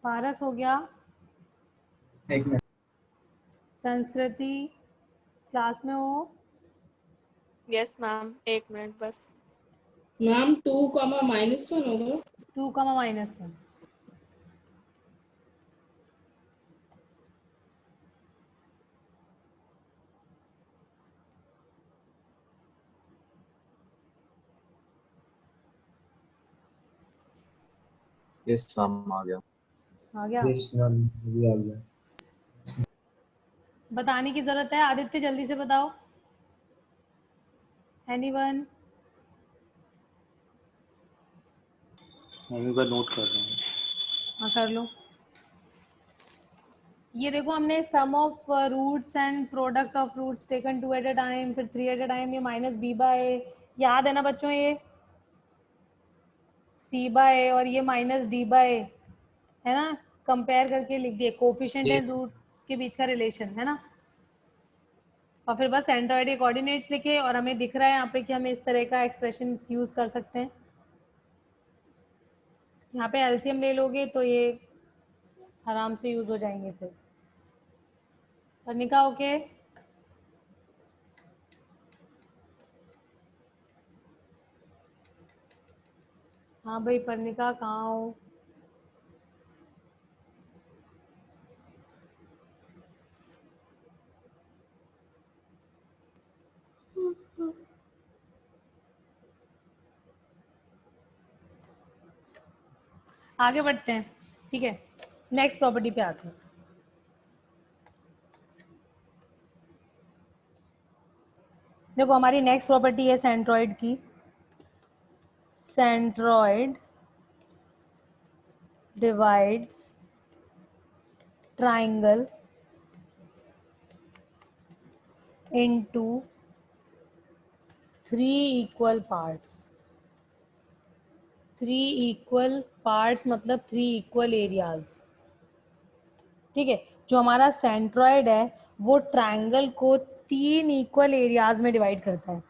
[SPEAKER 1] पारस हो गया?
[SPEAKER 3] एक मिनट।
[SPEAKER 1] संस्कृति क्लास में हो?
[SPEAKER 15] यस मैम, 1 मिनट बस।
[SPEAKER 7] मैम 2, -1 होगा।
[SPEAKER 1] 2, -1।
[SPEAKER 9] यस मैम, आ गया।
[SPEAKER 1] आ गया?
[SPEAKER 6] यस मैम, अभी आ गया।
[SPEAKER 1] बताने की जरूरत है? आदित्य जल्दी से बताओ। एनीवन?
[SPEAKER 13] मम्मी का नोट कर रहा हूँ।
[SPEAKER 1] हाँ कर लो। ये देखो, हमने sum of roots and product of roots taken 2 at a time, फिर 3 एट अ टाइम, ये माइनस बी बाय ए, याद है ना बच्चों? ये सी बाय ए और ये माइनस डी बाय ए, है ना? कंपेयर करके लिख दिए, कोफिशिएंट एंड रूट्स के बीच का रिलेशन, है ना? और फिर बस सेंट्रॉइड के कोऑर्डिनेट्स लिखे, और हमें दिख रहा है यहाँ पे कि हमें इस तरह का एक्सप्रेशन यूज कर सकते हैं। यहाँ पे एलसीएम ले लोगे तो ये आराम से यूज हो जाएंगे फिर। पर्णिका ओके? हाँ भाई, पर्णिका कहाँ हो? आगे बढ़ते हैं, ठीक है, नेक्स्ट प्रॉपर्टी पे आते हैं। देखो हमारी नेक्स्ट प्रॉपर्टी है सेंट्रॉइड की। Centroid divides triangle into 3 equal parts। 3 equal parts मतलब 3 equal areas, ठीक है। जो हमारा सेंट्रॉइड है वो ट्रायंगल को 3 इक्वल एरियाज में डिवाइड करता है।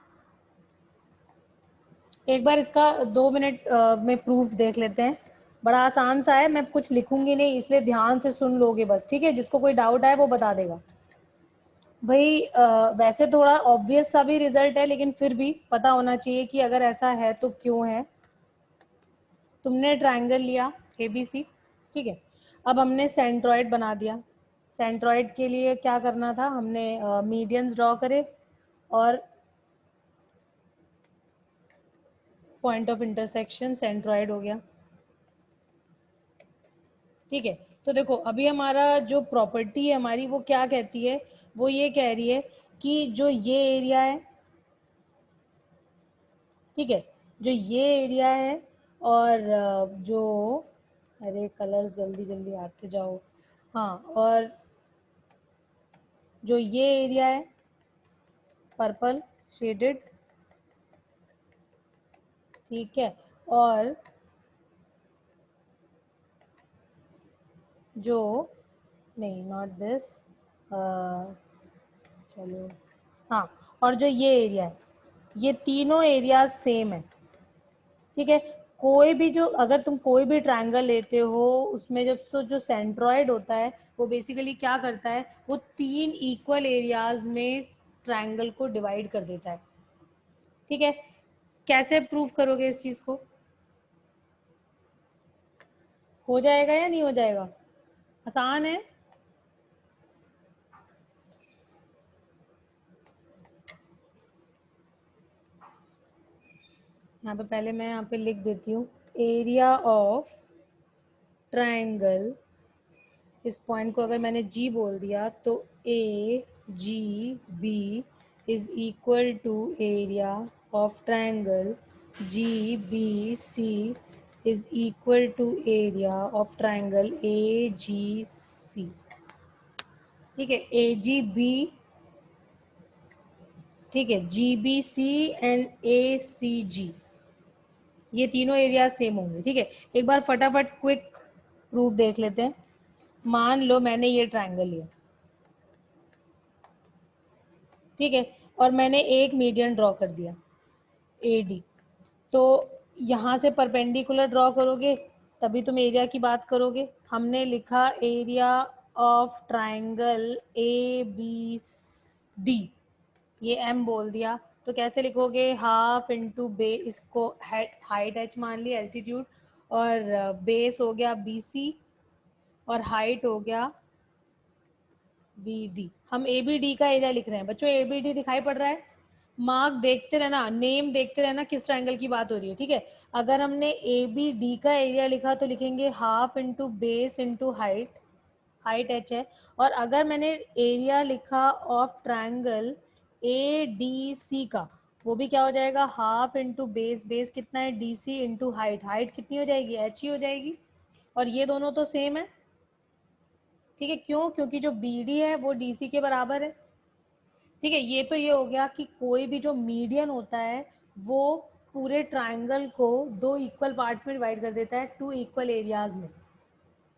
[SPEAKER 1] एक बार इसका 2 मिनट में प्रूफ देख लेते हैं। बड़ा आसान सा है, मैं कुछ लिखूंगी नहीं, इसलिए ध्यान से सुन लोगे बस, ठीक है। जिसको कोई डाउट आए वो बता देगा। भाई वैसे थोड़ा ऑब्वियस सा भी रिजल्ट है, लेकिन फिर भी पता होना चाहिए कि अगर ऐसा है तो क्यों है। तुमने ट्रायंगल लिया ABC, ठीक है। अब हमने सेंट्रॉइड बना दिया। सेंट्रॉइड के लिए क्या करना था, हमने मीडियंस ड्रॉ करे और पॉइंट ऑफ इंटरसेक्शन सेंट्रॉइड हो गया, ठीक है। तो देखो अभी हमारा जो प्रॉपर्टी है हमारी वो क्या कहती है, वो ये कह रही है कि जो ये एरिया है, ठीक है, जो ये एरिया है और जो, अरे कलर जल्दी जल्दी आते जाओ, हाँ, और जो ये एरिया है पर्पल शेडेड, ठीक है, और जो नहीं, नॉट दिस, चलो हाँ, और जो ये एरिया है, ये तीनों एरियाज सेम है, ठीक है। कोई भी जो, अगर तुम कोई भी ट्रायंगल लेते हो उसमें जब जो सेंट्रॉइड होता है वो बेसिकली क्या करता है, वो 3 इक्वल एरियाज में ट्रायंगल को डिवाइड कर देता है, ठीक है। कैसे प्रूव करोगे इस चीज को, हो जाएगा या नहीं हो जाएगा, आसान है। यहाँ पे पहले मैं यहाँ पे लिख देती हूँ, एरिया ऑफ ट्रायंगल, इस पॉइंट को अगर मैंने G बोल दिया तो AGB is equal to area of triangle GBC is equal to area of triangle AGC, ठीक है। AGB, ठीक है, GBC एंड ACG, ये तीनों एरिया सेम होंगे, ठीक है। एक बार फटाफट क्विक प्रूफ देख लेते हैं। मान लो मैंने ये ट्रायंगल लिया, ठीक है, और मैंने एक मीडियन ड्रॉ कर दिया AD, तो यहाँ से परपेंडिकुलर ड्रॉ करोगे तभी तुम एरिया की बात करोगे। हमने लिखा एरिया ऑफ ट्रायंगल ABD, ये M बोल दिया, तो कैसे लिखोगे, हाफ इंटू बे, इसको हाइट H मान लिया, एल्टीट्यूड, और बेस हो गया BC और हाइट हो गया BD। हम ABD का एरिया लिख रहे हैं बच्चों, ABD दिखाई पड़ रहा है, मार्क देखते रहना, नेम देखते रहना किस ट्रायंगल की बात हो रही है, ठीक है। अगर हमने ABD का एरिया लिखा तो लिखेंगे half into base into height, height H है, और अगर मैंने एरिया लिखा ऑफ ट्रायंगल ADC का, वो भी क्या हो जाएगा, हाफ इंटू बेस, बेस कितना है DC इंटू हाइट, हाइट कितनी हो जाएगी, H ही हो जाएगी, और ये दोनों तो सेम है, ठीक है। क्यों, क्योंकि जो BD है वो DC के बराबर है, ठीक है। ये तो ये हो गया कि कोई भी जो मीडियन होता है वो पूरे ट्रायंगल को 2 इक्वल पार्ट्स में डिवाइड कर देता है, 2 इक्वल एरियाज में,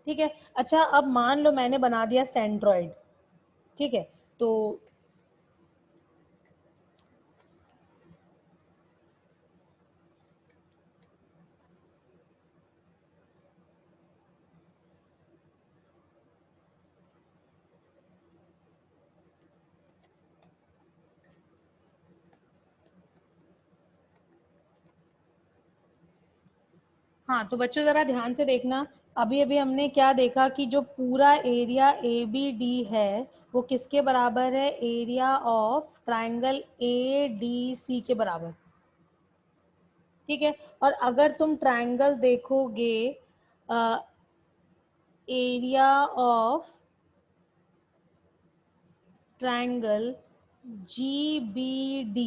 [SPEAKER 1] ठीक है। अच्छा अब मान लो मैंने बना दिया सेंट्रॉइड, ठीक है, तो हाँ, तो बच्चों जरा ध्यान से देखना, अभी अभी हमने क्या देखा कि जो पूरा एरिया ABD है वो किसके बराबर है, एरिया ऑफ ट्रायंगल ADC के बराबर, ठीक है। और अगर तुम ट्रायंगल देखोगे एरिया ऑफ ट्रायंगल GBD,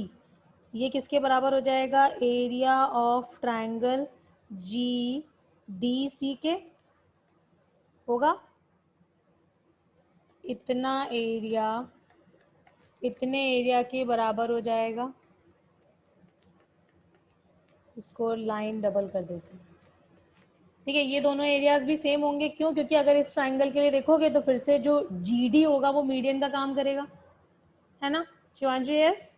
[SPEAKER 1] ये किसके बराबर हो जाएगा? एरिया ऑफ ट्रायंगल GDC के होगा। इतना एरिया इतने एरिया के बराबर हो जाएगा। इसको लाइन डबल कर देते हैं। ठीक है, ये दोनों एरियाज भी सेम होंगे। क्यों? क्योंकि अगर इस ट्रायंगल के लिए देखोगे तो फिर से जो GD होगा वो मीडियन का काम करेगा, है ना शिवांशु? यस।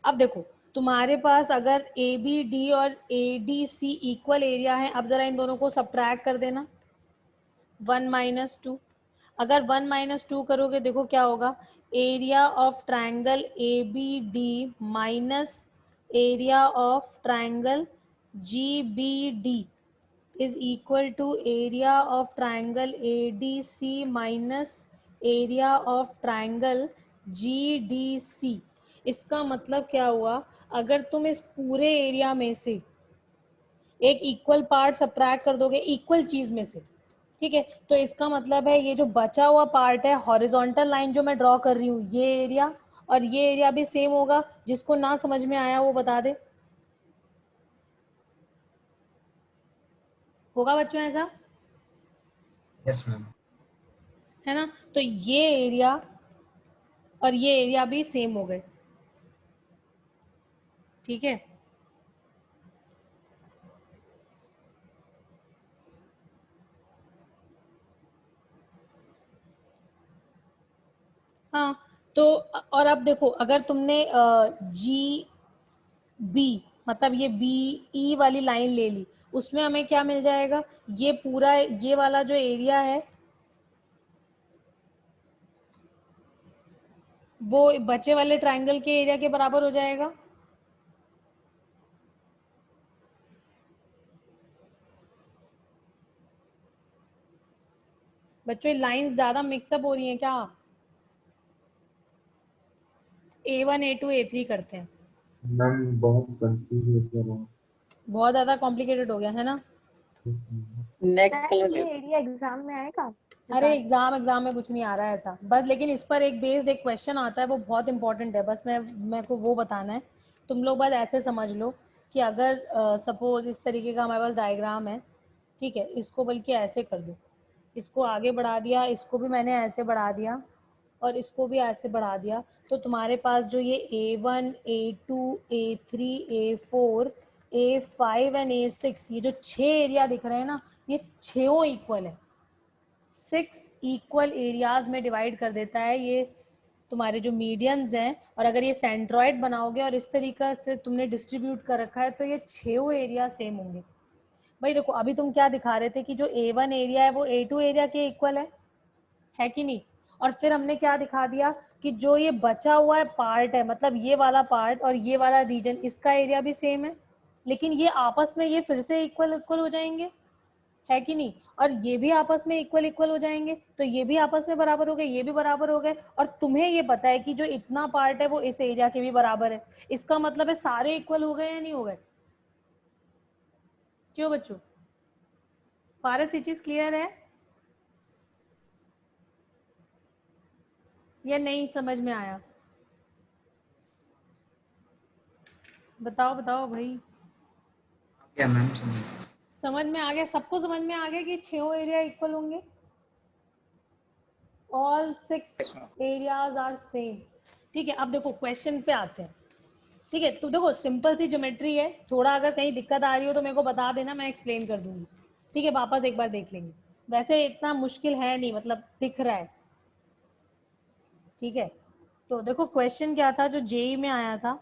[SPEAKER 1] अब देखो तुम्हारे पास अगर ABD और ADC इक्वल एरिया है, अब जरा इन दोनों को सब्ट्रैक्ट कर देना, 1 - 2। अगर 1 - 2 करोगे देखो क्या होगा, area of triangle ABD minus area of triangle GBD is equal to area of triangle ADC minus area of triangle GDC। इसका मतलब क्या हुआ, अगर तुम इस पूरे एरिया में से एक इक्वल पार्ट सब्ट्रैक्ट कर दोगे इक्वल चीज में से, ठीक है, तो इसका मतलब है ये जो बचा हुआ पार्ट है, हॉरिजॉन्टल लाइन जो मैं ड्रॉ कर रही हूँ, ये एरिया और ये एरिया भी सेम होगा। जिसको ना समझ में आया वो बता दे। होगा बच्चों ऐसा?
[SPEAKER 3] Yes ma'am.
[SPEAKER 1] है ना? तो ये एरिया और ये एरिया भी सेम हो गए। ठीक है, हाँ। तो और अब देखो अगर तुमने GB मतलब ये BE वाली लाइन ले ली, उसमें हमें क्या मिल जाएगा, ये पूरा ये वाला जो एरिया है वो बचे वाले ट्रायंगल के एरिया के बराबर हो जाएगा। बच्चों लाइंस ज्यादा मिक्सअप हो रही हैं क्या? A1 A2 A3 करते हैं।
[SPEAKER 6] मैम बहुत कंफ्यूज हो गया।
[SPEAKER 1] बहुत ज्यादा कॉम्प्लिकेटेड हो गया है ना?
[SPEAKER 10] नेक्स्ट कलर
[SPEAKER 8] ये एरिया एग्जाम में आएगा?
[SPEAKER 1] अरे एग्जाम में कुछ नहीं आ रहा है ऐसा, बस लेकिन इस पर एक बेस्ड एक क्वेश्चन आता है, वो बहुत इंपॉर्टेंट है। बस मैं को वो बताना है। तुम लोग बस ऐसे समझ लो कि अगर सपोज इस तरीके का हमारे पास डायग्राम है, ठीक है, इसको बल्कि ऐसे कर दो, इसको आगे बढ़ा दिया, इसको भी मैंने ऐसे बढ़ा दिया और इसको भी ऐसे बढ़ा दिया, तो तुम्हारे पास जो ये A1 A2 A3 A4 A5 and A6 ये जो 6 एरिया दिख रहे हैं ना, ये 6 इक्वल है। 6 इक्वल एरियाज में डिवाइड कर देता है ये तुम्हारे जो मीडियंस हैं। और अगर ये सेंट्रॉइड बनाओगे और इस तरीका से तुमने डिस्ट्रीब्यूट कर रखा है तो ये 6 एरिया सेम होंगे। भाई देखो अभी तुम क्या दिखा रहे थे कि जो A1 एरिया है वो A2 एरिया के इक्वल है कि नहीं? और फिर हमने क्या दिखा दिया कि जो ये बचा हुआ है पार्ट है, मतलब ये वाला पार्ट और ये वाला रीजन, इसका एरिया भी सेम है, लेकिन ये आपस में ये फिर से इक्वल हो जाएंगे, है कि नहीं? और ये भी आपस में इक्वल हो जाएंगे, तो ये भी आपस में बराबर हो गए, ये भी बराबर हो गए। और तुम्हें ये पता है कि जो इतना पार्ट है वो इस एरिया के भी बराबर है। इसका मतलब है सारे इक्वल हो गए या नहीं हो गए? क्यों बच्चों, पारस ये चीज क्लियर है या नहीं समझ में आया? बताओ भाई।
[SPEAKER 3] क्या मैम
[SPEAKER 1] समझ में आ गया? सबको समझ में आ गया कि 6 एरिया इक्वल होंगे? All 6 areas are same. ठीक है, अब देखो क्वेश्चन पे आते हैं। ठीक है, तो देखो सिंपल सी ज्योमेट्री है, थोड़ा अगर कहीं दिक्कत आ रही हो तो मेरे को बता देना, मैं एक्सप्लेन कर दूंगी। ठीक है, वापस एक बार देख लेंगे। वैसे इतना मुश्किल है नहीं, मतलब दिख रहा है। ठीक है, तो देखो क्वेश्चन क्या था जो जेई में आया था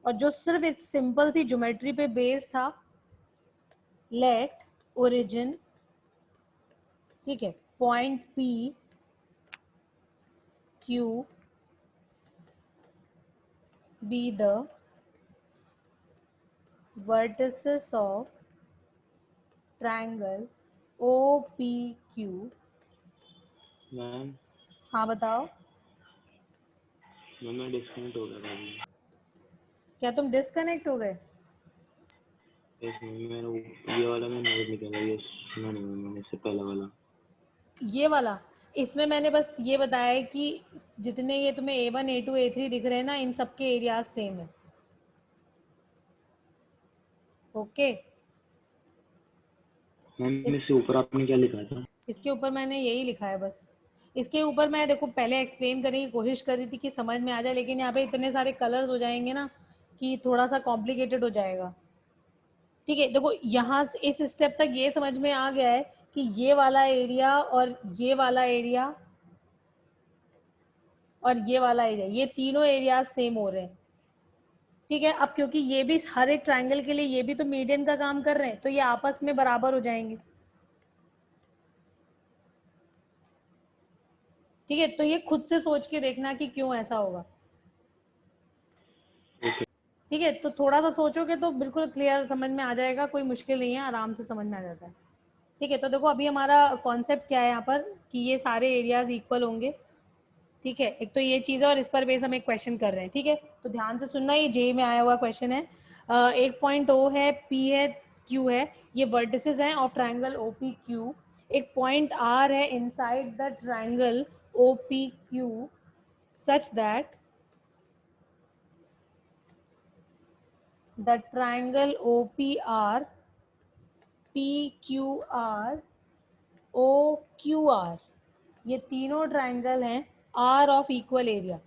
[SPEAKER 1] और जो सिर्फ एक सिंपल सी ज्योमेट्री पे बेस्ड था। लेट ओरिजिन, ठीक है, point P Q be the vertices of triangle OPQ।
[SPEAKER 13] Ma'am
[SPEAKER 1] हाँ बताओ।
[SPEAKER 13] मैं डिस्कनेक्ट हो गया था अभी।
[SPEAKER 1] क्या तुम डिस्कनेक्ट हो गए?
[SPEAKER 13] यस मैंने ये वाला मैंने नोट निकाला, ये सुना नहीं मैंने इससे पहला वाला।
[SPEAKER 1] ये वाला, इसमें मैंने बस ये बताया है कि जितने ये तुम्हें A1 A2 A3 दिख रहे हैं ना, इन सबके एरियाज सेम है। ओके
[SPEAKER 13] मैम इससे ऊपर आपने क्या लिखा था?
[SPEAKER 1] इसके ऊपर मैंने यही लिखा है बस। इसके ऊपर मैं देखो पहले एक्सप्लेन करने की कोशिश कर रही थी कि समझ में आ जाए, लेकिन यहाँ पे इतने सारे कलर्स हो जाएंगे ना कि थोड़ा सा कॉम्प्लिकेटेड हो जाएगा। ठीक है, देखो यहाँ से इस स्टेप तक ये समझ में आ गया है कि ये वाला एरिया और ये वाला एरिया और ये वाला एरिया, ये तीनों एरिया सेम हो रहे हैं। ठीक है, अब क्योंकि ये भी हर एक ट्रायंगल के लिए ये भी तो मीडियन का काम कर रहे हैं, तो ये आपस में बराबर हो जाएंगे। ठीक है, तो ये खुद से सोच के देखना कि क्यों ऐसा होगा। ठीक है, तो थोड़ा सा सोचोगे तो बिल्कुल क्लियर समझ में आ जाएगा, कोई मुश्किल नहीं है, आराम से समझ में आ जाता है। ठीक है, तो देखो अभी हमारा कॉन्सेप्ट क्या है यहाँ पर कि ये सारे एरियाज इक्वल होंगे। ठीक है, एक तो ये चीज़ है और इस पर बेस हम एक क्वेश्चन कर रहे हैं। ठीक है, तो ध्यान से सुनना, ये जे में आया हुआ क्वेश्चन है। एक पॉइंट O है, P है, Q है, ये वर्टिसेस हैं ऑफ ट्रायंगल OPQ। एक पॉइंट R है inside the triangle OPQ such that the triangle OPR, PQR, OQR, ये तीनों ट्रायंगल हैं R ऑफ इक्वल एरिया।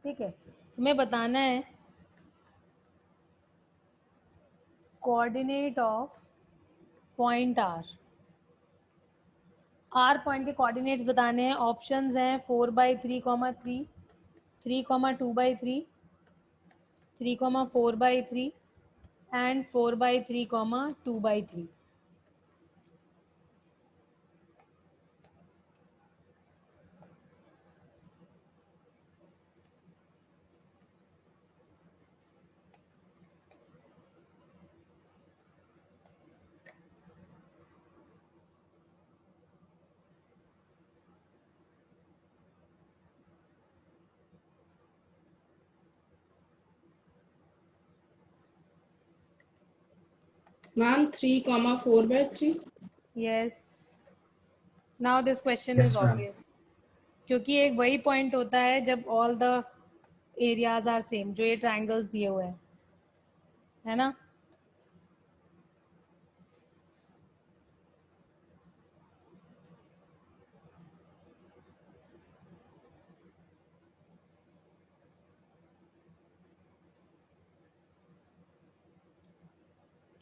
[SPEAKER 1] ठीक है, हमें बताना है coordinate of point R। R point के कोऑर्डिनेट्स बताने हैं। ऑप्शंस हैं 4/3, 3, 3, 2/3, 3, 4/3 and 4/3, 2/3।
[SPEAKER 7] Ma'am 3, 4/3।
[SPEAKER 1] Yes, now this question
[SPEAKER 3] Yes,
[SPEAKER 1] is
[SPEAKER 3] ma'am.
[SPEAKER 1] Obvious, क्योंकि एक वही पॉइंट होता है जब all the areas are same, जो ये ट्रायंगल्स दिए हुए हैं, है ना।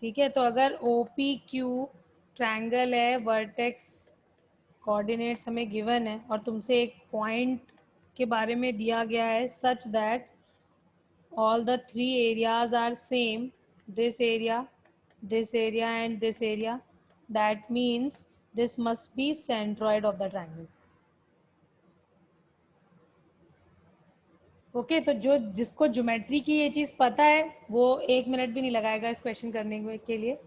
[SPEAKER 1] ठीक है, तो अगर OPQ ट्रायंगल है, वर्टेक्स कोऑर्डिनेट्स हमें गिवन है और तुमसे एक पॉइंट के बारे में दिया गया है such that all the three areas are same, this area and this area, that means this must be centroid of the triangle. Okay तो जो जिसको ज्योमेट्री की ये चीज़ पता है वो 1 मिनट भी नहीं लगाएगा इस क्वेश्चन करने के लिए।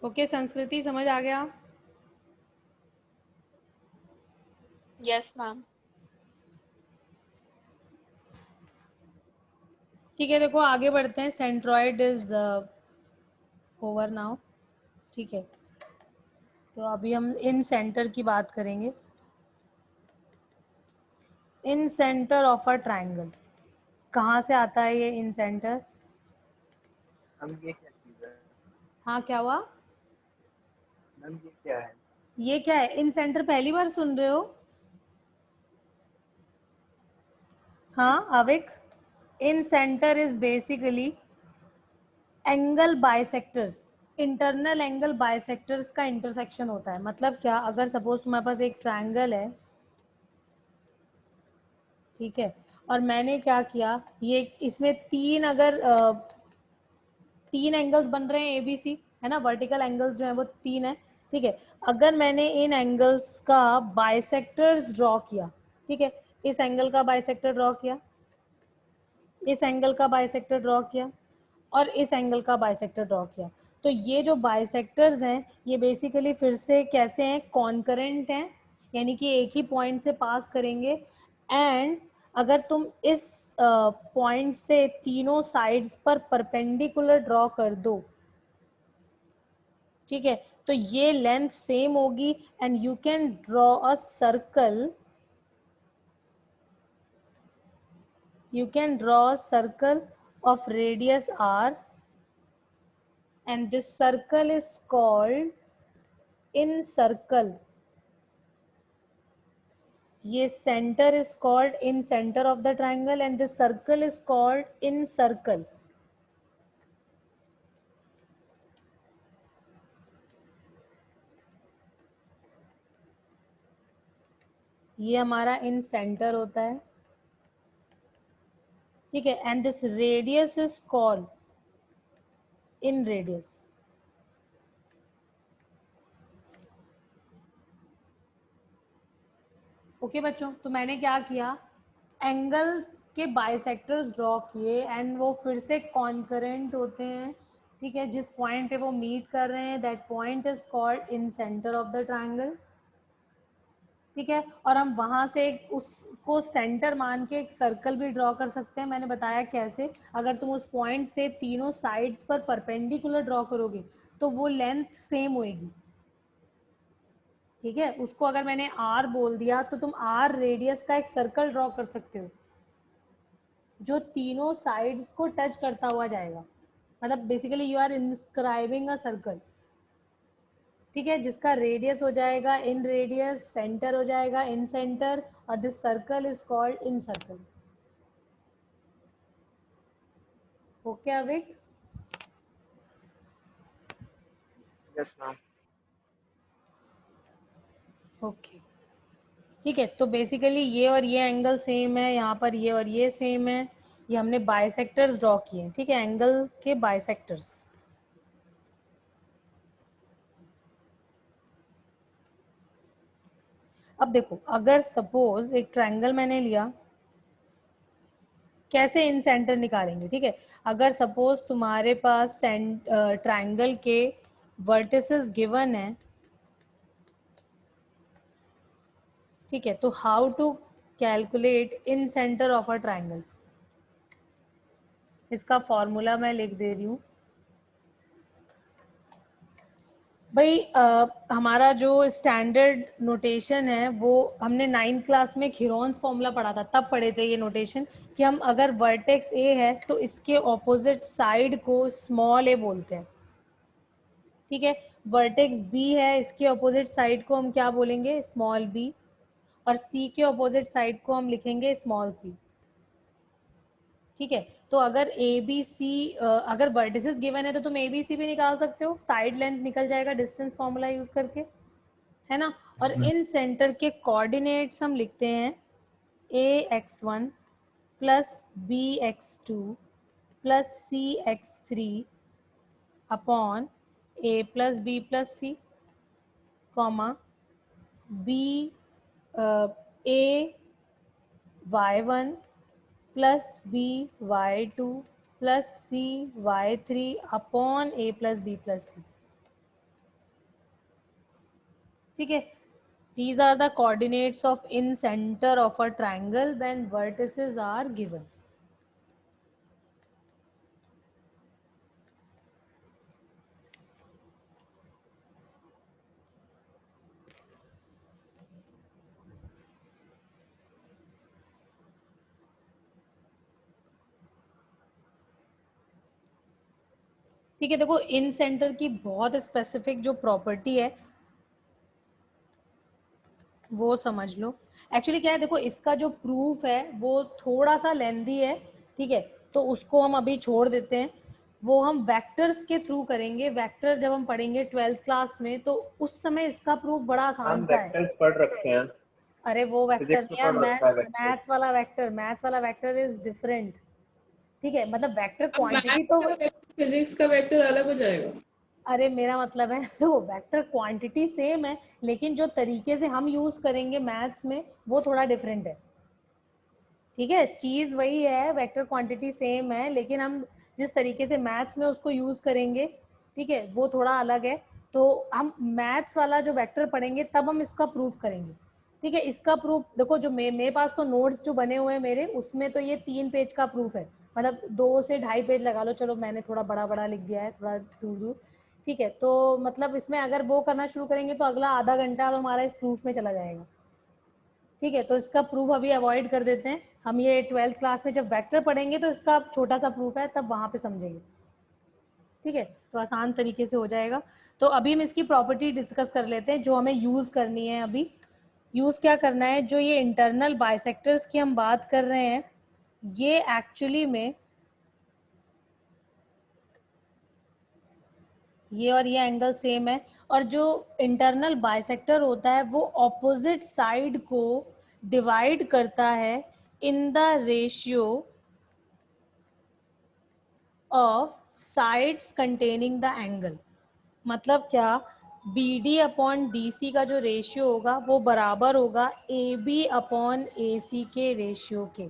[SPEAKER 1] ओके संस्कृति समझ आ गया?
[SPEAKER 15] Yes ma'am.
[SPEAKER 1] ठीक है, देखो आगे बढ़ते हैं। Centroid is over now. ठीक है, तो अभी हम इन सेंटर की बात करेंगे। इन सेंटर ऑफ अ ट्रायंगल, कहाँ से आता है ये इन सेंटर?
[SPEAKER 4] हम ये क्या चीज़ है?
[SPEAKER 1] हाँ क्या हुआ?
[SPEAKER 4] मैम ये क्या है?
[SPEAKER 1] ये क्या है? इन सेंटर पहली बार सुन रहे हो? हाँ Avik, incentre is basically angle bisectors, internal angle bisectors का इंटरसेक्शन होता है। मतलब क्या, अगर सपोज तुम्हारे पास एक ट्रायंगल है, ठीक है, और मैंने क्या किया, ये इसमें तीन एंगल्स बन रहे हैं ABC, है ना, वर्टिकल एंगल्स जो है वो 3 है। ठीक है, अगर मैंने इन एंगल्स का बाइसेक्टर्स ड्रॉ किया, ठीक है, इस एंगल का बाइसेक्टर ड्रॉ किया, इस एंगल का बाइसेक्टर ड्रॉ किया और इस एंगल का बाइसेक्टर ड्रॉ किया, तो ये जो बाइसेक्टर्स हैं ये बेसिकली फिर से कैसे हैं, कॉन्करेंट हैं, यानी कि एक ही पॉइंट से पास करेंगे। एंड अगर तुम इस पॉइंट से तीनों साइड्स पर परपेंडिकुलर ड्रॉ कर दो, ठीक है, तो ये लेंथ सेम होगी and you can draw a circle, you can draw a circle of radius r and this circle is called incircle. ये center is called in center of the triangle and this circle is called incircle. ये हमारा इन सेंटर होता है, ठीक है, and this radius is called in radius. Okay बच्चों, तो मैंने क्या किया, एंगल्स के बाइसेक्टर्स ड्रॉ किए एंड वो फिर से कॉन्करेंट होते हैं, ठीक है, जिस पॉइंट पे वो मीट कर रहे हैं that point is called in centre of the triangle, ठीक है। और हम वहां से उसको सेंटर मान के एक सर्कल भी ड्रॉ कर सकते हैं। मैंने बताया कैसे, अगर तुम उस पॉइंट से तीनों साइड्स पर परपेंडिकुलर ड्रॉ करोगे तो वो लेंथ सेम होएगी, ठीक है। उसको अगर मैंने आर बोल दिया तो तुम आर रेडियस का एक सर्कल ड्रॉ कर सकते हो जो तीनों साइड्स को टच करता हुआ जाएगा, मतलब basically you are inscribing a circle, ठीक है, जिसका रेडियस हो जाएगा इन रेडियस, सेंटर हो जाएगा इन सेंटर और this circle is called in circle. Okay Avik?
[SPEAKER 4] Yes ma'am.
[SPEAKER 1] Okay, ठीक है, तो बेसिकली ये और ये एंगल सेम है, यहाँ पर ये और ये सेम है, ये हमने बाइसेक्टर्स ड्रॉ किए, ठीक है, एंगल के बाइसेक्टर्स। अब देखो, अगर सपोज एक ट्रायंगल मैंने लिया, कैसे इन सेंटर निकालेंगे, ठीक है, अगर सपोज तुम्हारे पास ट्रायंगल के वर्टिसेस गिवन है, ठीक है, तो how to calculate incentre of a triangle, इसका फॉर्मूला मैं लिख दे रही हूँ भाई। हमारा जो स्टैंडर्ड नोटेशन है वो हमने 9th क्लास में हीरोन्स फॉर्मूला पढ़ा था, तब पढ़े थे ये नोटेशन कि हम अगर वर्टेक्स ए है तो इसके ऑपोजिट साइड को स्मॉल ए बोलते हैं, ठीक है। वर्टेक्स बी है, इसके ऑपोजिट साइड को हम क्या बोलेंगे, स्मॉल बी, और सी के ऑपोजिट साइड को हम लिखेंगे स्मॉल सी, ठीक है। तो अगर ए बी सी, अगर वर्टिसेस गिवन है तो तुम ए बी सी भी निकाल सकते हो, साइड लेंथ निकल जाएगा डिस्टेंस फॉर्मूला यूज करके, है ना। और इन सेंटर के कोऑर्डिनेट्स हम लिखते हैं ax1 प्लस bx2 प्लस cx3 upon a plus b plus c, comma b a y1 plus B y2 plus C y3 upon a plus b plus c, ठीक है। These are the coordinates of in center of a triangle when vertices are given. ठीक है, देखो इन सेंटर की बहुत स्पेसिफिक जो प्रॉपर्टी है वो समझ लो। एक्चुअली क्या है, देखो इसका जो प्रूफ है वो थोड़ा सा लेंदी है, ठीक है, तो उसको हम अभी छोड़ देते हैं, वो हम वेक्टर्स के थ्रू करेंगे। वेक्टर जब हम पढ़ेंगे 12th क्लास में तो उस समय इसका प्रूफ बड़ा आसान सा है।
[SPEAKER 4] वेक्टर्स पढ़ रखे हैं।
[SPEAKER 1] अरे वो वेक्टर नहीं यार, मैथ्स वाला वेक्टर इज डिफरेंट, ठीक है, मतलब वेक्टर क्वांटिटी तो
[SPEAKER 7] फिजिक्स का वेक्टर अलग हो जाएगा।
[SPEAKER 1] अरे मेरा मतलब है तो वेक्टर क्वांटिटी सेम है लेकिन जो तरीके से हम यूज करेंगे मैथ्स में वो थोड़ा डिफरेंट है, ठीक है। चीज वही है, वेक्टर क्वांटिटी सेम है, लेकिन हम जिस तरीके से मैथ्स में उसको यूज करेंगे, ठीक है, वो थोड़ा अलग है। तो हम मैथ्स वाला जो वेक्टर पढ़ेंगे तब हम इसका प्रूफ करेंगे, ठीक है, इसका प्रूफ देखो, जो मेरे पास तो नोट्स जो बने हुए हैं मेरे, उसमें तो ये 3 पेज का प्रूफ है, मतलब 2 से 2.5 पेज लगा लो, चलो मैंने थोड़ा बड़ा बड़ा लिख दिया है, थोड़ा दूर दूर, ठीक है। तो मतलब इसमें अगर वो करना शुरू करेंगे तो अगला आधा घंटा अब हमारा इस प्रूफ में चला जाएगा, ठीक है। तो इसका प्रूफ अभी अवॉइड कर देते हैं हम, ये 12th क्लास में जब वेक्टर पढ़ेंगे तो इसका छोटा सा प्रूफ है, तब वहाँ पे समझेंगे, ठीक है। तो आसान तरीके से हो जाएगा। तो अभी हम इसकी प्रॉपर्टी डिस्कस कर लेते हैं जो हमें यूज़ करनी है। अभी यूज़ क्या करना है, जो ये इंटरनल बाइसेक्टर्स की हम बात कर रहे हैं, ये एक्चुअली में ये और ये एंगल सेम है, और जो इंटरनल बाइसेक्टर होता है वो ऑपोजिट साइड को डिवाइड करता है इन the ratio of sides containing the angle. मतलब क्या, BD अपॉन DC का जो रेशियो होगा वो बराबर होगा AB अपॉन AC के रेशियो के,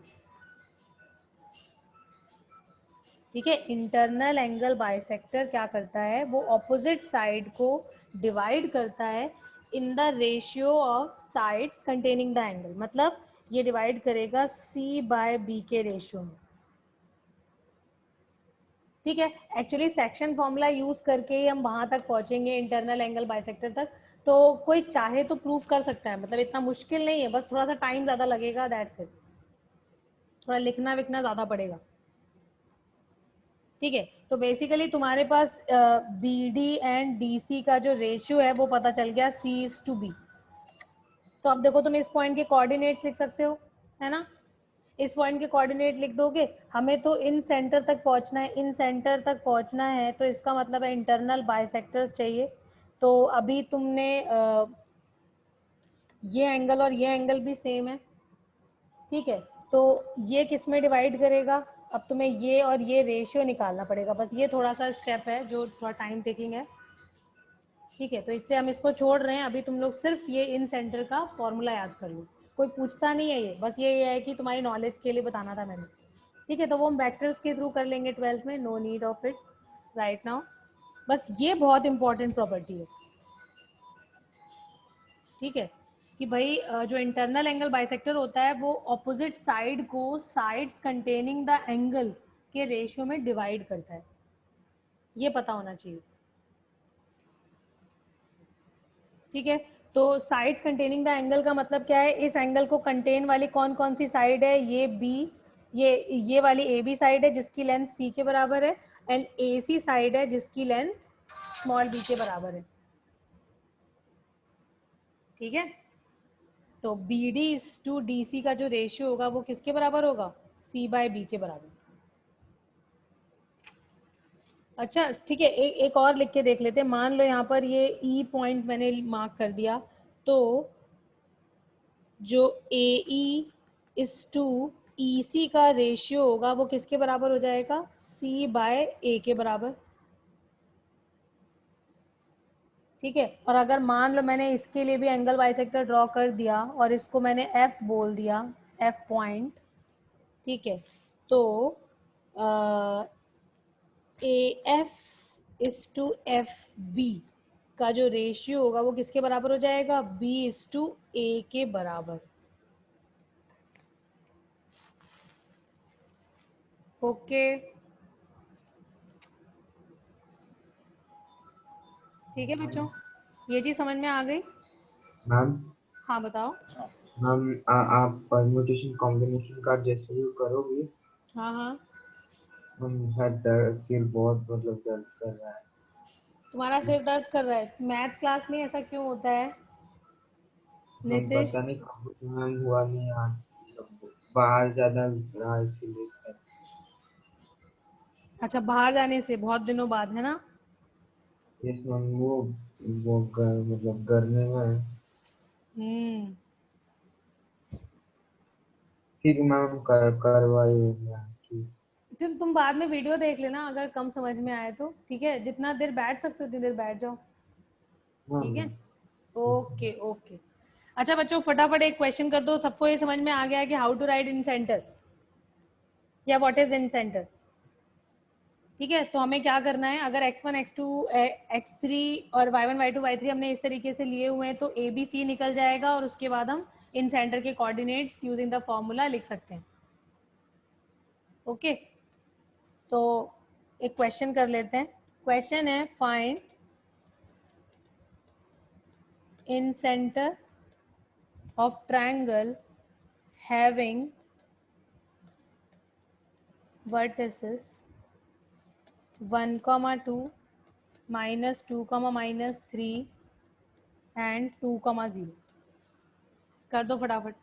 [SPEAKER 1] ठीक है। इंटरनल एंगल बाइसेक्टर क्या करता है, वो ऑपोजिट साइड को डिवाइड करता है इन the ratio of sides containing the angle, मतलब ये डिवाइड करेगा C/B के रेशियो में, ठीक है। एक्चुअली सेक्शन फॉर्मूला यूज करके ही हम वहां तक पहुंचेंगे इंटरनल एंगल बाइसेक्टर तक। तो कोई चाहे तो प्रूफ कर सकता है, मतलब इतना मुश्किल नहीं है, बस थोड़ा सा टाइम ज्यादा लगेगा, दैट्स इट, थोड़ा लिखना विखना ज्यादा पड़ेगा, ठीक है। तो बेसिकली तुम्हारे पास BD एंड DC का जो रेशियो है वो पता चल गया, C/B। तो अब देखो, तुम इस पॉइंट के कोऑर्डिनेट्स लिख सकते हो, है ना। इस पॉइंट के कोऑर्डिनेट लिख दोगे, हमें तो इन सेंटर तक पहुंचना है, इन सेंटर तक पहुंचना है, तो इसका मतलब है इंटरनल बाइसेक्टर्स चाहिए। तो अभी तुमने ये एंगल और ये एंगल भी सेम है, ठीक है। तो ये किस में डिवाइड करेगा, अब तुम्हें ये और ये रेशियो निकालना पड़ेगा, बस ये थोड़ा सा स्टेप है जो थोड़ा टाइम टेकिंग है, ठीक है। तो इसलिए हम इसको छोड़ रहे हैं, अभी तुम लोग सिर्फ ये इन सेंटर का फॉर्मूला याद कर लो, कोई पूछता नहीं है ये, बस ये है कि तुम्हारी नॉलेज के लिए बताना था मैंने, ठीक है। तो वो हम वेक्टर्स के थ्रू कर लेंगे 12th में, no need of it right now, बस ये बहुत इंपॉर्टेंट प्रॉपर्टी है, ठीक है, कि भाई जो इंटरनल एंगल बाइसेक्टर होता है वो ऑपोजिट साइड को साइड्स कंटेनिंग द एंगल के रेशियो में डिवाइड करता है, ये पता होना चाहिए, ठीक है। तो साइड्स कंटेनिंग द एंगल का मतलब क्या है, इस एंगल को कंटेन वाली कौन कौन सी साइड है, ये B, ये वाली AB साइड है जिसकी लेंथ C के बराबर है, एंड AC साइड है जिसकी लेंथ स्मॉल b के बराबर है, ठीक है। तो BD/DC का जो रेशियो होगा वो किसके बराबर होगा, C/B के बराबर। अच्छा ठीक है, एक और लिख के देख लेते हैं। मान लो यहाँ पर ये E पॉइंट मैंने मार्क कर दिया, तो जो AE/EC का रेशियो होगा वो किसके बराबर हो जाएगा, C/A के बराबर, ठीक है। और अगर मान लो मैंने इसके लिए भी एंगल बाइसेक्टर ड्रॉ कर दिया और इसको मैंने F बोल दिया, F पॉइंट, ठीक है। तो AF/FB का जो रेशियो होगा वो किसके बराबर हो जाएगा, B/A के बराबर, ओके ठीक है बच्चों, ये चीज समझ में आ गई।
[SPEAKER 6] मैम
[SPEAKER 1] हाँ बताओ।
[SPEAKER 6] मैम आप परम्यूटेशन कॉम्बिनेशन का जैसे भी करोगे,
[SPEAKER 1] हाँ हाँ,
[SPEAKER 6] सिर बहुत मतलब दर्द कर रहा है।
[SPEAKER 1] तुम्हारा सिर दर्द कर रहा है, मैथ्स क्लास में ऐसा क्यों होता है नितिश?
[SPEAKER 6] पता नहीं मैम, हुआ नहीं यार, बाहर ज्यादा रहा इसीलिए।
[SPEAKER 1] अच्छा, बाहर जाने से बहुत दिनों बाद, है ना।
[SPEAKER 6] यस मैम, वो मतलब गर्मी में। ठीक है मैम, करवाइए।
[SPEAKER 1] तुम बाद में वीडियो देख लेना, अगर कम समझ में आए तो, ठीक है। जितना देर बैठ सकते हो उतनी देर बैठ जाओ, ठीक है। Okay okay. अच्छा बच्चों, फटाफट एक क्वेश्चन कर दो। सबको ये समझ में आ गया कि how to write incentre या व्हाट इज इन सेंटर, ठीक है। तो हमें क्या करना है, अगर x1 x2 x3 और y1 y2 y3 हमने इस तरीके से लिए हुए हैं तो ABC निकल जाएगा, और उसके बाद हम इन सेंटर के कोऑर्डिनेट्स यूजिंग द फॉर्मूला लिख सकते हैं। ओके, तो एक क्वेश्चन कर लेते हैं। क्वेश्चन है find in centre of triangle having vertices 1, 2, -2, -3 and 2, 0। कर दो फटाफट।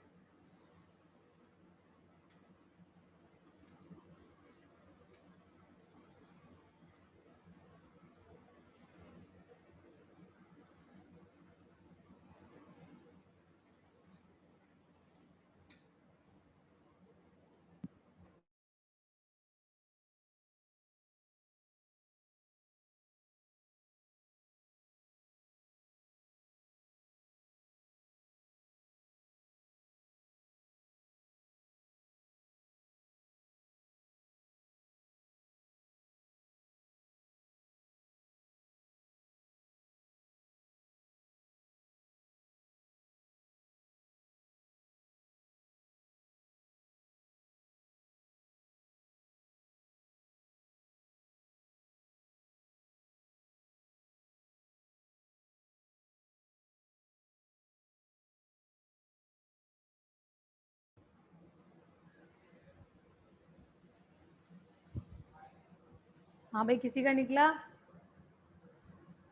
[SPEAKER 1] हाँ भाई, किसी का निकला?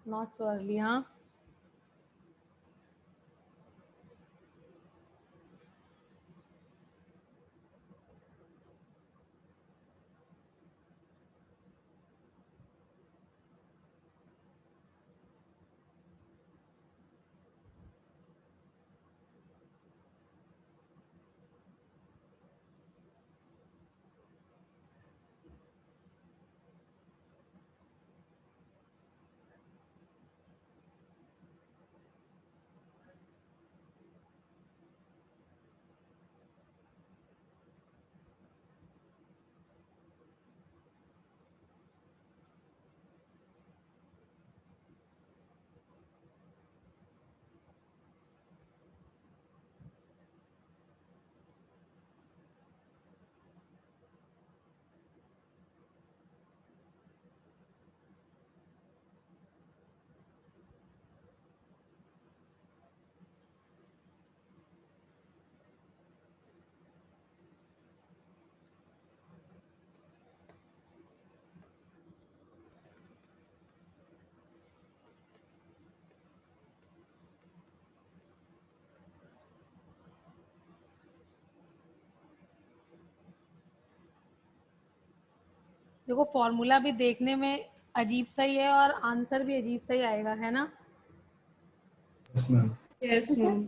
[SPEAKER 1] Not so early. हाँ, देखो फॉर्मूला भी देखने में अजीब सा ही है और आंसर भी अजीब सा ही आएगा, है ना?
[SPEAKER 3] Yes ma'am.
[SPEAKER 7] Yes ma'am.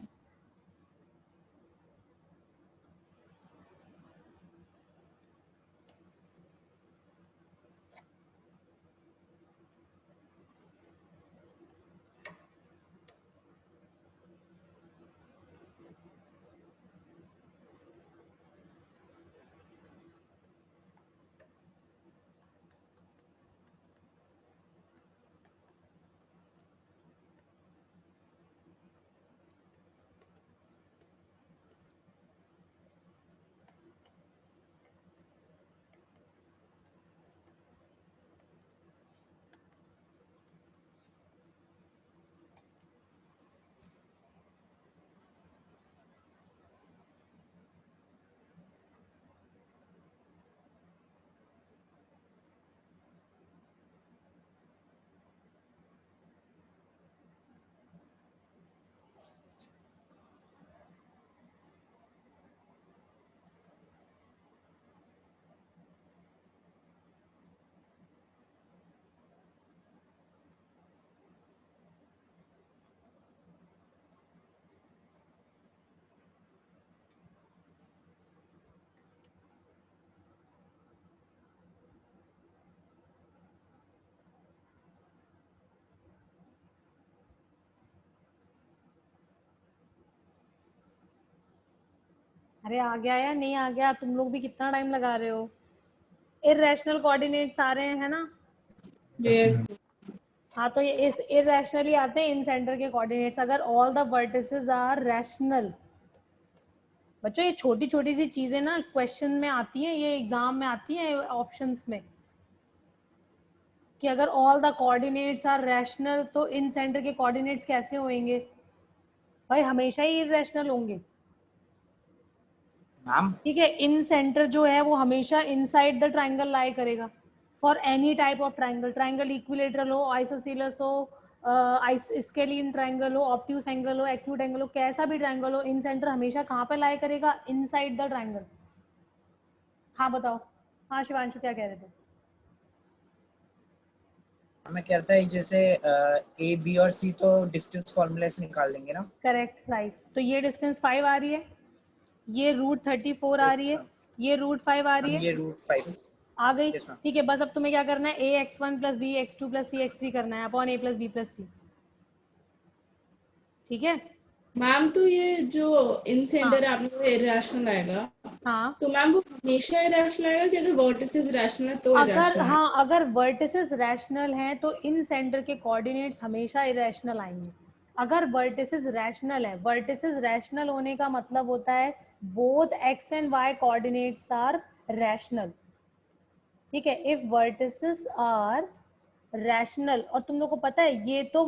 [SPEAKER 7] अरे आ गया या नहीं आ गया? तुम लोग भी कितना टाइम लगा रहे हो? इररेशनल कोऑर्डिनेट्स आ रहे हैं, है ना? यस।
[SPEAKER 1] हाँ, तो ये इस इररेशनली आते हैं इन सेंटर के कोऑर्डिनेट्स। अगर all the vertices are rational बच्चों ये छोटी छोटी सी चीजें ना क्वेश्चन में आती हैं, ये एग्जाम में आती हैं ऑप्शंस में, कि अगर all the coordinates are rational तो इन सेंटर के कोऑर्डिनेट्स कैसे होंगे? भाई हमेशा ही इररेशनल होंगे। ठीक है, इन सेंटर जो है वो हमेशा इनसाइड द ट्राइंगल लाई करेगा for any type of triangle, triangle equilateral हो, आइसोसेलेस हो, स्केलिन ट्राइंगल हो, ऑब्ट्यूस एंगल हो, एक्यूट एंगल हो, कैसा भी ट्राइंगल हो, इन सेंटर हमेशा कहाँ पे लाई करेगा? Inside the triangle. हाँ बताओ, हाँ शिवांशु क्या कह रहे थे?
[SPEAKER 2] मैं कहता है जैसे ए बी और सी तो डिस्टेंस फॉर्मूला से निकाल देंगे ना।
[SPEAKER 1] Correct, right. तो ये डिस्टेंस 5 आ रही है, ये रूट 34 आ रही है, ये रूट 5 आ रही है,
[SPEAKER 2] ये रूट 5
[SPEAKER 1] आ गई। ठीक है, बस अब तुम्हें क्या करना है? A x1 plus B x2 plus C x3 करना है upon A plus B plus C. ठीक है
[SPEAKER 16] मैम, तो ये जो इन सेंटर है आपने इरेशनल आएगा,
[SPEAKER 1] हाँ,
[SPEAKER 16] तो मैम वो हमेशा इरेशनल आएगा कि अगर वर्टिसेस रैशनल है तो
[SPEAKER 1] अगर
[SPEAKER 16] irrational है?
[SPEAKER 1] हाँ, अगर वर्टिसेस रैशनल हैं तो इन सेंटर के कोऑर्डिनेट्स हमेशा इरेशनल आएंगे। अगर वर्टिसेस रैशनल है, वर्टिसेस रैशनल होने का मतलब होता है both X and Y coordinates are rational. ठीक है, इफ वर्टिसेस आर रैशनल, और तुम लोग को पता है ये तो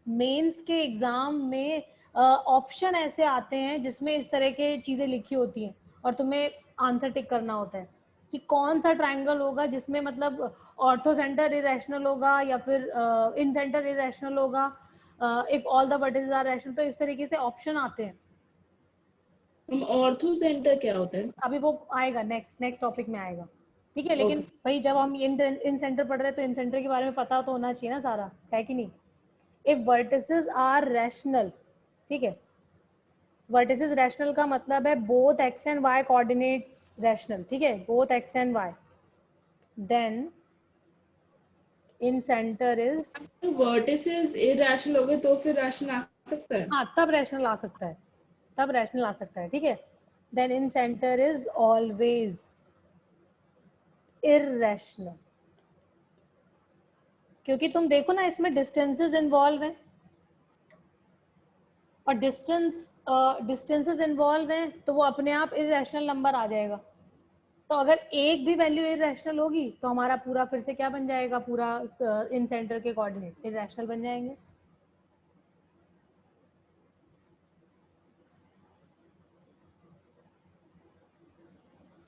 [SPEAKER 1] मेंस के एग्जाम में ऑप्शन ऐसे आते हैं जिसमें इस तरह के चीजें लिखी होती हैं और तुम्हें आंसर टिक करना होता है कि कौन सा ट्राइंगल होगा जिसमें मतलब ऑर्थो सेंटर इरेशनल होगा या फिर इन सेंटर इरेशनल होगा, if all the vertices are rational. तो इस तरीके से ऑप्शन आते हैं।
[SPEAKER 16] ऑर्थो सेंटर क्या होता है?
[SPEAKER 1] अभी वो आएगा, नेक्स्ट टॉपिक में आएगा। ठीक है, लेकिन भाई जब हम इन सेंटर पढ़ रहे हैं तो इन सेंटर के बारे में पता तो होना चाहिए ना सारा, है कि नहीं? इफ वर्टिसेस आर रैशनल, ठीक है, वर्टिसेस रैशनल का मतलब है both X and Y coordinates rational. ठीक है, both X and Y, then incentre is
[SPEAKER 16] vertices irrational हो गए तो फिर रैशनल आ सकता है?
[SPEAKER 1] हाँ, तब रैशनल आ सकता है, तब रैशनल आ सकता है। ठीक है, then incentre is always irrational, क्योंकि तुम देखो ना इसमें डिस्टेंसेस इन्वॉल्व हैं, और डिस्टेंसेस इन्वॉल्व हैं तो वो अपने आप इररेशनल नंबर आ जाएगा। तो अगर एक भी वैल्यू इररेशनल होगी तो हमारा पूरा फिर से क्या बन जाएगा? पूरा इन सेंटर के कोऑर्डिनेट इररेशनल बन जाएंगे।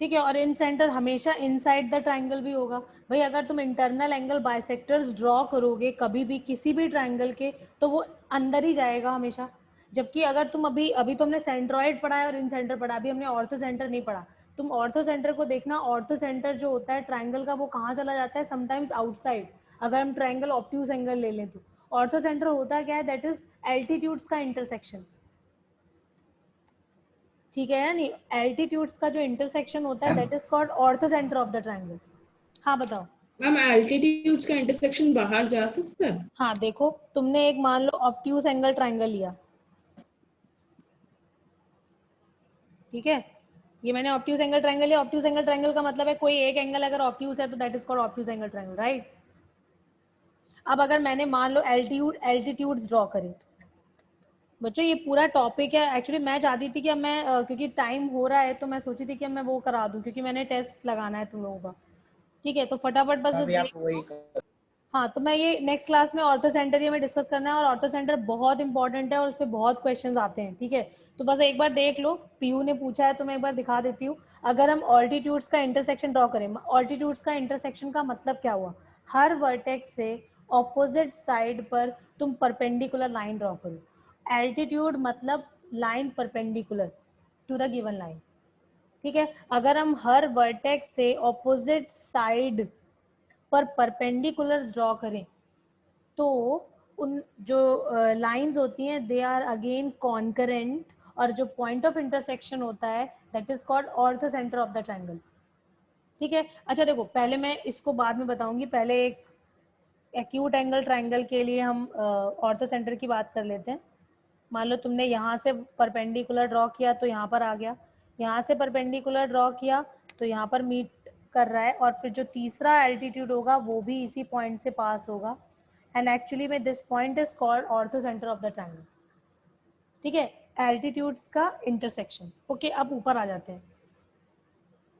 [SPEAKER 1] ठीक है, और इन सेंटर हमेशा इनसाइड द ट्राइंगल भी होगा। भाई अगर तुम इंटरनल एंगल बाइसेक्टर्स ड्रॉ करोगे कभी भी किसी भी ट्राइंगल के तो वो अंदर ही जाएगा हमेशा, जबकि अगर तुम अभी तुमने सेंट्रॉइड पढ़ा है और इन सेंटर पढ़ा, अभी हमने ऑर्थो सेंटर नहीं पढ़ा। तुम ऑर्थो सेंटर को देखना, ऑर्थो सेंटर जो होता है ट्राइंगल का वो कहाँ चला जाता है? Sometimes outside. अगर हम ट्राइंगल ऑब्ट्यूज एंगल ले लें तो ऑर्थो सेंटर होता क्या है? दैट इज एल्टीट्यूड्स का इंटरसेक्शन। ठीक है, यानी एल्टीट्यूड्स का जो इंटरसेक्शन होता है that is called ortho centre of the triangle. हाँ बताओ
[SPEAKER 16] मैम, एल्टीट्यूड्स का इंटरसेक्शन बाहर जा सकता है?
[SPEAKER 1] हाँ, देखो तुमने एक मान लो ऑब्ट्यूज एंगल ट्राइंगल लिया, ठीक है, ये मैंने ऑब्ट्यूज एंगल ट्राइंगल लिया। ऑब्ट्यूज एंगल ट्राइंगल का मतलब है कोई एक एंगल अगर ऑब्ट्यूज है तो that is called obtuse angle triangle, right? अब अगर मैंने मान लो एल्टीट्यूड्स ड्रॉ करे, बच्चों ये पूरा टॉपिक है। एक्चुअली मैं चाहती थी कि अब मैं क्योंकि टाइम हो रहा है तो मैं सोची थी कि अब मैं वो करा दूं क्योंकि मैंने टेस्ट लगाना है तुम लोगों का। ठीक है, तो फटाफट बस हाँ, तो मैं ये नेक्स्ट क्लास में ऑर्थो सेंटर ये में डिस्कस करना है, और ऑर्थो सेंटर बहुत इंपॉर्टेंट है और उस पर बहुत क्वेश्चंस आते हैं। ठीक है, तो बस एक बार देख लो, पीयू ने पूछा है तो मैं एक बार दिखा देती हूँ। अगर हम ऑल्टीट्यूड्स का इंटरसेक्शन ड्रॉ करें, ऑल्टीट्यूड्स का इंटरसेक्शन का मतलब क्या हुआ? हर वर्टेक्स से ऑपोजिट साइड पर तुम परपेंडिकुलर लाइन ड्रॉ करो। एल्टीट्यूड मतलब line perpendicular to the given line. ठीक है, अगर हम हर वर्टेक्स से ऑपोजिट साइड पर परपेंडिकुलर्स ड्रॉ करें तो उन जो लाइंस होती हैं दे आर अगेन कॉन्करेंट, और जो पॉइंट ऑफ इंटरसेक्शन होता है that is called ortho centre of the triangle. ठीक है, अच्छा देखो, पहले मैं इसको बाद में बताऊंगी, पहले एक एक्यूट एंगल ट्रायंगल के लिए हम ऑर्थो सेंटर की बात कर लेते हैं। मान लो तुमने यहाँ से परपेंडिकुलर ड्रॉ किया तो यहाँ पर आ गया, यहाँ से परपेंडिकुलर ड्रॉ किया तो यहाँ पर मीट कर रहा है, और फिर जो तीसरा एल्टीट्यूड होगा वो भी इसी पॉइंट से पास होगा, एंड एक्चुअली में this point is called ortho centre of the triangle. ठीक है, एल्टीट्यूड्स का इंटरसेक्शन। ओके, अब ऊपर आ जाते हैं।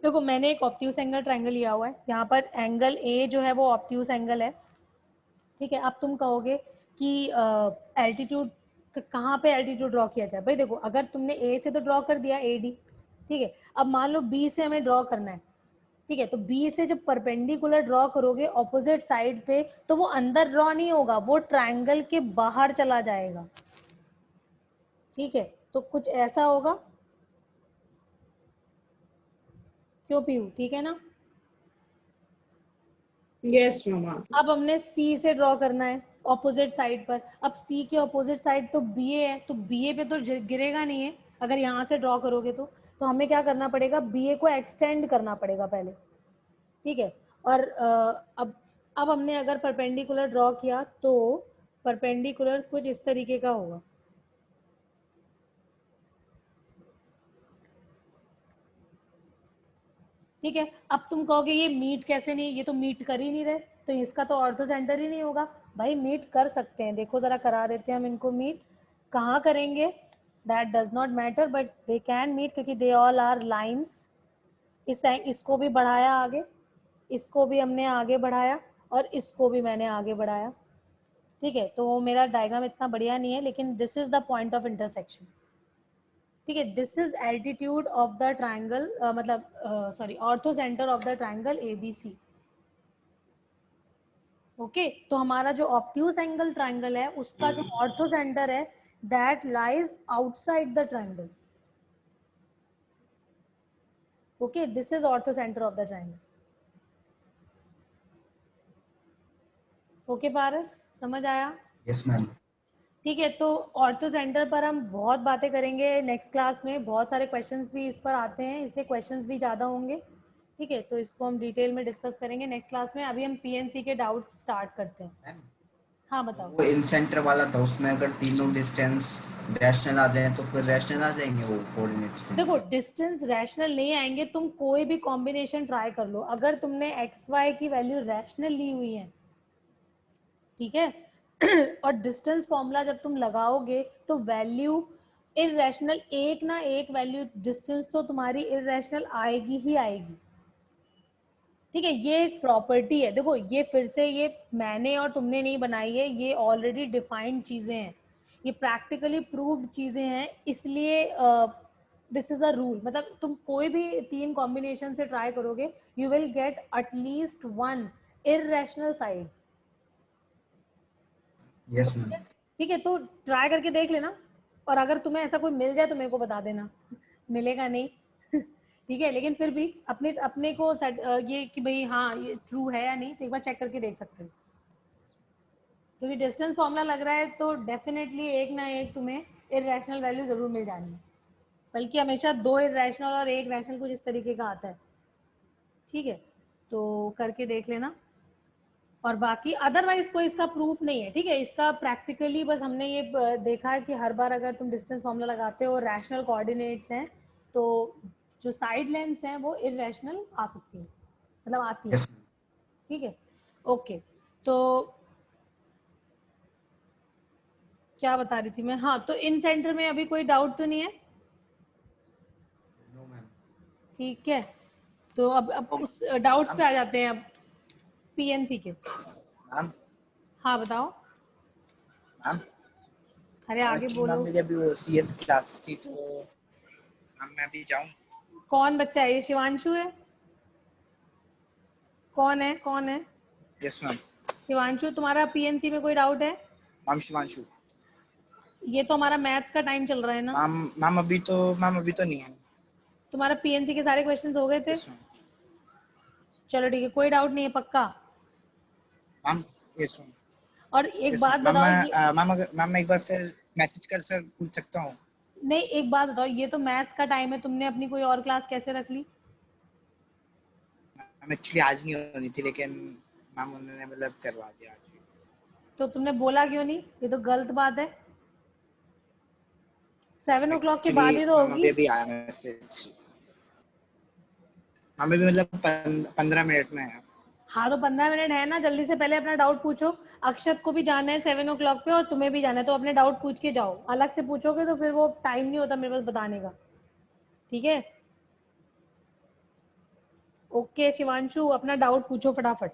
[SPEAKER 1] देखो मैंने एक ऑब्ट्यूस एंगल ट्रायंगल लिया हुआ है, यहाँ पर एंगल ए जो है वो ऑब्ट्यूस एंगल है, ठीक है। अब तुम कहोगे कि एल्टीट्यूड कहाँ पे एल्टीट्यूड ड्रॉ किया जाए। भाई देखो, अगर तुमने ए से तो ड्रॉ कर दिया ए डी, ठीक है। अब मान लो बी से हमें ड्रॉ करना है, ठीक है। तो बी से जब परपेंडिकुलर ड्रॉ करोगे ऑपोजिट साइड पे, तो वो अंदर ड्रॉ नहीं होगा, वो ट्रायंगल के बाहर चला जाएगा, ठीक है। तो कुछ ऐसा होगा, क्यों पीयू, ठीक है ना?
[SPEAKER 16] यस मामा।
[SPEAKER 1] अब हमने सी से ड्रॉ करना है ऑपोजिट साइड पर। अब सी के ऑपोजिट साइड तो बी ए है, तो बी ए पे तो गिरेगा नहीं है अगर यहाँ से ड्रॉ करोगे तो हमें क्या करना पड़ेगा, बी ए को एक्सटेंड करना पड़ेगा पहले, ठीक है। और अब हमने अगर परपेंडिकुलर ड्रॉ किया तो परपेंडिकुलर कुछ इस तरीके का होगा, ठीक है। अब तुम कहोगे ये मीट कैसे नहीं, ये तो मीट कर ही नहीं रहे, तो इसका तो ऑर्थो सेंटर ही नहीं होगा। भाई मीट कर सकते हैं, देखो जरा करा देते हैं हम इनको मीट। कहाँ करेंगे that does not matter, but they can meet क्योंकि दे ऑल आर लाइन्स। इसको भी बढ़ाया आगे, इसको भी हमने आगे बढ़ाया और इसको भी मैंने आगे बढ़ाया, ठीक है। तो मेरा डायग्राम इतना बढ़िया नहीं है, लेकिन this is the point of intersection, ठीक है। This is altitude of the triangle, मतलब sorry orthocentre of the triangle ABC। Okay, तो हमारा जो ऑब्ट्यूस एंगल ट्रायंगल है उसका जो ऑर्थो सेंटर है that lies outside the triangle. Okay, this is orthocentre of the triangle. Okay Paras, समझ आया?
[SPEAKER 3] Yes ma'am.
[SPEAKER 1] ठीक है, तो ऑर्थो सेंटर पर हम बहुत बातें करेंगे नेक्स्ट क्लास में, बहुत सारे क्वेश्चंस भी इस पर आते हैं, इसलिए क्वेश्चंस भी ज़्यादा होंगे, ठीक है। तो इसको हम डिटेल में डिस्कस करेंगे नेक्स्ट क्लास में। अभी हम PNC के डाउट स्टार्ट करते हैं। हाँ बताओ।
[SPEAKER 3] वो इन सेंटर वाला था, उसमें अगर तीनों डिस्टेंस रैशनल आ जाए तो फिर रैशनल आ जाएंगे वो कोऑर्डिनेट्स में।
[SPEAKER 1] देखो डिस्टेंस रैशनल नहीं आएंगे, तुम कोई भी कॉम्बिनेशन ट्राई कर लो, अगर तुमने XY की वैल्यू रैशनल ली हुई है, ठीक है, और डिस्टेंस फॉर्मूला जब तुम लगाओगे तो वैल्यू इररेशनल, एक ना एक वैल्यू डिस्टेंस तो तुम्हारी इररेशनल आएगी ही आएगी, ठीक है। ये एक प्रॉपर्टी है। देखो ये फिर से ये मैंने और तुमने नहीं बनाई है, ये ऑलरेडी डिफाइंड चीजें हैं, ये प्रैक्टिकली प्रूव्ड चीजें हैं, इसलिए दिस इज अ रूल। मतलब तुम कोई भी 3 कॉम्बिनेशन से ट्राई करोगे, you will get at least 1 irrational side.
[SPEAKER 3] Yes ma'am.
[SPEAKER 1] ठीक है, तो ट्राई करके देख लेना, और अगर तुम्हें ऐसा कोई मिल जाए तो मेरे को बता देना। मिलेगा नहीं ठीक है, लेकिन फिर भी अपने को ये कि भाई हाँ ये ट्रू है या नहीं, तो एक बार चेक करके देख सकते हो। क्योंकि डिस्टेंस फॉर्मूला लग रहा है तो डेफिनेटली एक ना एक तुम्हें इररेशनल वैल्यू जरूर मिल जानी है, बल्कि हमेशा 2 इररेशनल और 1 रैशनल कुछ इस तरीके का आता है, ठीक है। तो करके देख लेना, और बाकी अदरवाइज कोई इसका प्रूफ नहीं है, ठीक है। इसका प्रैक्टिकली बस हमने ये देखा है कि हर बार अगर तुम डिस्टेंस फॉर्मूला लगाते हो और रैशनल कोऑर्डिनेट्स हैं तो जो साइड लेंथ्स हैं वो इररेशनल आ सकती है, मतलब आती है, ठीक है। ओके, तो क्या बता रही थी मैं, हाँ, तो इन सेंटर में अभी कोई डाउट तो नहीं है?
[SPEAKER 3] No ma'am.
[SPEAKER 1] ठीक है, तो अब उस डाउट्स पे आ जाते हैं अब PNC के।
[SPEAKER 2] मैम
[SPEAKER 1] हाँ बताओ।
[SPEAKER 2] मैम
[SPEAKER 1] अरे आगे बोलो।
[SPEAKER 2] मेरी अभी वो CS क्लास थी, तो मैम मैं अभी जाऊँ?
[SPEAKER 1] कौन बच्चा है ये? शिवांशु है? कौन है?
[SPEAKER 2] Yes ma'am.
[SPEAKER 1] शिवांशु, तुम्हारा PNC में कोई डाउट है?
[SPEAKER 2] मैम शिवांशु।
[SPEAKER 1] ये तो हमारा मैथ्स का टाइम चल रहा है ना।
[SPEAKER 2] मैम अभी तो नहीं है।
[SPEAKER 1] तुम्हारा PNC के सारे क्वेश्चंस हो गए थे? चलो ठीक है, कोई डाउट नहीं है पक्का?
[SPEAKER 2] Ma'am yes ma'am.
[SPEAKER 1] और एक बात बताओ,
[SPEAKER 2] मैम एक बार फिर मैसेज कर सर पूछ सकता हूँ?
[SPEAKER 1] नहीं, एक बात बताओ, ये तो मैथ्स का टाइम है, तुमने अपनी कोई और क्लास कैसे रख ली?
[SPEAKER 2] मैम एक्चुअली आज नहीं होनी थी, लेकिन मैम उन्होंने मतलब करवा दिया आज।
[SPEAKER 1] तो तुमने बोला क्यों नहीं? ये तो गलत बात है। 7 o'clock के बाद ही तो होगी।
[SPEAKER 2] अभी आया मैसेज, हमें भी मतलब 15 मिनट में है।
[SPEAKER 1] हाँ तो 15 मिनट है ना, जल्दी से पहले अपना डाउट पूछो। अक्षत को भी जाना है 7 o'clock पे और तुम्हें भी जाना है, तो अपने डाउट पूछ के जाओ। अलग से पूछोगे तो फिर वो टाइम नहीं होता मेरे पास बताने का। ठीक है, ओके शिवांशु अपना डाउट पूछो फटाफट।